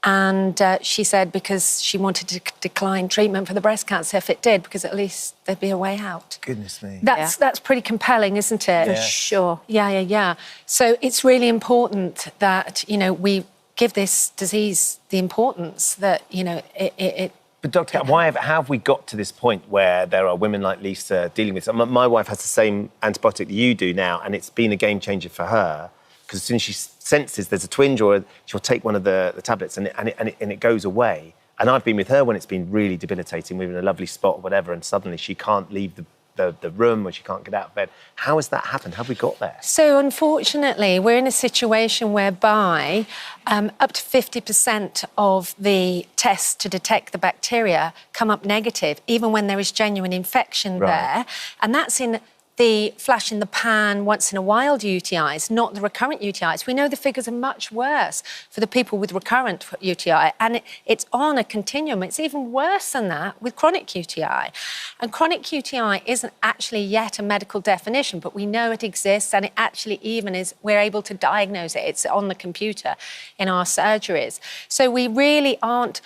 And she said because she wanted to decline treatment for the breast cancer if it did, because at least there'd be a way out. Goodness me. That's pretty compelling, isn't it? Yeah. For sure. Yeah. So it's really important that, you know, we give this disease the importance that, you know, it But Dr. Kat, how have we got to this point where there are women like Lisa dealing with it? My wife has the same antibiotic that you do now, and it's been a game changer for her, because as soon as she senses there's a twinge, or she'll take one of the tablets and it goes away. And I've been with her when it's been really debilitating. We're in a lovely spot or whatever, and suddenly she can't leave the room, or she can't get out of bed. How has that happened? How have we got there? So unfortunately, we're in a situation whereby up to 50% of the tests to detect the bacteria come up negative, even when there is genuine infection there. And that's in the flash in the pan, once in a while UTIs, not the recurrent UTIs. We know the figures are much worse for the people with recurrent UTI, and it's on a continuum. It's even worse than that with chronic UTI. And chronic UTI isn't actually yet a medical definition, but we know it exists, and it actually even is, we're able to diagnose it. It's on the computer in our surgeries. So we really aren't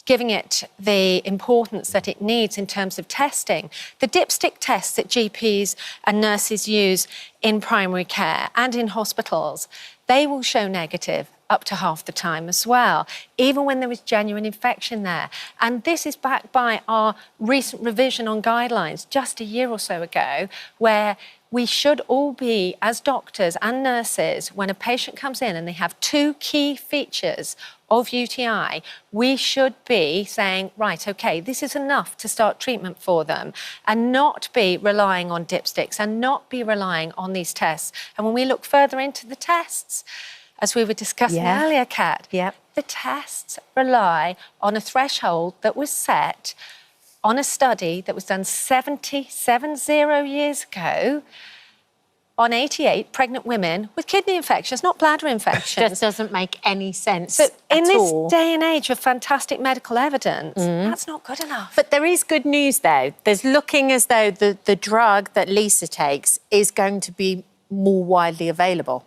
giving it the importance that it needs in terms of testing. The dipstick tests that GPs and nurses use in primary care and in hospitals, they will show negative up to half the time as well, even when there is genuine infection there. And this is backed by our recent revision on guidelines just a year or so ago, where we should all be, as doctors and nurses, when a patient comes in and they have 2 key features of UTI, we should be saying, right, OK, this is enough to start treatment for them, and not be relying on dipsticks and not be relying on these tests. And when we look further into the tests, as we were discussing earlier, Kat, the tests rely on a threshold that was set on a study that was done 70 years ago on 88 pregnant women with kidney infections, not bladder infections. Just doesn't make any sense. So in at this all. day and age of fantastic medical evidence, that's not good enough. But there is good news, though. There's looking as though the drug that Lisa takes is going to be more widely available.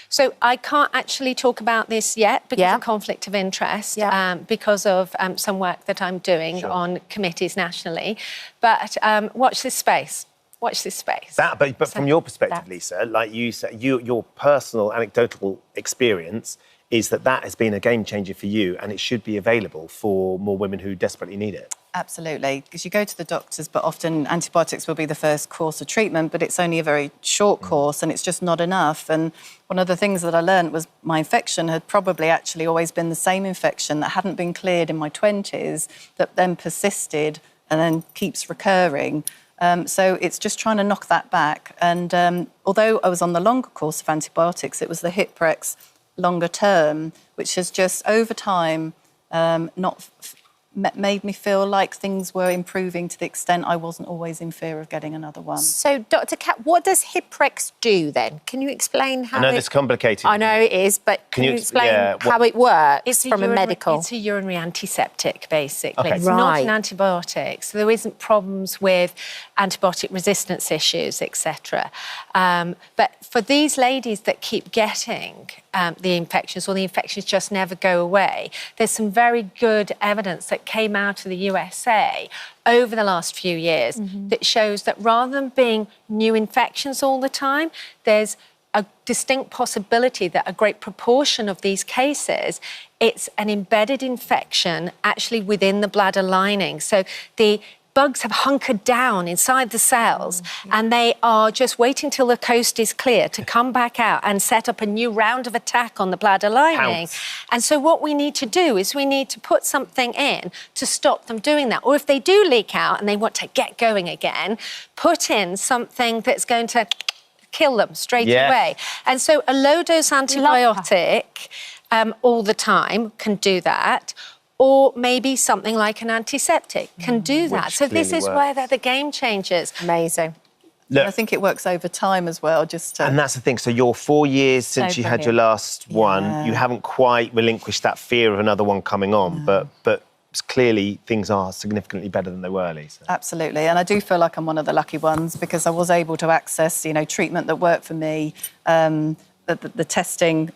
So I can't actually talk about this yet because of conflict of interest, because of some work that I'm doing on committees nationally. But watch this space. Watch this space. But from your perspective, Lisa, like you said, your personal anecdotal experience is that has been a game changer for you, and it should be available for more women who desperately need it. Absolutely, because you go to the doctors, but often antibiotics will be the first course of treatment, but it's only a very short course and it's just not enough. And one of the things that I learned was my infection had probably actually always been the same infection that hadn't been cleared in my 20s, that then persisted and then keeps recurring. So it's just trying to knock that back. And although I was on the longer course of antibiotics, it was the Hiprex longer term, which has just over time made me feel like things were improving to the extent I wasn't always in fear of getting another one. So, Dr. Kat, what does Hiprex do then? Can you explain how I know it's complicated. I know it is, but can you explain how it works from a medical? It's a urinary antiseptic, basically. Okay. It's not an antibiotic, so there isn't problems with antibiotic resistance issues, etc. But for these ladies that keep getting the infections, or the infections just never go away, there's some very good evidence that came out of the USA over the last few years that shows that rather than being new infections all the time, there's a distinct possibility that a great proportion of these cases, it's an embedded infection actually within the bladder lining. So the bugs have hunkered down inside the cells and they are just waiting till the coast is clear to come back out and set up a new round of attack on the bladder lining. And so what we need to do is we need to put something in to stop them doing that. Or if they do leak out and they want to get going again, put in something that's going to kill them straight away. And so a low-dose antibiotic all the time can do that. Or maybe something like an antiseptic can do that. So this is where they're the game changers. Amazing. Look, I think it works over time as well. And that's the thing. So you're 4 years since you had your last one. You haven't quite relinquished that fear of another one coming on, but clearly things are significantly better than they were, Lisa. Absolutely, and I do feel like I'm one of the lucky ones because I was able to access, treatment that worked for me, the testing.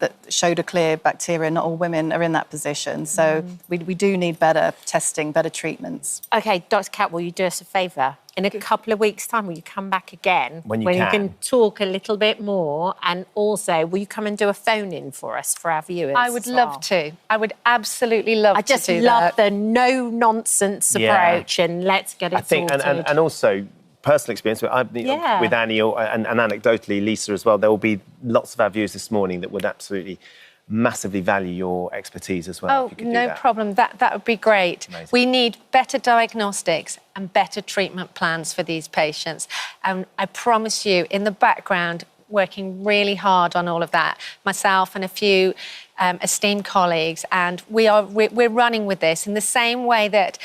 That showed a clear bacteria. Not all women are in that position. So we do need better testing, better treatments. OK, Dr. Kat, will you do us a favour? In a couple of weeks' time, will you come back again? When you can talk a little bit more? And also, will you come and do a phone-in for us, for our viewers? I would love to. I would absolutely love to do that. I just love the no-nonsense approach and let's get it sorted. And also, personal experience with Annie and anecdotally Lisa as well, there will be lots of our viewers this morning that would absolutely massively value your expertise as well. Oh, if you could do no that. problem. That would be great. Amazing. We need better diagnostics and better treatment plans for these patients. And I promise you, in the background, working really hard on all of that, myself and a few esteemed colleagues, and we're running with this in the same way that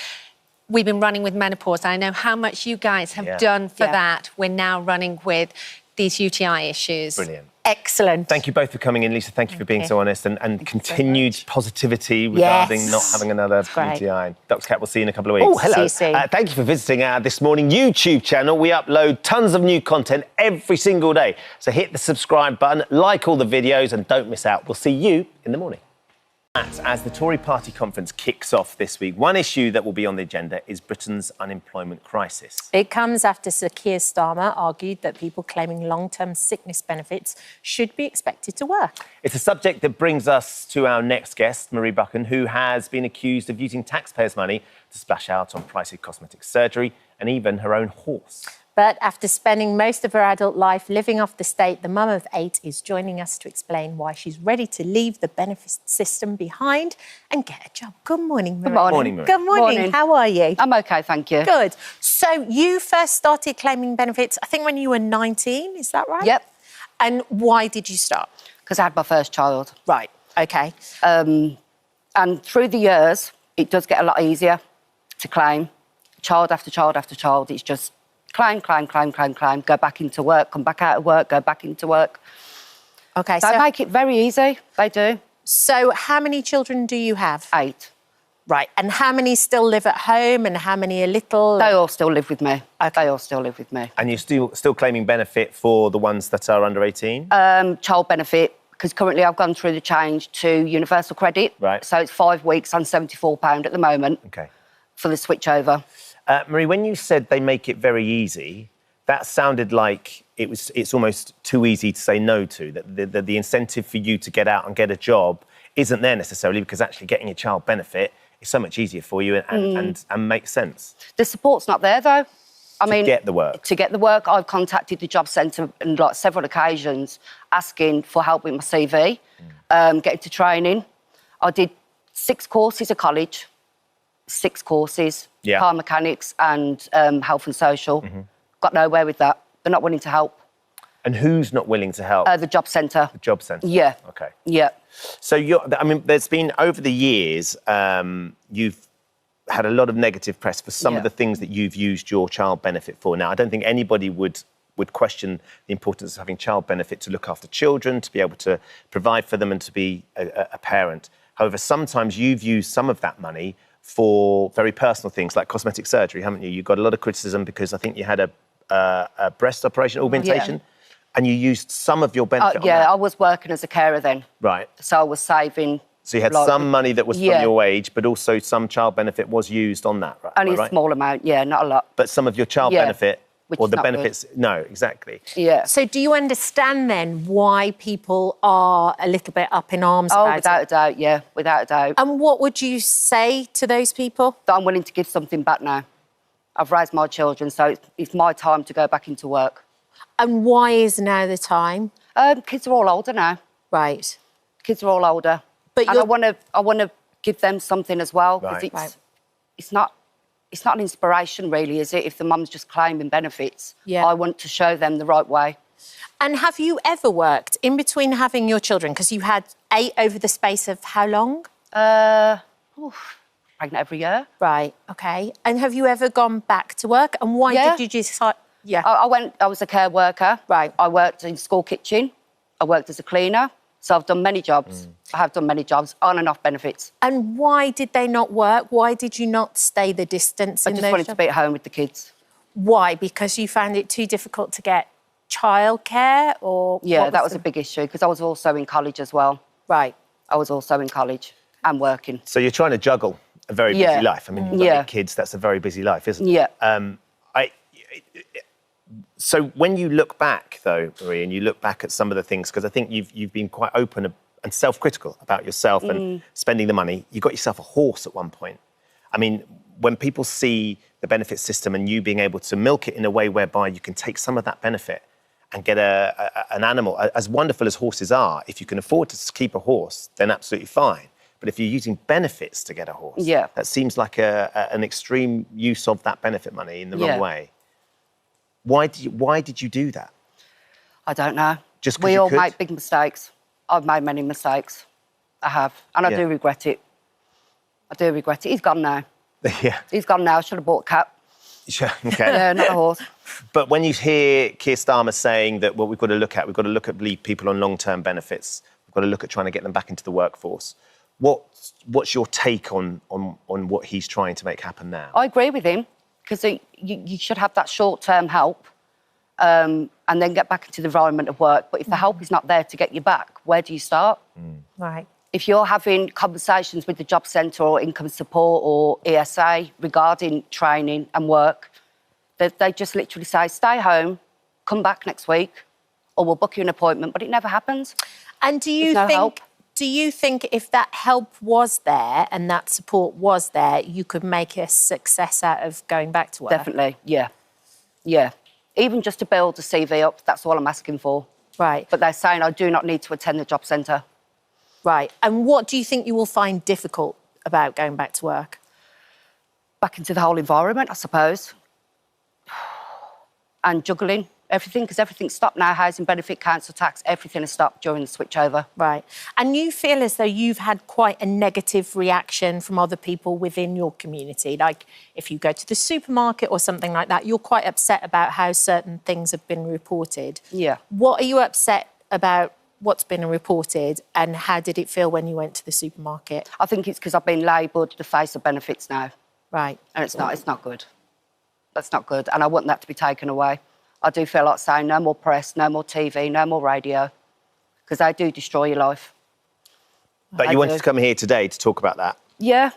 we've been running with menopause. I know how much you guys have done for that. We're now running with these UTI issues. Brilliant. Excellent. Thank you both for coming in, Lisa. Thank you for being so honest and continued positivity regarding not having another UTI. Dr. Kat, we'll see you in a couple of weeks. Oh, hello. See you soon. Thank you for visiting our This Morning YouTube channel. We upload tons of new content every single day. So hit the subscribe button, like all the videos, and don't miss out. We'll see you in the morning. As the Tory party conference kicks off this week, one issue that will be on the agenda is Britain's unemployment crisis. It comes after Sir Keir Starmer argued that people claiming long-term sickness benefits should be expected to work. It's a subject that brings us to our next guest, Marie Buchan, who has been accused of using taxpayers' money to splash out on pricey cosmetic surgery and even her own horse. But after spending most of her adult life living off the state, the mum of 8 is joining us to explain why she's ready to leave the benefit system behind and get a job. Good morning, Marie. Good morning. Good morning. How are you? I'm OK, thank you. Good. So you first started claiming benefits, I think, when you were 19, is that right? Yep. And why did you start? Because I had my first child. Right, OK. And through the years, it does get a lot easier to claim. child after child after child. It's just climb, go back into work, come back out of work, go back into work. Okay, They make it very easy. They do. So how many children do you have? 8. Right, and how many still live at home and how many are little? They all still live with me. Okay. They all still live with me. And you're still claiming benefit for the ones that are under 18? Child benefit, because currently I've gone through the change to universal credit. Right. So it's 5 weeks on £74 at the moment. Okay. For the switch over. Marie, when you said they make it very easy, that sounded like it's almost too easy to say no to, that the incentive for you to get out and get a job isn't there necessarily, because actually getting a child benefit is so much easier for you and makes sense. The support's not there, though. To get the work. To get the work, I've contacted the job centre on like several occasions asking for help with my CV, getting to training. I did 6 courses at college, 6 courses, car mechanics and health and social. Got nowhere with that. They're not willing to help. And who's not willing to help? The job centre. The job centre? Yeah. Okay. Yeah. So, there's been, over the years, you've had a lot of negative press for some of the things that you've used your child benefit for. Now, I don't think anybody would question the importance of having child benefit to look after children, to be able to provide for them and to be a parent. However, sometimes you've used some of that money for very personal things like cosmetic surgery, haven't you? You got a lot of criticism because I think you had a breast operation augmentation. And you used some of your benefit on that. I was working as a carer then. Right. So I was saving. So you had some money that was from your wage, but also some child benefit was used on that, right? Only a small amount, not a lot. But some of your child benefit, which or is the not benefits, good. no, exactly. Yeah. So do you understand then why people are a little bit up in arms about it? Without a doubt, yeah, without a doubt. And what would you say to those people? That I'm willing to give something back now. I've raised my children, so it's my time to go back into work. And why is now the time? Kids are all older now. Right. Kids are all older. But and I want to give them something as well. Because it's not an inspiration really, is it? If the mum's just claiming benefits. Yeah. I want to show them the right way. And have you ever worked in between having your children? Because you had 8 over the space of how long? Pregnant every year. Right, okay. And have you ever gone back to work? And why did you decide? Yeah. I was a care worker. Right. I worked in school kitchen. I worked as a cleaner. So I've done many jobs. I have done many jobs, on and off benefits. And why did they not work? Why did you not stay the distance? I just wanted to be at home with the kids. Why? Because you found it too difficult to get childcare, or? Yeah, that was a big issue because I was also in college as well. Right. I was also in college and working. So you're trying to juggle a very busy life. I mean, you've got 8 kids, that's a very busy life, isn't it? Yeah. So when you look back, though, Marie, and you look back at some of the things, because I think you've been quite open and self-critical about yourself and spending the money. You got yourself a horse at one point. I mean, when people see the benefit system and you being able to milk it in a way whereby you can take some of that benefit and get an animal, as wonderful as horses are, if you can afford to keep a horse, then absolutely fine. But if you're using benefits to get a horse, that seems like an extreme use of that benefit money in the wrong way. Why did you do that? I don't know. Just 'cause we you all could? make big mistakes. I've made many mistakes. I have. And I do regret it. I do regret it. He's gone now. Yeah. He's gone now. I should have bought a cat. Sure, okay. Yeah, not a horse. But when you hear Keir Starmer saying that what we've got to look at leave people on long-term benefits, we've got to look at trying to get them back into the workforce. What's your take on what he's trying to make happen now? I agree with him, because you should have that short-term help and then get back into the environment of work. But if the help is not there to get you back, where do you start? Right. If you're having conversations with the job centre or income support or ESA regarding training and work, they just literally say, stay home, come back next week, or we'll book you an appointment, but it never happens. And do you think if that help was there and that support was there, you could make a success out of going back to work? Definitely, yeah. Yeah. Even just to build a CV up, that's all I'm asking for. Right. But they're saying I do not need to attend the job centre. Right. And what do you think you will find difficult about going back to work? Back into the whole environment, I suppose. And juggling Everything, because everything's stopped now, housing benefit, council tax, everything has stopped during the switchover. Right. And you feel as though you've had quite a negative reaction from other people within your community. Like, if you go to the supermarket or something like that, you're quite upset about how certain things have been reported. Yeah. What are you upset about what's been reported, and how did it feel when you went to the supermarket? I think it's because I've been labelled the face of benefits now. Right. And it's not good. That's not good. And I want that to be taken away. I do feel like saying no more press, no more TV, no more radio, because they do destroy your life. But you wanted to come here today to talk about that. Yeah,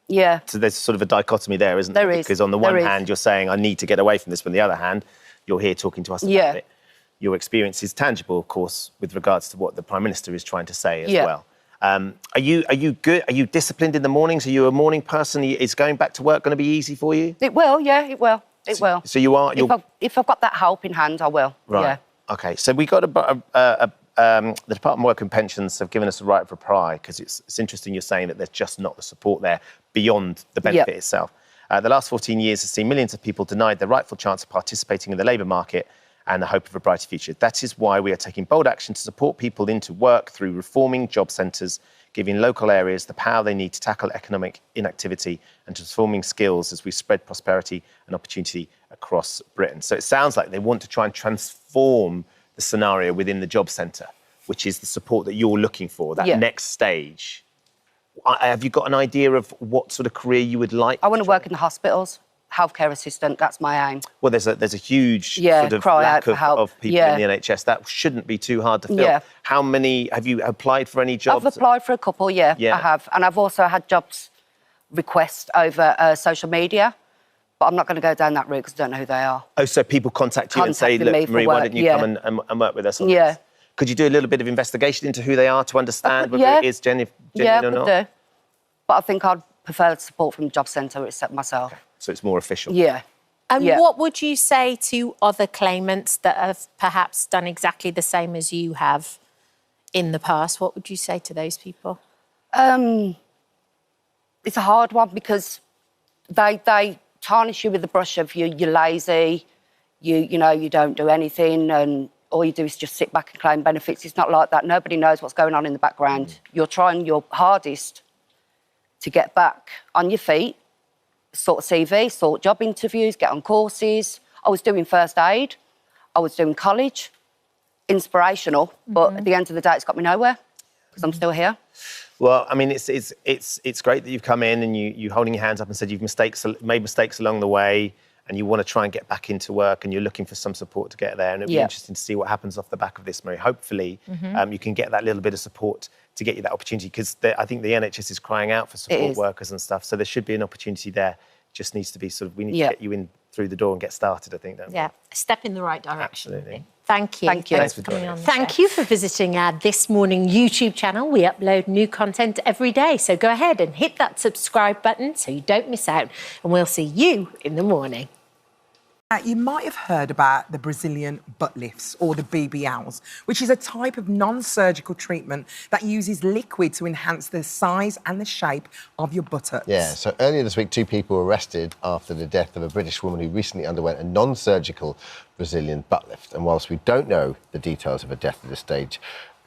yeah. So there's sort of a dichotomy there, isn't there? There is. Because on the one There is. hand, you're saying, I need to get away from this. On the other hand, you're here talking to us about it. Your experience is tangible, of course, with regards to what the Prime Minister is trying to say as well. Are you good? Are you disciplined in the mornings? Are you a morning person? Is going back to work going to be easy for you? It will, yeah, it will. It will. So you are... If I've got that help in hand, I will, Right. yeah. OK, so we got the Department of Work and Pensions have given us a right of reply, because it's interesting you're saying that there's just not the support there beyond the benefit itself. The last 14 years has seen millions of people denied their rightful chance of participating in the labour market and the hope of a brighter future. That is why we are taking bold action to support people into work through reforming job centres, giving local areas the power they need to tackle economic inactivity and transforming skills as we spread prosperity and opportunity across Britain. So it sounds like they want to try and transform the scenario within the job centre, which is the support that you're looking for, that next stage. Have you got an idea of what sort of career you would like? I want to work in the hospitals, healthcare assistant, that's my aim. Well, there's a huge sort of lack of people in the NHS. That shouldn't be too hard to fill. Yeah. How many, have you applied for any jobs? I've applied for a couple, I have. And I've also had jobs requests over social media, but I'm not going to go down that route because I don't know who they are. Oh, so people contact you and say, look, Marie, why didn't you come and work with us on this? Could you do a little bit of investigation into who they are to understand whether it is genuine or not? Yeah, I could do. But I think I'd prefer the support from the job centre except myself. Okay. So it's more official. Yeah. And what would you say to other claimants that have perhaps done exactly the same as you have in the past? What would you say to those people? It's a hard one because they tarnish you with the brush of you're lazy, you don't do anything, and all you do is just sit back and claim benefits. It's not like that. Nobody knows what's going on in the background. You're trying your hardest to get back on your feet, sort CV, sort job interviews, get on courses. I was doing first aid. I was doing college, inspirational, but at the end of the day, it's got me nowhere because I'm still here. Well, I mean, it's great that you've come in and you're holding your hands up and said you've made mistakes along the way and you want to try and get back into work and you're looking for some support to get there. And it'll be interesting to see what happens off the back of this, Marie. Hopefully, you can get that little bit of support to get you that opportunity, because I think the NHS is crying out for support workers and stuff. So there should be an opportunity there. Just needs to be we need to get you in through the door and get started, I think, don't we? Yeah, a step in the right direction. Absolutely. Thank you. Thank you. Thanks for coming on. Thank you for visiting our This Morning YouTube channel. We upload new content every day, so go ahead and hit that subscribe button so you don't miss out, and we'll see you in the morning. You might have heard about the Brazilian butt lifts, or the BBLs, which is a type of non-surgical treatment that uses liquid to enhance the size and the shape of your buttocks. Yeah, so earlier this week, 2 people were arrested after the death of a British woman who recently underwent a non-surgical Brazilian butt lift. And whilst we don't know the details of her death at this stage,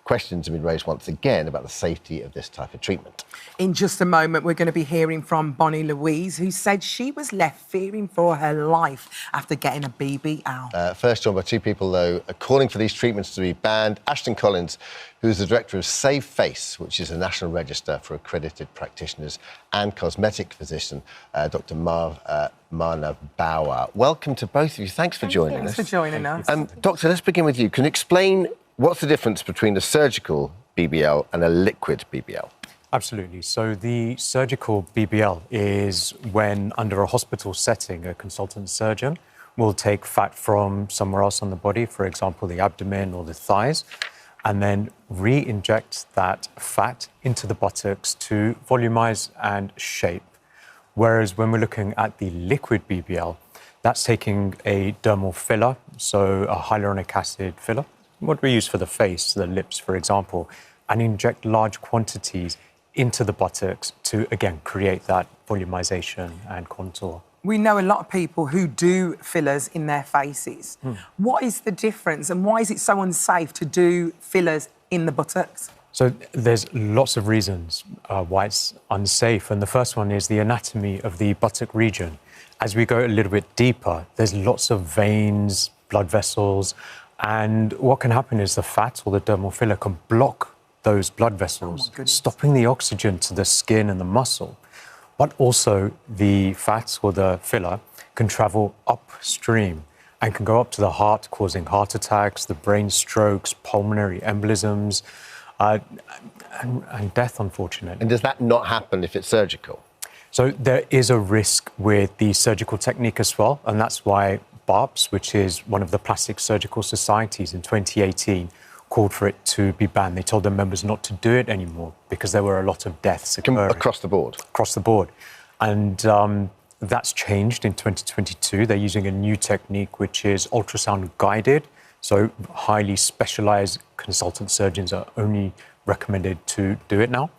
questions have been raised once again about the safety of this type of treatment. In just a moment, we're going to be hearing from Bonnie Louise, who said she was left fearing for her life after getting a BBL. First joined by 2 people, though, calling for these treatments to be banned. Ashton Collins, who is the director of Save Face, which is a national register for accredited practitioners, and cosmetic physician, Dr. Marna Bauer. Welcome to both of you. Thanks for joining us. Thanks for joining us. Doctor, let's begin with you. Can you explain what's the difference between a surgical BBL and a liquid BBL? Absolutely. So the surgical BBL is when, under a hospital setting, a consultant surgeon will take fat from somewhere else on the body, for example, the abdomen or the thighs, and then re-inject that fat into the buttocks to volumize and shape. Whereas when we're looking at the liquid BBL, that's taking a dermal filler, so a hyaluronic acid filler, what we use for the face, the lips, for example, and inject large quantities into the buttocks to, again, create that volumization and contour. We know a lot of people who do fillers in their faces. What is the difference and why is it so unsafe to do fillers in the buttocks? So there's lots of reasons why it's unsafe. And the first one is the anatomy of the buttock region. As we go a little bit deeper, there's lots of veins, blood vessels, and what can happen is the fat or the dermal filler can block those blood vessels, stopping the oxygen to the skin and the muscle. But also the fat or the filler can travel upstream and can go up to the heart, causing heart attacks, the brain strokes, pulmonary embolisms, and death, unfortunately. And does that not happen if it's surgical? So there is a risk with the surgical technique as well, and that's why BARPS, which is one of the plastic surgical societies in 2018, called for it to be banned. They told their members not to do it anymore because there were a lot of deaths occurring. Across the board? Across the board. And that's changed in 2022. They're using a new technique, which is ultrasound guided. So highly specialised consultant surgeons are only recommended to do it now.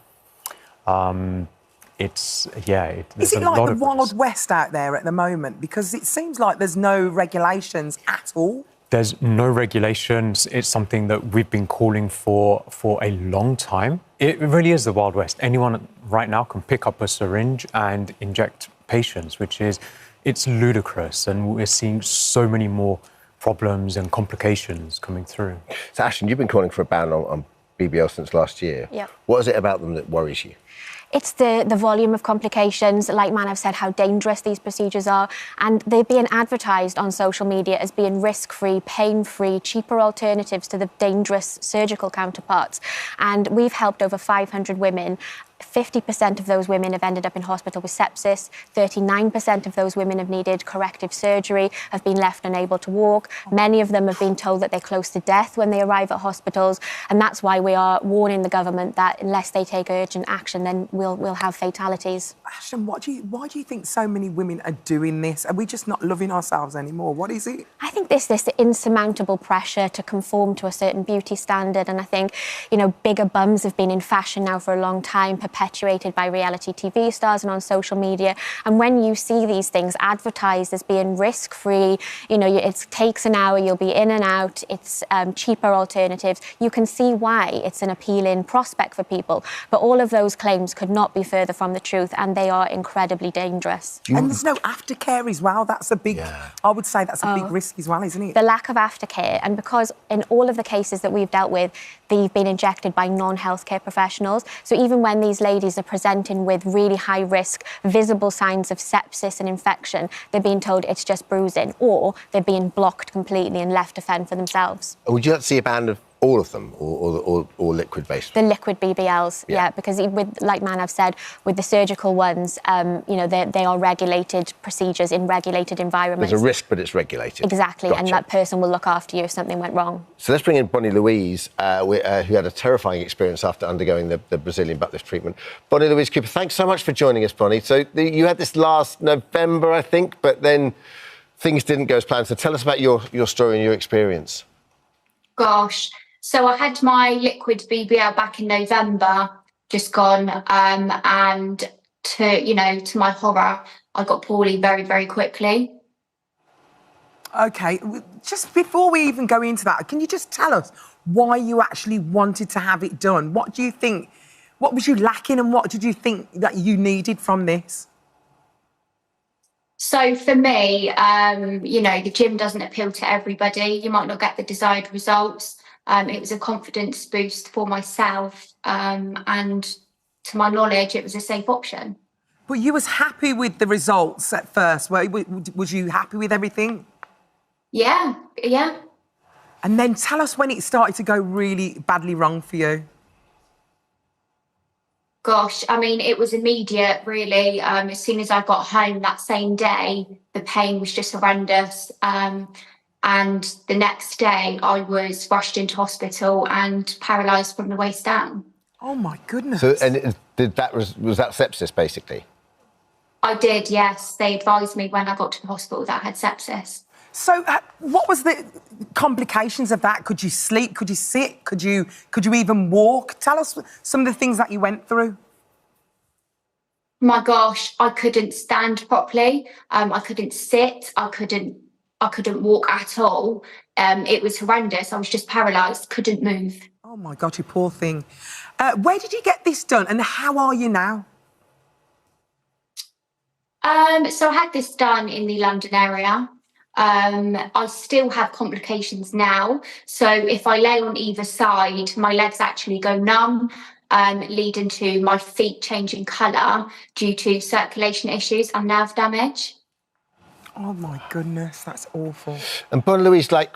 Is it like the Wild West out there at the moment? Because it seems like there's no regulations at all. There's no regulations. It's something that we've been calling for a long time. It really is the Wild West. Anyone right now can pick up a syringe and inject patients, it's ludicrous. And we're seeing so many more problems and complications coming through. So, Ashton, you've been calling for a ban on BBL since last year. Yep. What is it about them that worries you? It's the volume of complications, like Manav said, how dangerous these procedures are, and they're being advertised on social media as being risk-free, pain-free, cheaper alternatives to the dangerous surgical counterparts. And we've helped over 500 women. 50% of those women have ended up in hospital with sepsis. 39% of those women have needed corrective surgery, have been left unable to walk. Many of them have been told that they're close to death when they arrive at hospitals. And that's why we are warning the government that unless they take urgent action, then we'll have fatalities. Ashton, why do you think so many women are doing this? Are we just not loving ourselves anymore? What is it? I think there's this insurmountable pressure to conform to a certain beauty standard. And I think, bigger bums have been in fashion now for a long time, perpetuated by reality TV stars and on social media. And when you see these things advertised as being risk-free, it takes an hour, you'll be in and out, it's cheaper alternatives, you can see why it's an appealing prospect for people. But all of those claims could not be further from the truth, and they are incredibly dangerous. And there's no aftercare as well. That's a big, I would say that's a big risk as well, isn't it? The lack of aftercare, and because in all of the cases that we've dealt with, they've been injected by non-healthcare professionals. So even when these ladies are presenting with really high risk, visible signs of sepsis and infection, they're being told it's just bruising, or they're being blocked completely and left to fend for themselves. Would you like to see a ban of all of them, or liquid-based? The liquid BBLs, yeah, because like Manav said, with the surgical ones, they are regulated procedures in regulated environments. There's a risk, but it's regulated. Exactly, Gotcha. and that person will look after you if something went wrong. So let's bring in Bonnie Louise, who had a terrifying experience after undergoing the Brazilian butt lift treatment. Bonnie Louise Cooper, thanks so much for joining us, Bonnie. So you had this last November, I think, but then things didn't go as planned. So tell us about your story and your experience. Gosh. So I had my liquid BBL back in November, just gone, and to my horror, I got poorly very, very quickly. OK, just before we even go into that, can you just tell us why you actually wanted to have it done? What do you think, what was you lacking and what did you think that you needed from this? So for me, the gym doesn't appeal to everybody. You might not get the desired results. It was a confidence boost for myself, and to my knowledge, it was a safe option. But you was happy with the results at first. Was you happy with everything? Yeah. And then tell us when it started to go really badly wrong for you. Gosh, I mean, it was immediate, really. As soon as I got home that same day, the pain was just horrendous. And the next day, I was rushed into hospital and paralysed from the waist down. Oh, my goodness. So, and was that sepsis, basically? I did, yes. They advised me when I got to the hospital that I had sepsis. So what was the complications of that? Could you sleep? Could you sit? Could you even walk? Tell us some of the things that you went through. My gosh, I couldn't stand properly. I couldn't sit. I couldn't walk at all. It was horrendous. I was just paralysed, couldn't move. Oh my God, you poor thing. Where did you get this done and how are you now? So I had this done in the London area. I still have complications now. So if I lay on either side, my legs actually go numb, leading to my feet changing colour due to circulation issues and nerve damage. Oh my goodness, that's awful. And Bonnie Louise, like,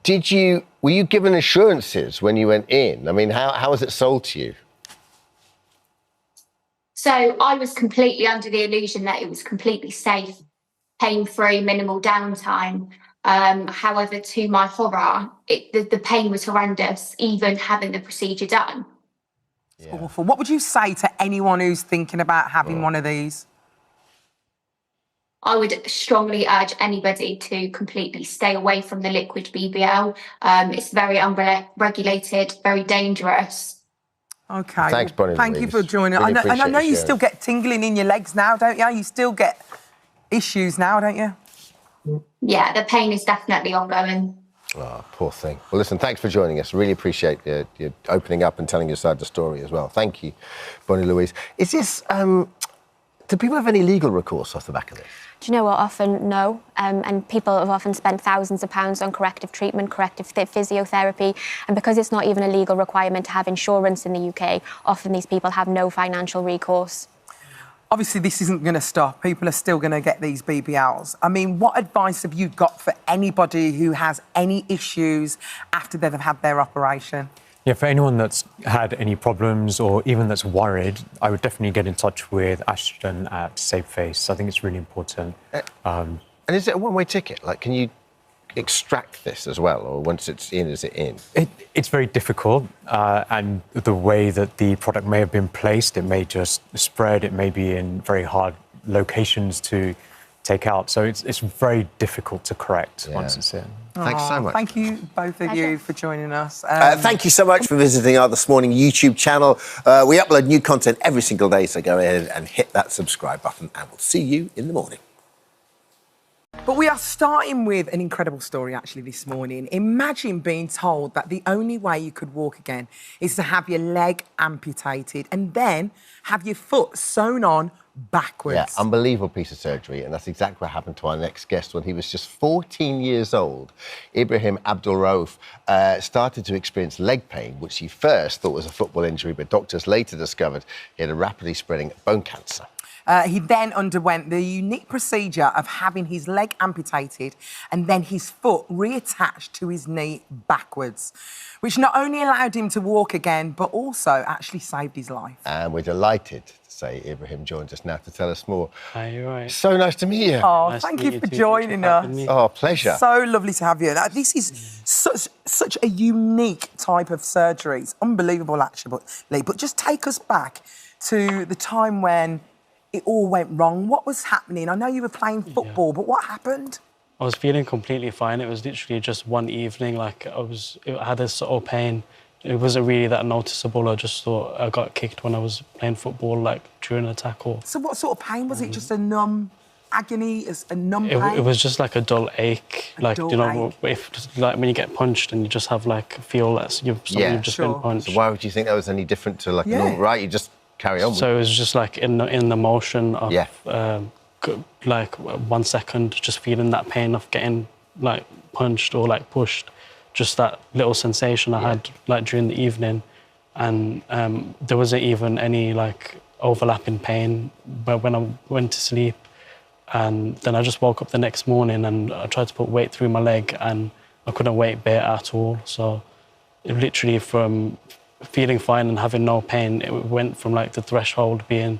were you given assurances when you went in? I mean, how was it sold to you? So I was completely under the illusion that it was completely safe, pain-free, minimal downtime. However, to my horror, the pain was horrendous, even having the procedure done. It's awful. What would you say to anyone who's thinking about having one of these? I would strongly urge anybody to completely stay away from the liquid BBL. It's very unregulated, very dangerous. Okay. Thanks, Bonnie Thank you for joining us. Really I know you sharing. still get tingling in your legs now, don't you? You still get issues now, don't you? Yeah, the pain is definitely ongoing. Oh, poor thing. Well, listen, thanks for joining us. Really appreciate you opening up and telling your side of the story as well. Thank you, Bonnie Louise. Is this... do people have any legal recourse off the back of this? Do you know what? Often, no. And people have often spent thousands of pounds on corrective treatment, corrective physiotherapy. And because it's not even a legal requirement to have insurance in the UK, often these people have no financial recourse. Obviously, this isn't going to stop. People are still going to get these BBLs. I mean, what advice have you got for anybody who has any issues after they've had their operation? Yeah, for anyone that's had any problems or even that's worried, I would definitely get in touch with Ashton at Save Face. I think it's really important. And is it a one-way ticket? Like, can you extract this as well, or once it's in, is it in? It's very difficult, and the way that the product may have been placed, it may just spread, it may be in very hard locations to take out. So it's very difficult to correct once it's in. Thanks so much. Thank you, both of you, for joining us. Thank you so much for visiting our This Morning YouTube channel. We upload new content every single day, so go ahead and hit that subscribe button, and we'll see you in the morning. But we are starting with an incredible story, actually, this morning. Imagine being told that the only way you could walk again is to have your leg amputated and then have your foot sewn on backwards. Yeah, unbelievable piece of surgery, and that's exactly what happened to our next guest when he was just 14 years old. Ibrahim Abdul Rauf started to experience leg pain, which he first thought was a football injury, but doctors later discovered he had a rapidly spreading bone cancer. He then underwent the unique procedure of having his leg amputated and then his foot reattached to his knee backwards, which not only allowed him to walk again, but also actually saved his life. And we're delighted to say Ibrahim joins us now to tell us more. Hi, you're right. So nice to meet you. Oh, Nice thank to you meet for you too. joining Thanks for us. having me. Oh, pleasure. So lovely to have you. Now, this is such a unique type of surgery. It's unbelievable, actually. But just take us back to the time when it all went wrong. What was happening? I know you were playing football, but what happened? I was feeling completely fine. It was literally just one evening, like I had this sort of pain. It wasn't really that noticeable. I just thought I got kicked when I was playing football, like during a tackle. So what sort of pain was it? Just a numb agony, a numb pain? It was just like a dull ache, like dull you know, if like when you get punched and you just have like feel that you've just been punched. So why would you think that was any different to like a normal, right? You just carry on. So it was just like in the motion of like 1 second, just feeling that pain of getting like punched or like pushed, just that little sensation I had like during the evening, and there wasn't even any like overlapping pain. But when I went to sleep, and then I just woke up the next morning and I tried to put weight through my leg and I couldn't weight bear at all. So it literally from feeling fine and having no pain, it went from like the threshold being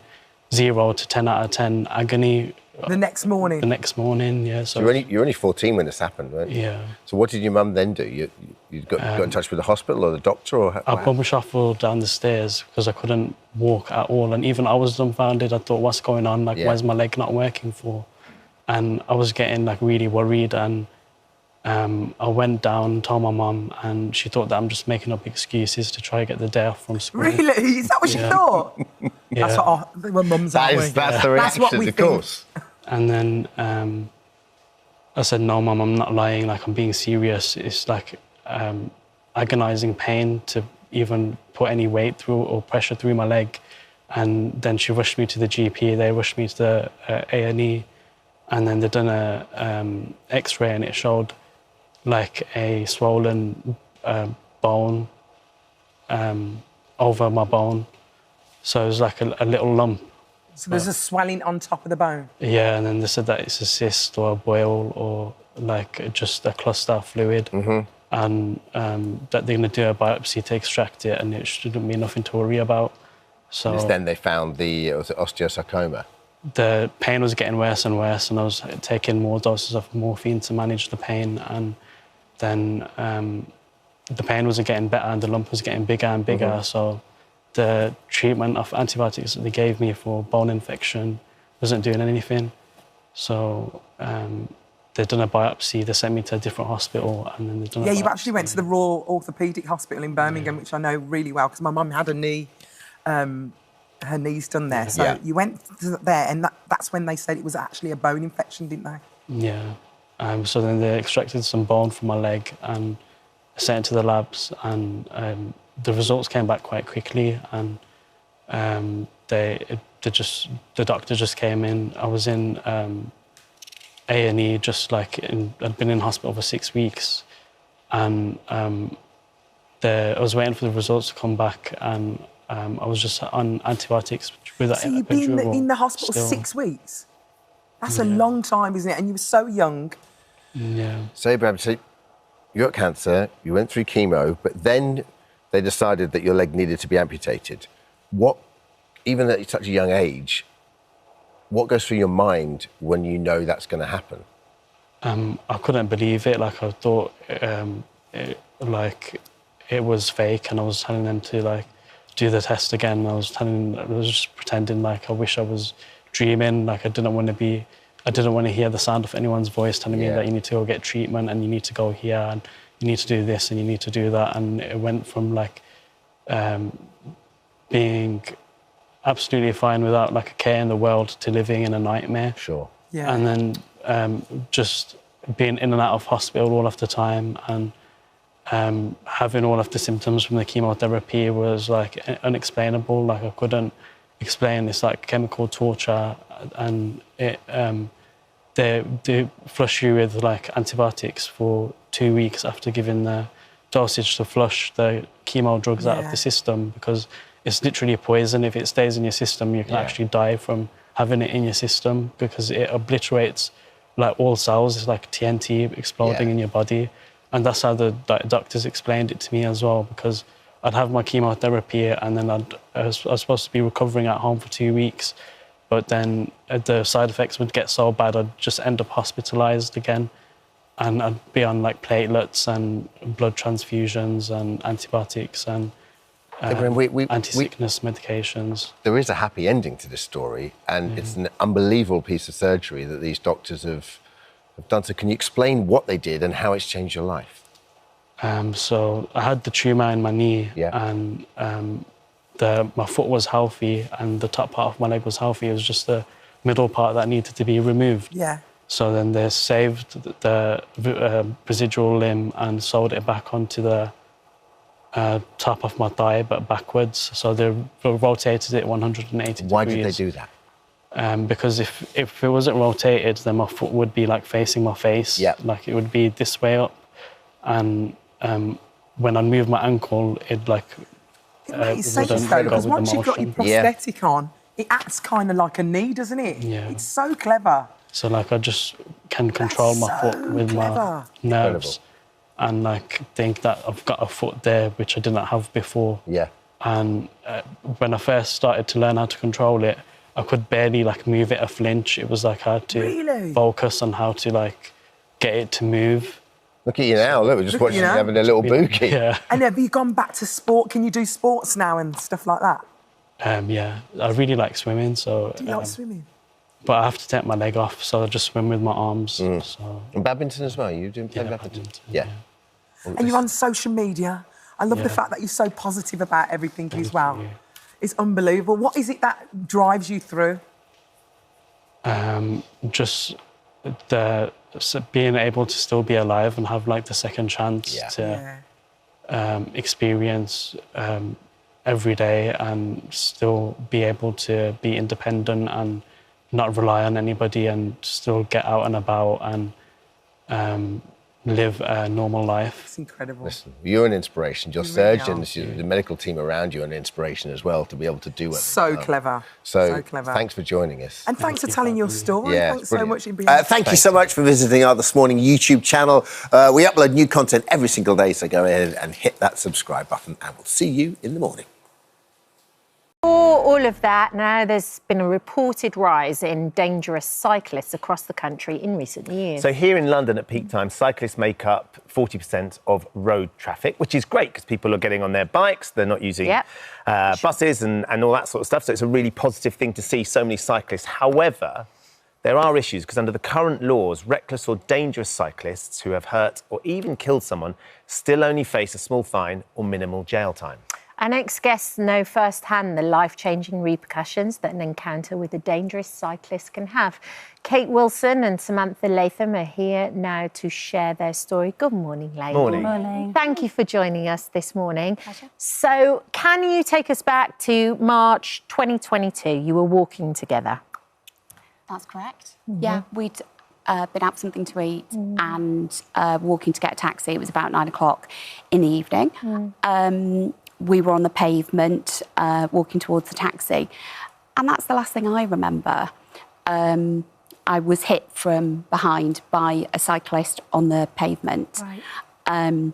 0 to 10 out of 10 agony. The next morning? The next morning, yeah. So you're only 14 when this happened, weren't you? Yeah. So what did your mum then do? You got in touch with the hospital or the doctor? Or I bum shuffled down the stairs because I couldn't walk at all. And even I was dumbfounded. I thought, what's going on? Like, why is my leg not working for? And I was getting like really worried. And I went down, told my mum, and she thought that I'm just making up excuses to try and get the day off from school. Really? Is that what she thought? Yeah. That's what we're mums, aren't we? That's the reaction, That's what we of think. course. And then I said, no, Mum, I'm not lying. Like, I'm being serious. It's like agonising pain to even put any weight through or pressure through my leg. And then she rushed me to the GP. They rushed me to the A&E. And then they done a X-ray, and it showed like a swollen bone over my bone. So it was like a little lump. So there's a swelling on top of the bone? Yeah, and then they said that it's a cyst or a boil or like just a cluster of fluid. And that they're going to do a biopsy to extract it, and it shouldn't be nothing to worry about. So Then they found the osteosarcoma. The pain was getting worse and worse, and I was taking more doses of morphine to manage the pain. And then the pain wasn't getting better, and the lump was getting bigger and bigger. So the treatment of antibiotics that they gave me for bone infection wasn't doing anything. So they'd done a biopsy, they sent me to a different hospital, and then they'd done a you biopsy. actually went to the Royal Orthopaedic Hospital in Birmingham, which I know really well, because my mum had a knee, her knees done there. So you went to there, and that's when they said it was actually a bone infection, didn't they? Yeah. So then they extracted some bone from my leg and sent it to the labs, and the results came back quite quickly, and the doctor just came in. I was in A&E, I'd been in hospital for 6 weeks, and I was waiting for the results to come back, and I was just on antibiotics with that. So you've been in the hospital still. 6 weeks? That's a long time, isn't it? And you were so young. Yeah. So, Abraham, you got cancer, you went through chemo, but then they decided that your leg needed to be amputated. Even at such a young age, what goes through your mind when you know that's going to happen? I couldn't believe it. Like, I thought it was fake, and I was telling them to do the test again. I was just pretending like I wish I was dreaming. Like, I didn't want to hear the sound of anyone's voice telling me that you need to go get treatment, and you need to go here, and you need to do this, and you need to do that. And it went from being absolutely fine without a care in the world to living in a nightmare. Sure. Yeah. And then just being in and out of hospital all of the time, and having all of the symptoms from the chemotherapy was unexplainable. I couldn't explain this chemical torture, and they flush you with antibiotics for 2 weeks after giving the dosage to flush the chemo drugs out of the system, because it's literally a poison. If it stays in your system, you can actually die from having it in your system, because it obliterates all cells. It's like TNT exploding in your body. And that's how the doctors explained it to me as well, because I'd have my chemotherapy, and then I was supposed to be recovering at home for 2 weeks. But then the side effects would get so bad, I'd just end up hospitalised again. And I'd be on platelets and blood transfusions and antibiotics and anti-sickness medications. There is a happy ending to this story, and it's an unbelievable piece of surgery that these doctors have done. So can you explain what they did and how it's changed your life? So I had the tumour in my knee, and my foot was healthy, and the top part of my leg was healthy. It was just the middle part that needed to be removed. Yeah. So then they saved the residual limb and sewed it back onto the top of my thigh, but backwards. So they rotated it 180 degrees. Why did they do that? Because if it wasn't rotated, then my foot would be facing my face. Yeah. It would be this way up, and when I move my ankle, it makes sense though, because once you've got your prosthetic on, it acts kind of like a knee, doesn't it? Yeah. It's so clever. So I just can control my foot with my nerves. And think that I've got a foot there which I didn't have before. Yeah. And when I first started to learn how to control it, I could barely move it a flinch. It was I had to focus on how to get it to move. Look at you now. Look, we're just watching you having a little boogie. Yeah. And have you gone back to sport? Can you do sports now and stuff like that? Yeah, I really like swimming. So do you like swimming? but I have to take my leg off, so I just swim with my arms. So. And badminton as well? You do play badminton? Yeah. And you're on social media. I love the fact that you're so positive about everything as well. It's unbelievable. What is it that drives you through? Just being able to still be alive and have like the second chance to experience every day and still be able to be independent and not rely on anybody and still get out and about and live a normal life. It's incredible. Listen, you're an inspiration. Your surgeons, the medical team around you are an inspiration as well to be able to do it. So clever. So clever. Thanks for joining us. And thanks for telling your story. Yeah, thanks so much. Thank you so much for visiting our This Morning YouTube channel. We upload new content every single day, so go ahead and hit that subscribe button and we'll see you in the morning. For all of that, now there's been a reported rise in dangerous cyclists across the country in recent years. So here in London at peak time, cyclists make up 40% of road traffic, which is great because people are getting on their bikes, they're not using buses and all that sort of stuff. So it's a really positive thing to see so many cyclists. However, there are issues because under the current laws, reckless or dangerous cyclists who have hurt or even killed someone still only face a small fine or minimal jail time. Our next guests know firsthand the life-changing repercussions that an encounter with a dangerous cyclist can have. Kate Wilson and Samantha Latham are here now to share their story. Good morning, ladies. Morning. Morning. Thank you for joining us this morning. Pleasure. So, can you take us back to March 2022? You were walking together. That's correct. Yeah, we'd been out for something to eat and walking to get a taxi. It was about 9 o'clock in the evening. We were on the pavement, walking towards the taxi. And that's the last thing I remember. I was hit from behind by a cyclist on the pavement. Right.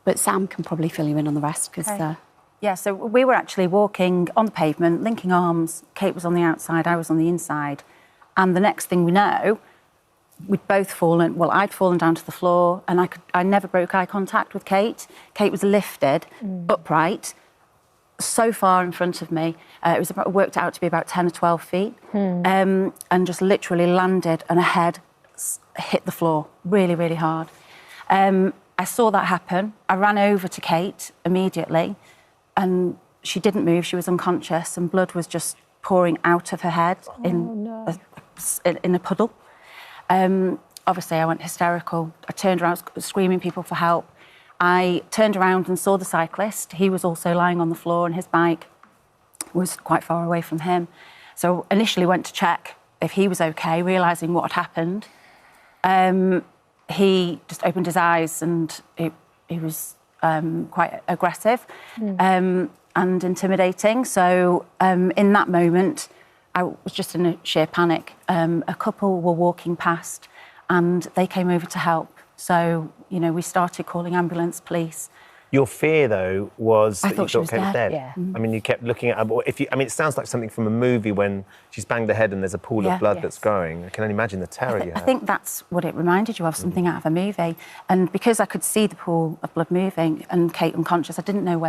But Sam can probably fill you in on the rest, because... Yeah, so we were actually walking on the pavement, linking arms. Kate was on the outside, I was on the inside. And the next thing we know, we'd both fallen, well, I'd fallen down to the floor and I never broke eye contact with Kate. Kate was lifted upright, so far in front of me. It worked out to be about 10 or 12 feet, and just literally landed and her head hit the floor really, really hard. I saw that happen. I ran over to Kate immediately and she didn't move. She was unconscious and blood was just pouring out of her head in a puddle. Obviously, I went hysterical. I turned around, screaming people for help. I turned around and saw the cyclist. He was also lying on the floor and his bike was quite far away from him. So initially went to check if he was okay, realising what had happened. He just opened his eyes and he was quite aggressive and intimidating. So in that moment, I was just in a sheer panic. A couple were walking past and they came over to help. So, you know, we started calling ambulance, police. Your fear, though, was that you she thought was Kate was dead. Yeah. I mean, you kept looking at her. It sounds like something from a movie when she's banged her head and there's a pool of blood that's going. I can only imagine the terror you had. I think that's what it reminded you of, something out of a movie. And because I could see the pool of blood moving and Kate unconscious, I didn't know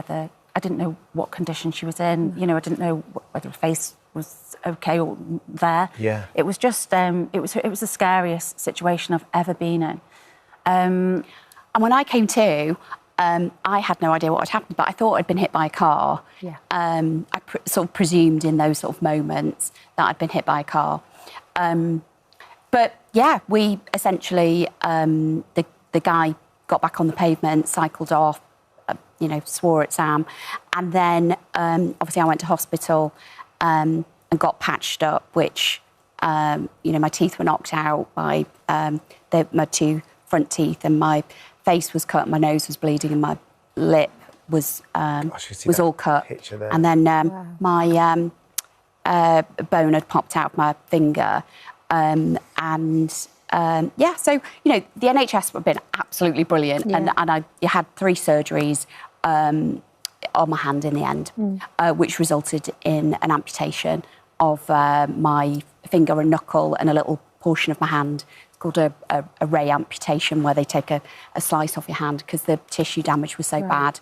what condition she was in. You know, I didn't know whether her face was okay or there. Yeah. It was just, it was the scariest situation I've ever been in. And when I came to, I had no idea what had happened, but I thought I'd been hit by a car. Yeah. I sort of presumed in those sort of moments that I'd been hit by a car. But yeah, we essentially, the guy got back on the pavement, cycled off, you know, swore at Sam. And then obviously I went to hospital and got patched up, which, you know, my teeth were knocked out by my two front teeth and my face was cut, my nose was bleeding and my lip was all cut. And then my bone had popped out of my finger. Yeah, so, you know, the NHS have been absolutely brilliant. Yeah. And I had 3 surgeries on my hand in the end, which resulted in an amputation of my finger and knuckle and a little portion of my hand. It's called a ray amputation, where they take a slice off your hand because the tissue damage was so bad.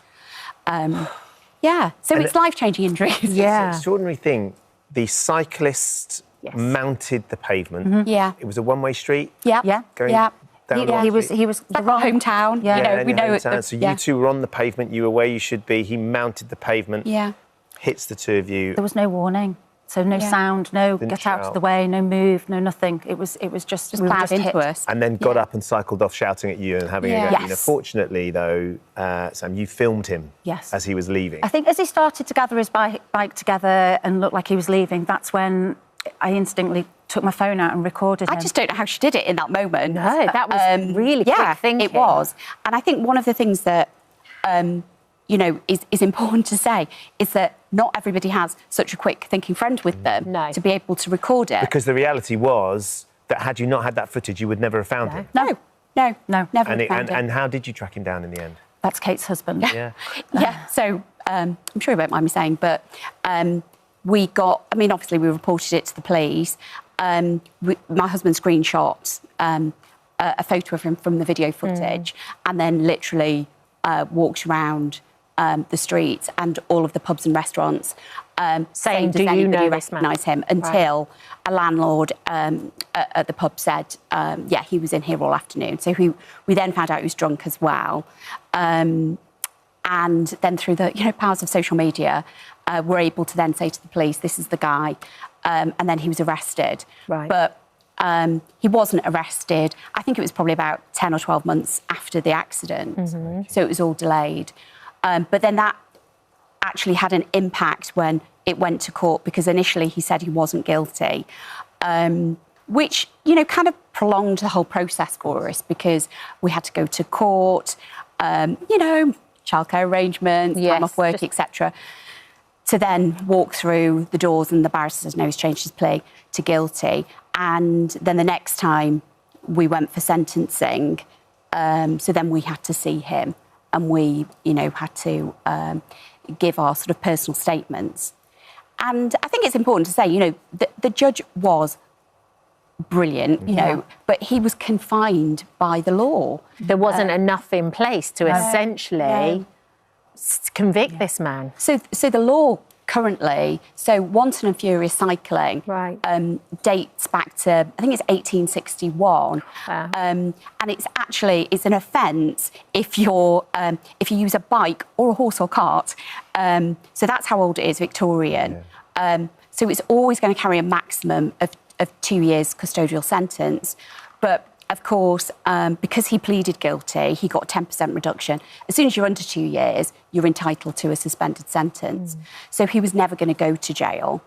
Yeah, so it's life-changing injuries. Yeah. It's an extraordinary thing. The cyclist mounted the pavement. Yeah. It was a one-way street. Yeah. Going Yeah. down He was the wrong hometown. Yeah, You know, in we your know hometown. So you two were on the pavement. You were where you should be. He mounted the pavement. Yeah. Hits the two of you. There was no warning. So no sound, no Didn't get out of shout. the way, no move, no nothing. It was just we were plowed just into hit. us. And then got up and cycled off shouting at you and having a go. Yes. You know, fortunately, though, Sam, you filmed him Yes. as he was leaving. I think as he started to gather his bike together and looked like he was leaving, that's when I instantly took my phone out and recorded him. I just don't know how she did it in that moment. No, that was really quick thinking. It was. And I think one of the things that, you know, is important to say is that not everybody has such a quick thinking friend with them to be able to record it. Because the reality was that had you not had that footage, you would never have found him. No, never found him. And how did you track him down in the end? That's Kate's husband. Yeah. Yeah, so I'm sure you won't mind me saying, but we got, I mean, obviously we reported it to the police. My husband screenshot a photo of him from the video footage and then literally walked around the streets and all of the pubs and restaurants saying, does anybody recognise him? Until a landlord at the pub said, yeah, he was in here all afternoon. So we then found out he was drunk as well. And then through the powers of social media, we're able to then say to the police, this is the guy. And then he was arrested. Right. But he wasn't arrested. I think it was probably about 10 or 12 months after the accident. So it was all delayed. But then that actually had an impact when it went to court because initially he said he wasn't guilty, which, kind of prolonged the whole process for us because we had to go to court, childcare arrangements, time off work, etc., to then walk through the doors and the barrister says, no, he's changed his plea to guilty. And then the next time we went for sentencing, so then we had to see him and we, had to give our sort of personal statements. And I think it's important to say, the judge was brilliant, but he was confined by the law. There wasn't enough in place to essentially convict this man. So the law currently, wanton and furious cycling dates back to, I think it's 1861. And it's an offence if you use a bike or a horse or cart. So that's how old it is, Victorian. So it's always going to carry a maximum of 2 years custodial sentence. But of course, because he pleaded guilty, he got a 10% reduction. As soon as you're under 2 years, you're entitled to a suspended sentence. So he was never going to go to jail.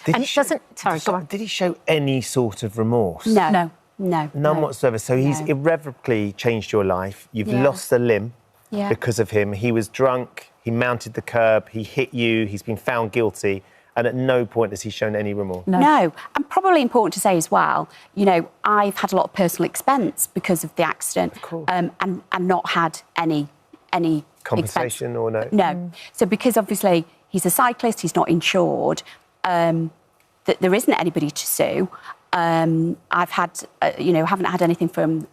Did he show any sort of remorse? No. None whatsoever. So he's irrevocably changed your life. You've lost a limb because of him. He was drunk, he mounted the curb, he hit you, he's been found guilty. And at no point has he shown any remorse? No. And probably important to say as well, I've had a lot of personal expense because of the accident and not had any compensation expense. Or no? No. So because obviously he's a cyclist, he's not insured, that there isn't anybody to sue. I've had, haven't had anything from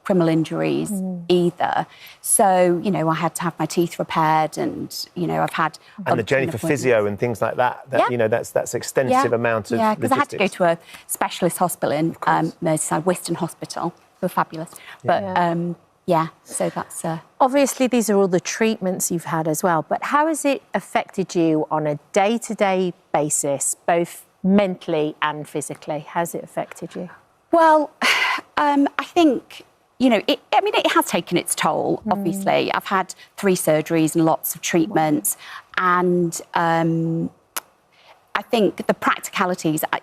criminal injuries either. So, I had to have my teeth repaired and, I've had... And the journey for physio and things like that, that's extensive amount of because I had to go to a specialist hospital in Merseyside, Wiston Hospital, who were fabulous. But, so that's... Obviously, these are all the treatments you've had as well, but how has it affected you on a day-to-day basis, both mentally and physically? How's it affected you? Well, I think... it has taken its toll, obviously. I've had 3 surgeries and lots of treatments. And I think the practicalities, I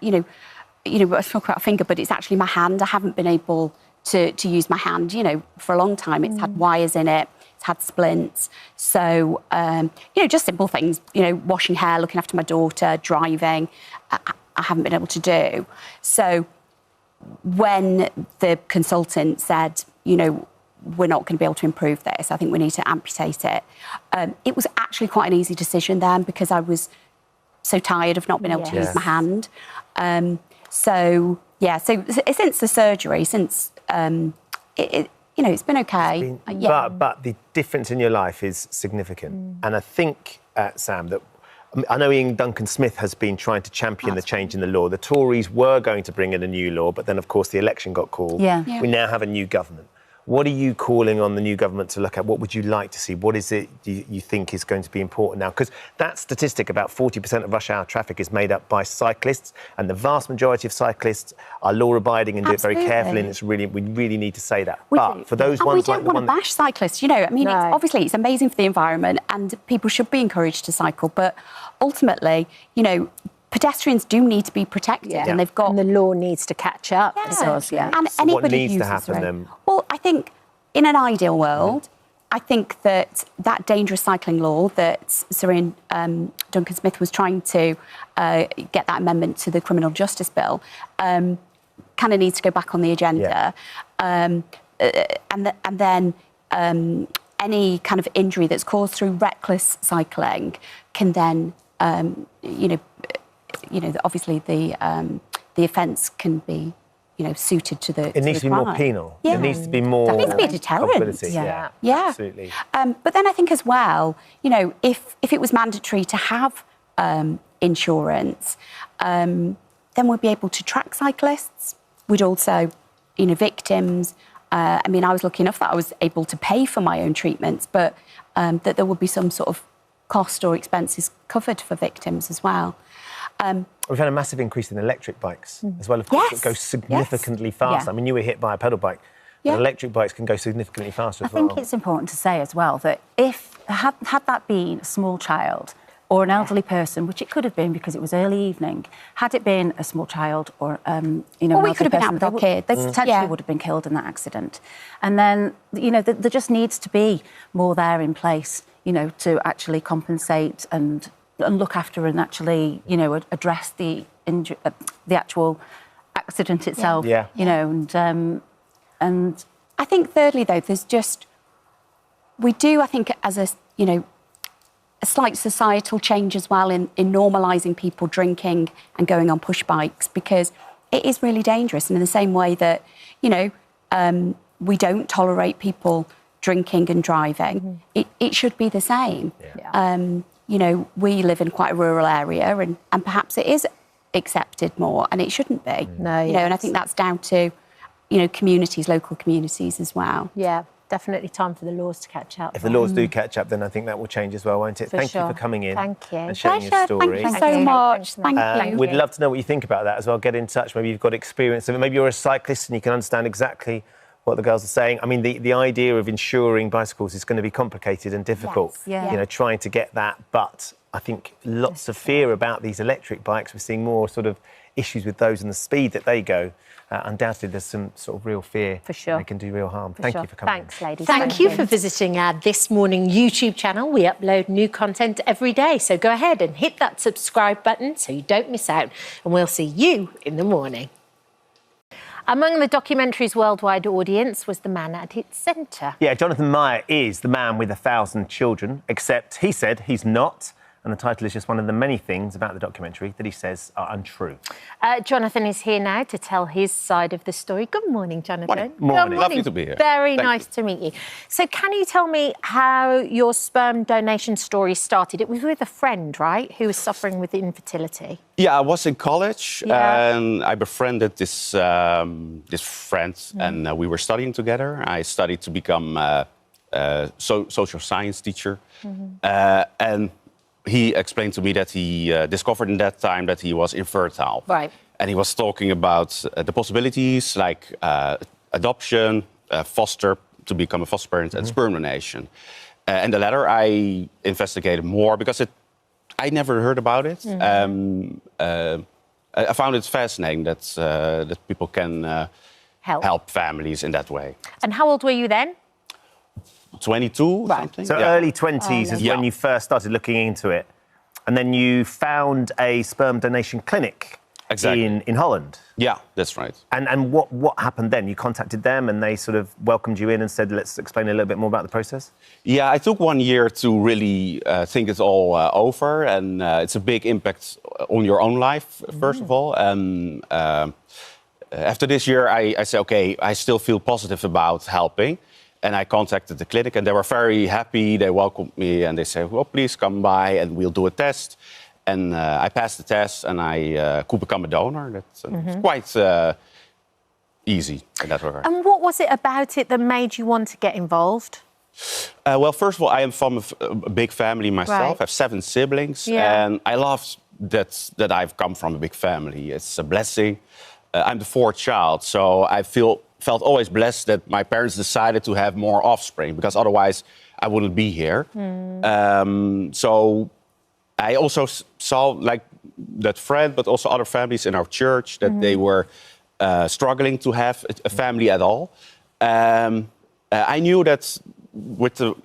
talk about a finger, but it's actually my hand. I haven't been able to use my hand, for a long time. It's had wires in it. It's had splints. So, just simple things, washing hair, looking after my daughter, driving, I haven't been able to do. So when the consultant said, we're not going to be able to improve this, I think we need to amputate it, it was actually quite an easy decision then because I was so tired of not being able to use my hand. So since the surgery, it's been okay. But the difference in your life is significant. And I think, Sam, that I know Ian Duncan Smith has been trying to champion the change in the law. The Tories were going to bring in a new law, but then, of course, the election got called. Yeah. Yeah. We now have a new government. What are you calling on the new government to look at? What would you like to see? What is it you think is going to be important now? Because that statistic, about 40% of rush hour traffic is made up by cyclists, and the vast majority of cyclists are law-abiding and do it very carefully, and it's really, we really need to say that. But for those ones we don't want to bash cyclists, you know. I mean, obviously it's amazing for the environment and people should be encouraged to cycle, but ultimately, you know, pedestrians do need to be protected, and they've got... And the law needs to catch up. Yeah. It does, yeah. And So anybody what needs who to uses happen the road. then? Well, I think in an ideal world, I think that dangerous cycling law that Sir Ian Duncan Smith was trying to get that amendment to the criminal justice bill kind of needs to go back on the agenda. And then any kind of injury that's caused through reckless cycling can then, obviously the offence can be, suited to the. It needs to be more crime. penal. Yeah. It needs to be more. It needs to be a deterrent. accountability. Yeah, absolutely. But then I think as well, if it was mandatory to have insurance, then we'd be able to track cyclists. We'd also, victims. I mean, I was lucky enough that I was able to pay for my own treatments, but that there would be some sort of cost or expenses covered for victims as well. We've had a massive increase in electric bikes as well. Of course, it goes significantly faster. Yeah. I mean, you were hit by a pedal bike. Yeah. But electric bikes can go significantly faster as I think well. it's important to say as well that had that been a small child or an elderly person, which it could have been because it was early evening, had it been a small child or an elderly could have been person, out with our kids. they potentially would have been killed in that accident. And then, there just needs to be more there in place, to actually compensate and look after and actually, address the actual accident itself. Yeah. And I think thirdly, though, we do, I think, as a slight societal change as well in normalising people drinking and going on push bikes, because it is really dangerous. And in the same way that, we don't tolerate people drinking and driving, it should be the same. Yeah. We live in quite a rural area and perhaps it is accepted more and it shouldn't be. No, and I think that's down to, communities, local communities as well. Yeah, definitely time for the laws to catch up. If the laws do catch up, then I think that will change as well, won't it? Thank you for coming in. Thank you. And sharing your story. Thank you so much. Thank you. We'd love to know what you think about that as well. Get in touch. Maybe you've got experience of it. Maybe you're a cyclist and you can understand exactly what the girls are saying. I mean, the idea of insuring bicycles is going to be complicated and difficult. Yes, yeah. Trying to get that. But I think lots of fear about these electric bikes. We're seeing more sort of issues with those and the speed that they go. Undoubtedly, there's some sort of real fear. For sure. They can do real harm. Thank you for coming. Thanks, ladies. Thank you for visiting our This Morning YouTube channel. We upload new content every day, so go ahead and hit that subscribe button so you don't miss out, and we'll see you in the morning. Among the documentary's worldwide audience was the man at its centre. Yeah, Jonathan Meyer is the man with 1,000 children, except he said he's not. And the title is just one of the many things about the documentary that he says are untrue. Jonathan is here now to tell his side of the story. Good morning, Jonathan. Morning. Lovely to be here. Very Thank nice to meet you. So can you tell me how your sperm donation story started? It was with a friend, right, who was suffering with infertility? Yeah, I was in college and I befriended this friend and we were studying together. I studied to become a social science teacher. And he explained to me that he discovered in that time that he was infertile. Right. And he was talking about the possibilities like adoption, to become a foster parent, and sperm donation. And the latter I investigated more because I never heard about it. I found it fascinating that people can help families in that way. And how old were you then? 22, something. So early 20s is when you first started looking into it. And then you found a sperm donation clinic in Holland. Yeah, that's right. And what happened then? You contacted them and they sort of welcomed you in and said, let's explain a little bit more about the process? Yeah, I took 1 year to really think it all over. And it's a big impact on your own life, first of all. And after this year, I said, OK, I still feel positive about helping. And I contacted the clinic, and they were very happy. They welcomed me, and they said, well, please come by, and we'll do a test. And I passed the test, and I could become a donor. That's quite easy in that regard. And what was it about it that made you want to get involved? Well, first of all, I am from a big family myself. Right. I have 7 siblings, and I love that I've come from a big family. It's a blessing. I'm the 4th child, so I felt always blessed that my parents decided to have more offspring, because otherwise I wouldn't be here. So I also saw like that friend, but also other families in our church, that they were struggling to have a family at all. I knew that with the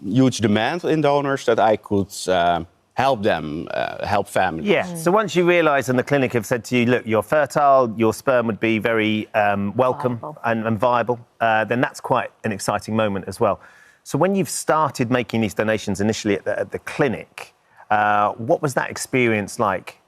huge demand in donors that I could help them, help families. Yeah, so once you realise and the clinic have said to you, look, you're fertile, your sperm would be very welcome and viable, then that's quite an exciting moment as well. So when you've started making these donations initially at the clinic, what was that experience like?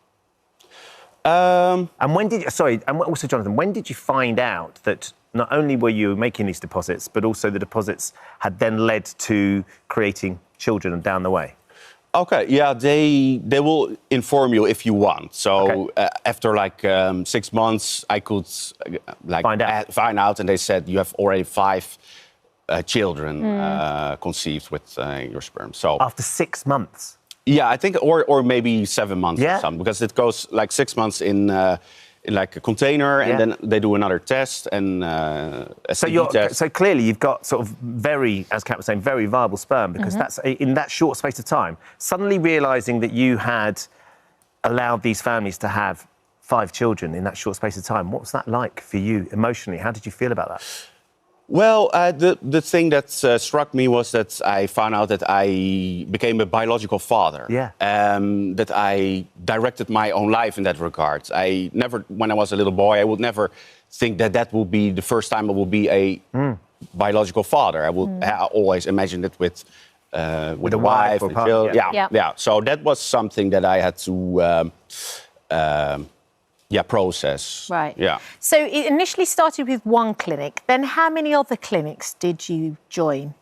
And when did you, and also, Jonathan, when did you find out that not only were you making these deposits, but also the deposits had then led to creating children down the way? Okay, yeah, they will inform you if you want. So after like 6 months, I could like find out, and they said you have already 5 children conceived with your sperm. So after 6 months. Yeah, I think, or maybe 7 months or something, because it goes like 6 months in like a container, and then they do another test and a test. So clearly you've got sort of very, as Kat was saying, very viable sperm, because that's in that short space of time. Suddenly realising that you had allowed these families to have 5 children in that short space of time, what was that like for you emotionally? How did you feel about that? Well, the thing that struck me was that I found out that I became a biological father. Yeah. That I directed my own life in that regard. I never, when I was a little boy, I would never think that that would be the first time I would be a biological father. I would always imagine it with a wife and children. Yeah. So that was something that I had to process. Right. Yeah. So it initially started with 1 clinic. Then how many other clinics did you join?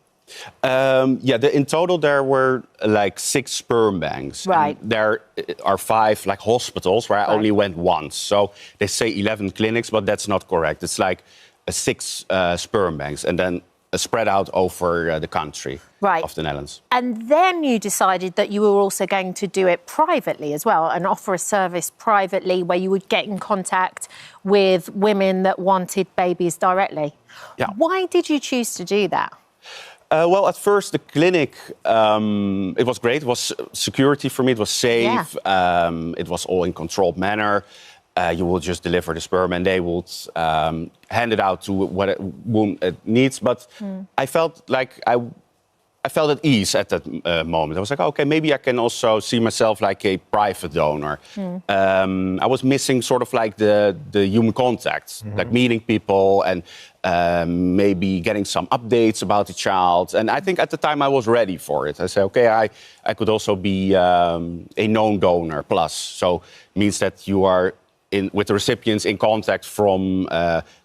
In total there were like 6 sperm banks. Right. And there are 5 like hospitals where I only went once. So they say 11 clinics, but that's not correct. It's like 6 sperm banks, and then spread out over the country of the Netherlands. And then you decided that you were also going to do it privately as well, and offer a service privately where you would get in contact with women that wanted babies directly. Yeah. Why did you choose to do that? Well, at first the clinic, it was great. It was security for me. It was safe. It was all in controlled manner. You will just deliver the sperm, and they would hand it out to what a woman needs. But I felt like I felt at ease at that moment. I was like, okay, maybe I can also see myself like a private donor. I was missing sort of like the human contact, like meeting people and maybe getting some updates about the child. And I think at the time I was ready for it. I said, okay, I could also be a known donor plus. So it means that you are with the recipients in contact from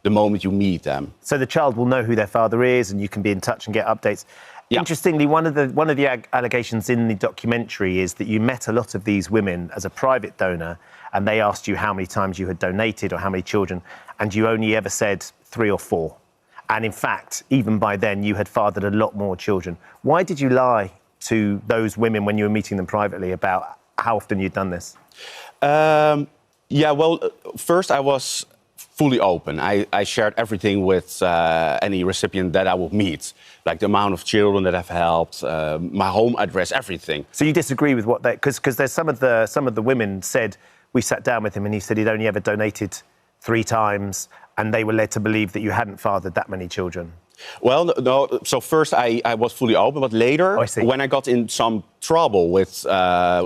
the moment you meet them. So the child will know who their father is, and you can be in touch and get updates. Yeah. Interestingly, one of the allegations in the documentary is that you met a lot of these women as a private donor, and they asked you how many times you had donated or how many children, and you only ever said 3 or 4. And in fact, even by then, you had fathered a lot more children. Why did you lie to those women when you were meeting them privately about how often you'd done this? First I was fully open. I shared everything with any recipient that I would meet, like the amount of children that I've helped, my home address, everything. So you disagree with what they... Because there's some of the women said, we sat down with him and he said he'd only ever donated 3 times, and they were led to believe that you hadn't fathered that many children. Well, no. So first I was fully open, but later, when I got in some trouble with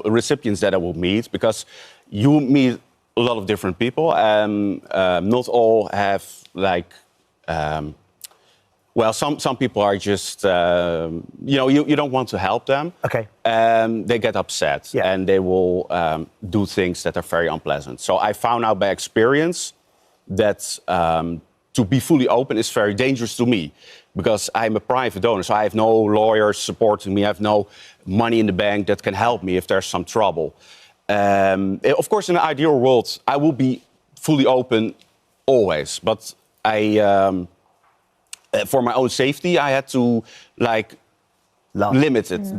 recipients that I would meet, because you meet a lot of different people, and not all have like. Some people are just you don't want to help them. Okay. They get upset and they will do things that are very unpleasant. So I found out by experience that to be fully open is very dangerous to me because I'm a private donor, so I have no lawyers supporting me. I have no money in the bank that can help me if there's some trouble. Of course, in an ideal world, I will be fully open always, but for my own safety, I had to limit it.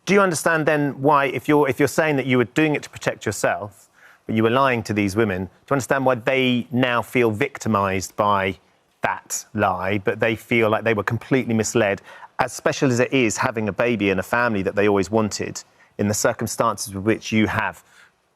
Do you understand then why, if you're saying that you were doing it to protect yourself, but you were lying to these women, do you understand why they now feel victimised by that lie, but they feel like they were completely misled, as special as it is having a baby and a family that they always wanted, in the circumstances with which you have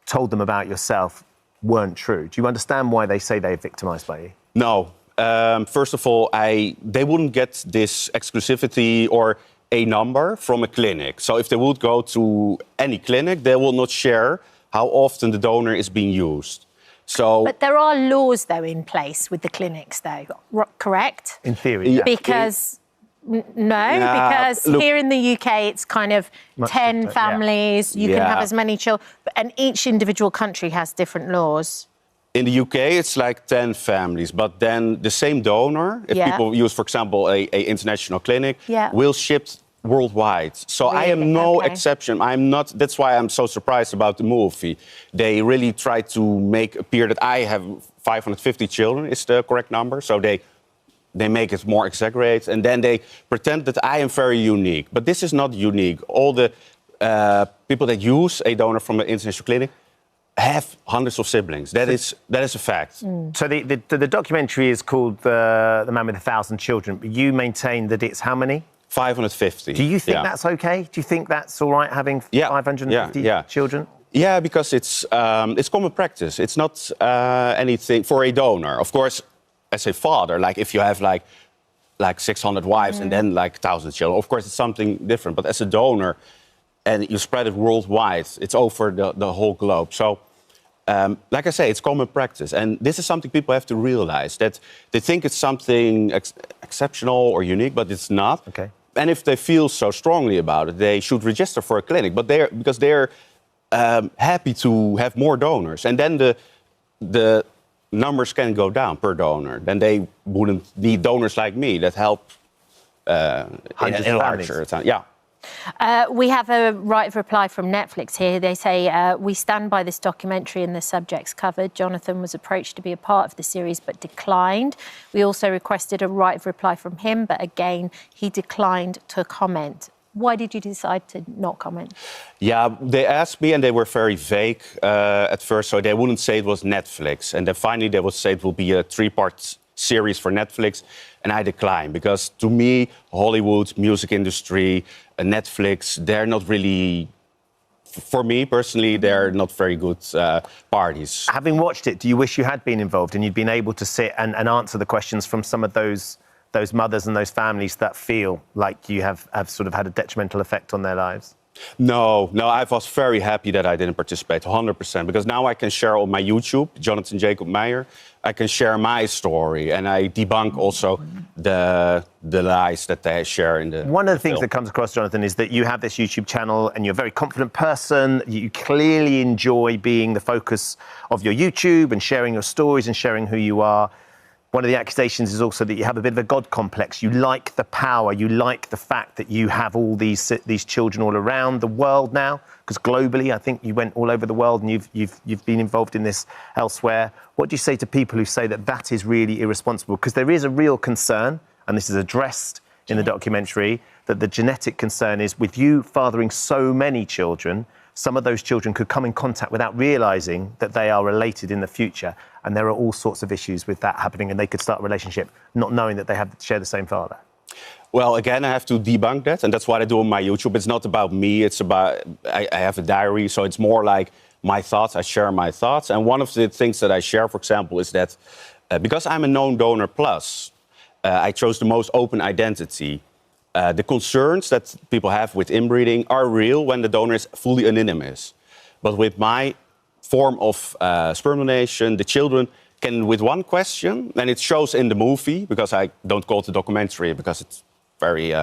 told them about yourself weren't true? Do you understand why they say they're victimised by you? No. First of all, they wouldn't get this exclusivity or a number from a clinic. So if they would go to any clinic, they will not share how often the donor is being used. So, But there are laws, though, in place with the clinics, though, correct? In theory, yeah. Because, because look, here in the UK, it's kind of 10 families, you can have as many children, and each individual country has different laws. In the UK, it's like 10 families, but then the same donor, if people use, for example, a international clinic, will ship worldwide. So I am no exception. I'm not. That's why I'm so surprised about the movie. They really try to make appear that I have 550 children is the correct number. So they make it more exaggerated, and then they pretend that I am very unique. But this is not unique. All the people that use a donor from an international clinic have hundreds of siblings. That is a fact. So the documentary is called The Man with 1,000 Children, but you maintain that it's how many? 550. Do you think that's okay? Do you think that's all right, having 550 children? Yeah, because it's common practice. It's not anything for a donor. Of course, as a father, like if you have like 600 wives and then like 1,000 children, of course it's something different. But as a donor, and you spread it worldwide, it's over the whole globe. So, like I say, it's common practice. And this is something people have to realize, that they think it's something exceptional or unique, but it's not. Okay. And if they feel so strongly about it, they should register for a clinic. But because they're happy to have more donors. And then the numbers can go down per donor. Then they wouldn't need donors like me that help in a larger time. Yeah. We have a right of reply from Netflix here. They say, we stand by this documentary and the subjects covered. Jonathan was approached to be a part of the series but declined. We also requested a right of reply from him, but again, he declined to comment. Why did you decide to not comment? Yeah, they asked me and they were very vague at first, so they wouldn't say it was Netflix. And then finally they would say it will be a 3-part series for Netflix, and I declined because to me, Hollywood, music industry, Netflix, they're not really, for me personally, they're not very good parties. Having watched it, do you wish you had been involved and you'd been able to sit and answer the questions from some of those mothers and those families that feel like you have sort of had a detrimental effect on their lives? No, I was very happy that I didn't participate, 100%, because now I can share on my YouTube, Jonathan Jacob Meijer, I can share my story and I debunk also the lies that they share in the One of the things film. that comes across, Jonathan, is that you have this YouTube channel and you're a very confident person. You clearly enjoy being the focus of your YouTube and sharing your stories and sharing who you are. One of the accusations is also that you have a bit of a God complex. You like the power. You like the fact that you have all these children all around the world now. Because globally, I think you went all over the world and you've been involved in this elsewhere. What do you say to people who say that that is really irresponsible? Because there is a real concern, and this is addressed in the documentary, that the genetic concern is with you fathering so many children, some of those children could come in contact without realising that they are related in the future. And there are all sorts of issues with that happening, and they could start a relationship not knowing that they share the same father. Well, again, I have to debunk that, and that's what I do on my YouTube. It's not about me, it's about, I have a diary, so it's more like my thoughts, I share my thoughts. And one of the things that I share, for example, is that because I'm a known donor plus, I chose the most open identity. The concerns that people have with inbreeding are real when the donor is fully anonymous. But with my form of sperm donation, the children can, with one question, and it shows in the movie, because I don't call it a documentary because it's very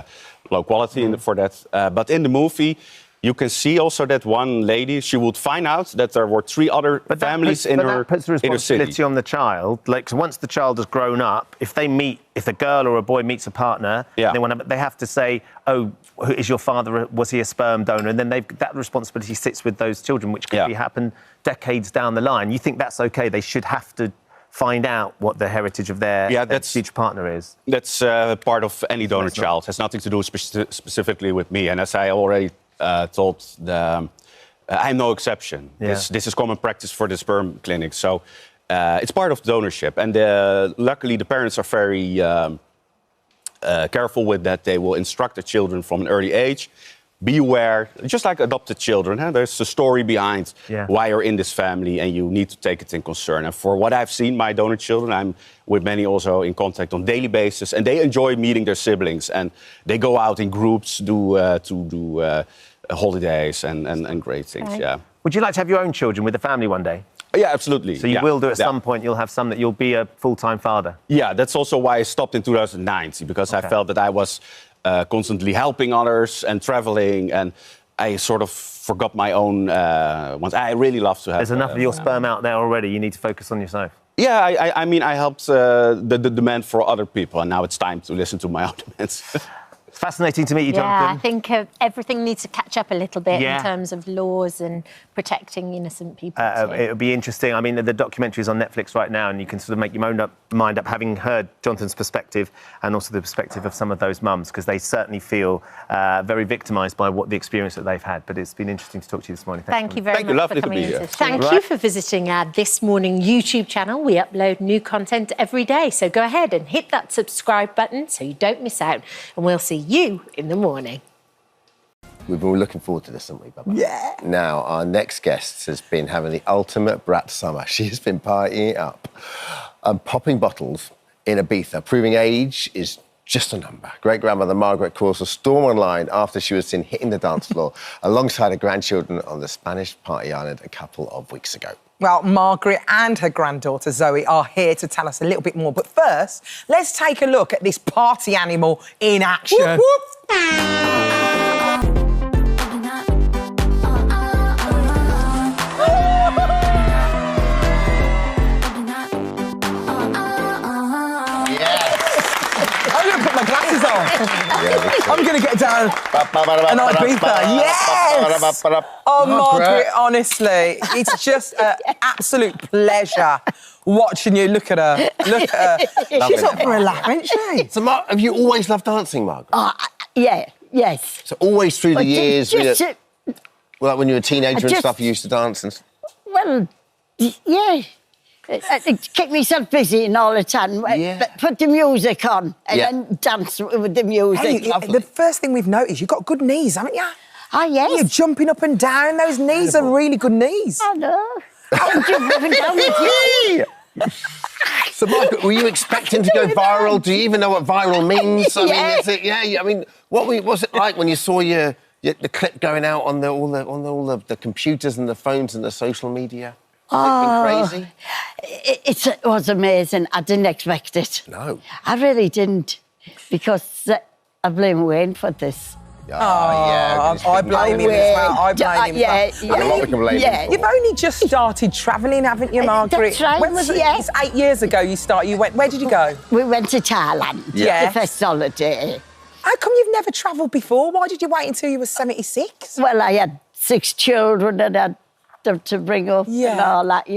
low quality for that. But in the movie, you can see also that one lady, she would find out that there were 3 other families in her that puts the in her responsibility city. on the child. Like, so once the child has grown up, if a girl or a boy meets a partner, they have to say, oh, is your father, was he a sperm donor? And then that responsibility sits with those children, which could happen decades down the line. You think that's okay? They should have to find out what the heritage of their future partner is. That's part of any donor child. It has nothing to do specifically with me. And as I already told I'm no exception. This is common practice for the sperm clinic. So it's part of donorship. And luckily, the parents are very careful with that. They will instruct the children from an early age. Be aware, just like adopted children, there's a story behind why you're in this family and you need to take it in concern. And for what I've seen, my donor children, I'm with many also in contact on a daily basis, and they enjoy meeting their siblings. And they go out in groups to do holidays and great things, Would you like to have your own children with the family one day? Yeah, absolutely. So you will do at some point, you'll have some that you'll be a full-time father? Yeah, that's also why I stopped in 2019, because I felt that I was constantly helping others and traveling, and I sort of forgot my own ones. I really love to have... There's enough of your sperm out there already. You need to focus on yourself. Yeah, I mean, I helped the demand for other people, and now it's time to listen to my own demands. Fascinating to meet you, Jonathan. Yeah, I think everything needs to catch up a little bit Yeah. in terms of laws and protecting innocent people. It would be interesting. I mean, the documentary is on Netflix right now, and you can sort of make your mind up, having heard Jonathan's perspective and also the perspective of some of those mums, because they certainly feel very victimised by the experience that they've had. But it's been interesting to talk to you this morning. Thank you very much for coming in. Thank Right. you for visiting our This Morning YouTube channel. We upload new content every day, so go ahead and hit that subscribe button so you don't miss out. And we'll see you in the morning. We've been looking forward to this, haven't we, Baba? Yeah. Now, our next guest has been having the ultimate brat summer. She has been partying up and popping bottles in Ibiza, proving age is just a number. Great-grandmother Margaret caused a storm online after she was seen hitting the dance floor alongside her grandchildren on the Spanish party island a couple of weeks ago. Well, Margaret and her granddaughter Zoe are here to tell us a little bit more. But first, let's take a look at this party animal in action. Whoop, whoop. I'm going to put my glasses on. I'm going to get down an Ibiza. Yes! Oh, Margaret, honestly, it's just an absolute pleasure watching you. Look at her. Look at her. She's up for a laugh, isn't she? So, have you always loved dancing, Margaret? Yes. So always through the years, just, like when you were a teenager and stuff, you used to dance and... Well, yeah. I keep myself busy and all the time. But put the music on and then dance with the music. Hey, the first thing we've noticed, you've got good knees, haven't you? Oh, yes. You're jumping up and down. Those knees are really good knees. I know. I'm jumping up and down with you. So, Margaret, were you expecting to go viral? Do you even know what viral means? I mean, is it, I mean, what was it like when you saw the clip going out on all the computers and the phones and the social media? Has it been crazy? It was amazing. I didn't expect it. No. I really didn't, because I blame Wayne for this. I blame him as well. I blame him as well. I mean, we can blame him. You've only just started travelling, haven't you, Margaret? That's right, When was it? It's 8 years ago you started. You went. Where did you go? We went to Thailand. Yeah. The first holiday. How come you've never travelled before? Why did you wait until you were 76? Well, I had 6 children and I had them to bring up and all that,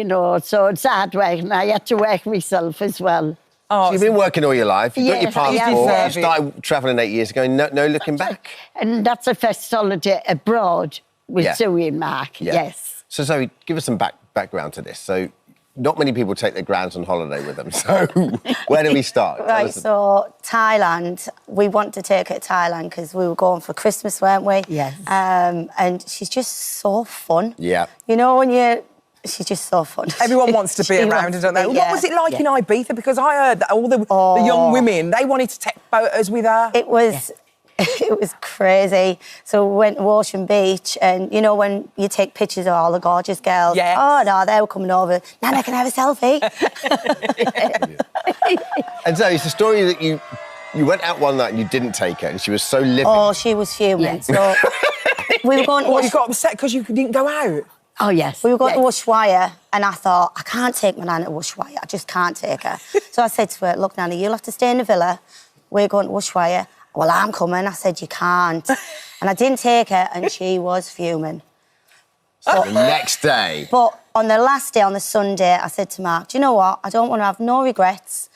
so it's hard work, and I had to work myself as well. So you've been working all your life, you've got your passport, you started travelling 8 years ago, no looking back? And that's the first holiday abroad with Zoe and Mark, yes. So Zoe, give us some background to this. So not many people take their grands on holiday with them, so where do we start? Right, so Thailand, we want to take her to Thailand because we were going for Christmas, weren't we? Yes. And she's just so fun. Yeah. She's just so fun. Everyone wants to be around her, don't they? What was it like in Ibiza? Because I heard that all the young women, they wanted to take photos with her. It was... It was crazy. So we went to Ocean Beach, and when you take pictures of all the gorgeous girls, oh no, they were coming over. Nana, can I have a selfie? And so it's a story that you went out one night and you didn't take her, and she was so livid. Oh, she was fuming. So We were going to What, you got upset because you didn't go out? Oh, yes. We were going to Ushuaia, and I thought, I can't take my nan to Ushuaia. I just can't take her. So I said to her, look, Nanny, you'll have to stay in the villa. We're going to Ushuaia. Well, I'm coming. I said, you can't. And I didn't take her, and she was fuming. So the next day. But on the last day, on the Sunday, I said to Mark, do you know what? I don't want to have no regrets.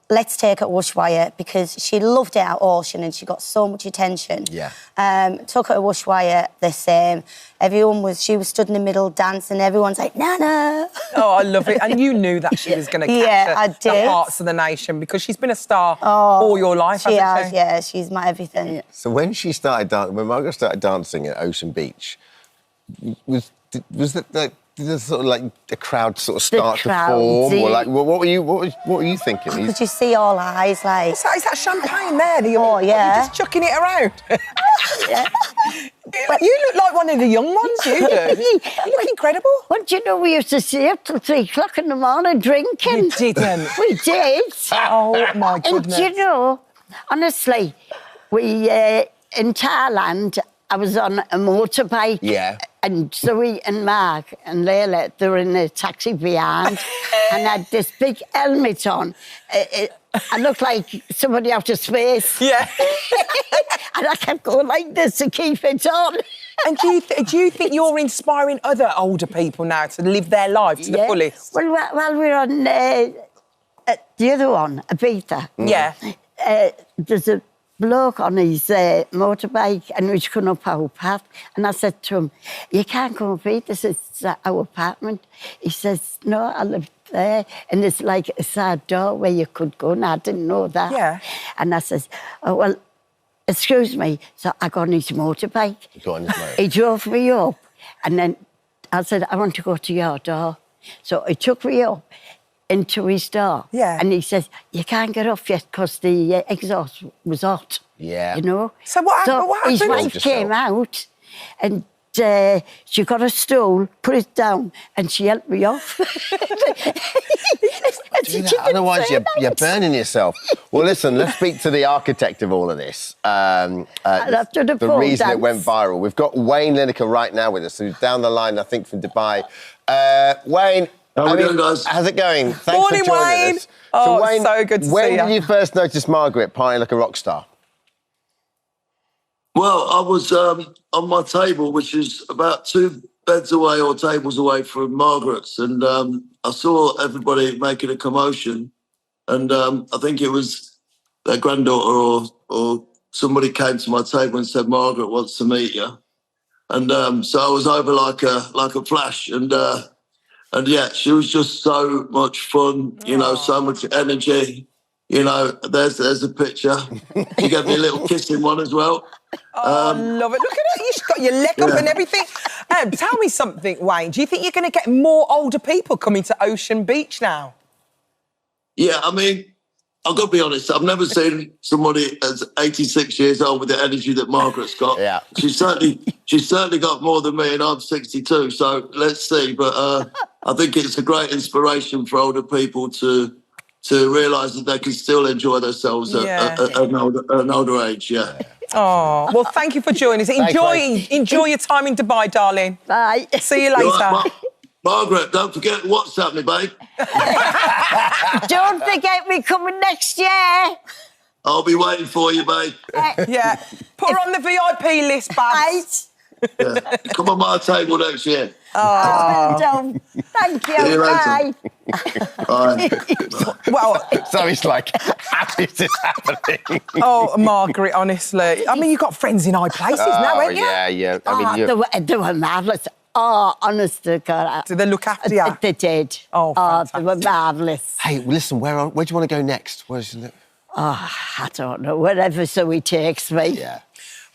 Let's take her to Ushuaia, because she loved it at Ocean and she got so much attention. Yeah. Took her to Ushuaia, the same. She was stood in the middle dancing, everyone's like, Nana. Oh, I love it. And you knew that she was going to capture the hearts of the nation, because she's been a star all your life, hasn't she? Yeah, she's my everything. So when Margaret started dancing at Ocean Beach, was that did sort of like a crowd sort of start to form, or like what were you thinking? Could you see all eyes like? Is that champagne there? Oh yeah. You're just chucking it around. Yeah. You look like one of the young ones. You do. You look incredible. Well, do you know we used to stay up till 3 o'clock in the morning drinking? You didn't. We did. Oh my goodness. And do you know, honestly, we in Thailand, I was on a motorbike. Yeah. And Zoe and Mark and Layla, they were in a taxi behind, and I had this big helmet on. I looked like somebody out of space. Yeah. And I kept going like this to keep it on. And do you think you're inspiring other older people now to live their life to the fullest? Well, while we're on the other one, Ibiza. Yeah. There's a bloke on his motorbike, and he's coming up our path, and I said to him, you can't come up here, this is our apartment. He says, no, I live there, and it's like a side door where you could go, and I didn't know that. Yeah. And I says, oh, well, excuse me. So I got on his motorbike. He drove me up, and then I said, I want to go to your door. So he took me up into his door. Yeah. And he says, you can't get off yet because the exhaust was hot. Yeah. You know? So what happened? His wife came out and she got a stool, put it down, and she helped me off. Otherwise, you're burning yourself. Well, listen, let's speak to the architect of all of this. The reason it went viral. We've got Wayne Lineker right now with us, who's down the line, I think, from Dubai. Wayne, how are we doing, guys? How's it going? Thanks Morning, for joining Wayne. us. Oh, Wayne, so good to see you. When did you first notice Margaret partying like a rock star? Well, I was on my table, which is about 2 beds away or tables away from Margaret's, and I saw everybody making a commotion, and I think it was their granddaughter or somebody came to my table and said, Margaret wants to meet you. And so I was over like a flash, and yeah, she was just so much fun, you know, so much energy. You know, there's a picture. She gave me a little kissing one as well. Oh, love it. Look at her. You've got your leg up and everything. Tell me something, Wayne. Do you think you're going to get more older people coming to Ocean Beach now? Yeah, I mean, I've got to be honest. I've never seen somebody as 86 years old with the energy that Margaret's got. Yeah. She's certainly got more than me, and I'm 62. So let's see. But I think it's a great inspiration for older people to realise that they can still enjoy themselves at an older age. Yeah. Oh, well, thank you for joining us. Enjoy your time in Dubai, darling. Bye. See you later. Right, Margaret, don't forget WhatsApp me, babe. Don't forget me coming next year. I'll be waiting for you, babe. Yeah. Put her on the VIP list, Babs. Yeah. Come on my table next year. Oh. Thank you. See you Bye. Bye. Well, so it's like, how is this happening? Oh, Margaret, honestly. I mean, you've got friends in high places now, haven't you? Yeah. I mean, they were marvellous. Oh, honest to God. Did they look after you? They did. Oh, they were marvellous. Hey, listen, where do you want to go next? I don't know. Wherever Zoe takes me. Yeah.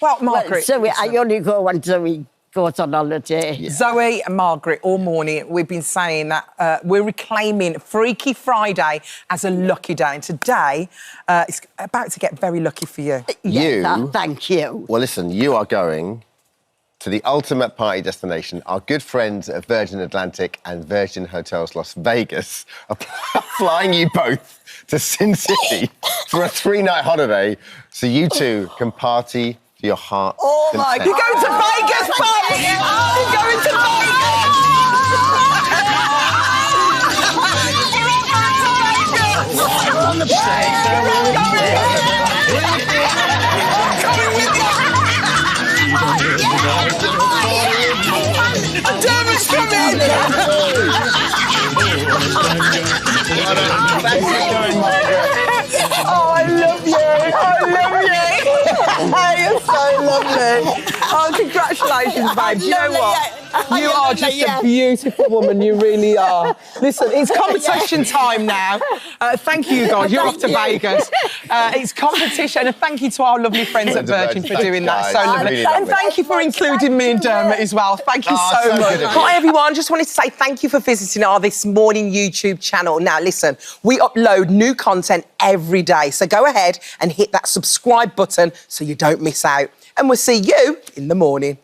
Well, Margaret... I only go when Zoe goes on holiday. Yeah. Zoe and Margaret, all morning, we've been saying that we're reclaiming Freaky Friday as a lucky day. And today, it's about to get very lucky for you. Thank you. Well, listen, you are going to the ultimate party destination. Our good friends at Virgin Atlantic and Virgin Hotels Las Vegas are flying you both to Sin City for a 3-night holiday so you two can party to your heart. Oh my God. You're going to Vegas, Bob! You're going to Dermot's coming! Oh, I love you! I love you! You're so lovely. Oh, congratulations, babe. Do you know what? You are just a beautiful woman. You really are. Listen, it's competition time now. Thank you, guys. You're off to Vegas. It's competition, and thank you to our lovely friends at Virgin for doing that. So lovely. Really And thank you for including me and Dermot as well. Thank you so much. Hi, everyone. Just wanted to say thank you for visiting our This Morning YouTube channel. Now, listen, we upload new content every day. So go ahead and hit that subscribe button so you don't miss out. And we'll see you in the morning.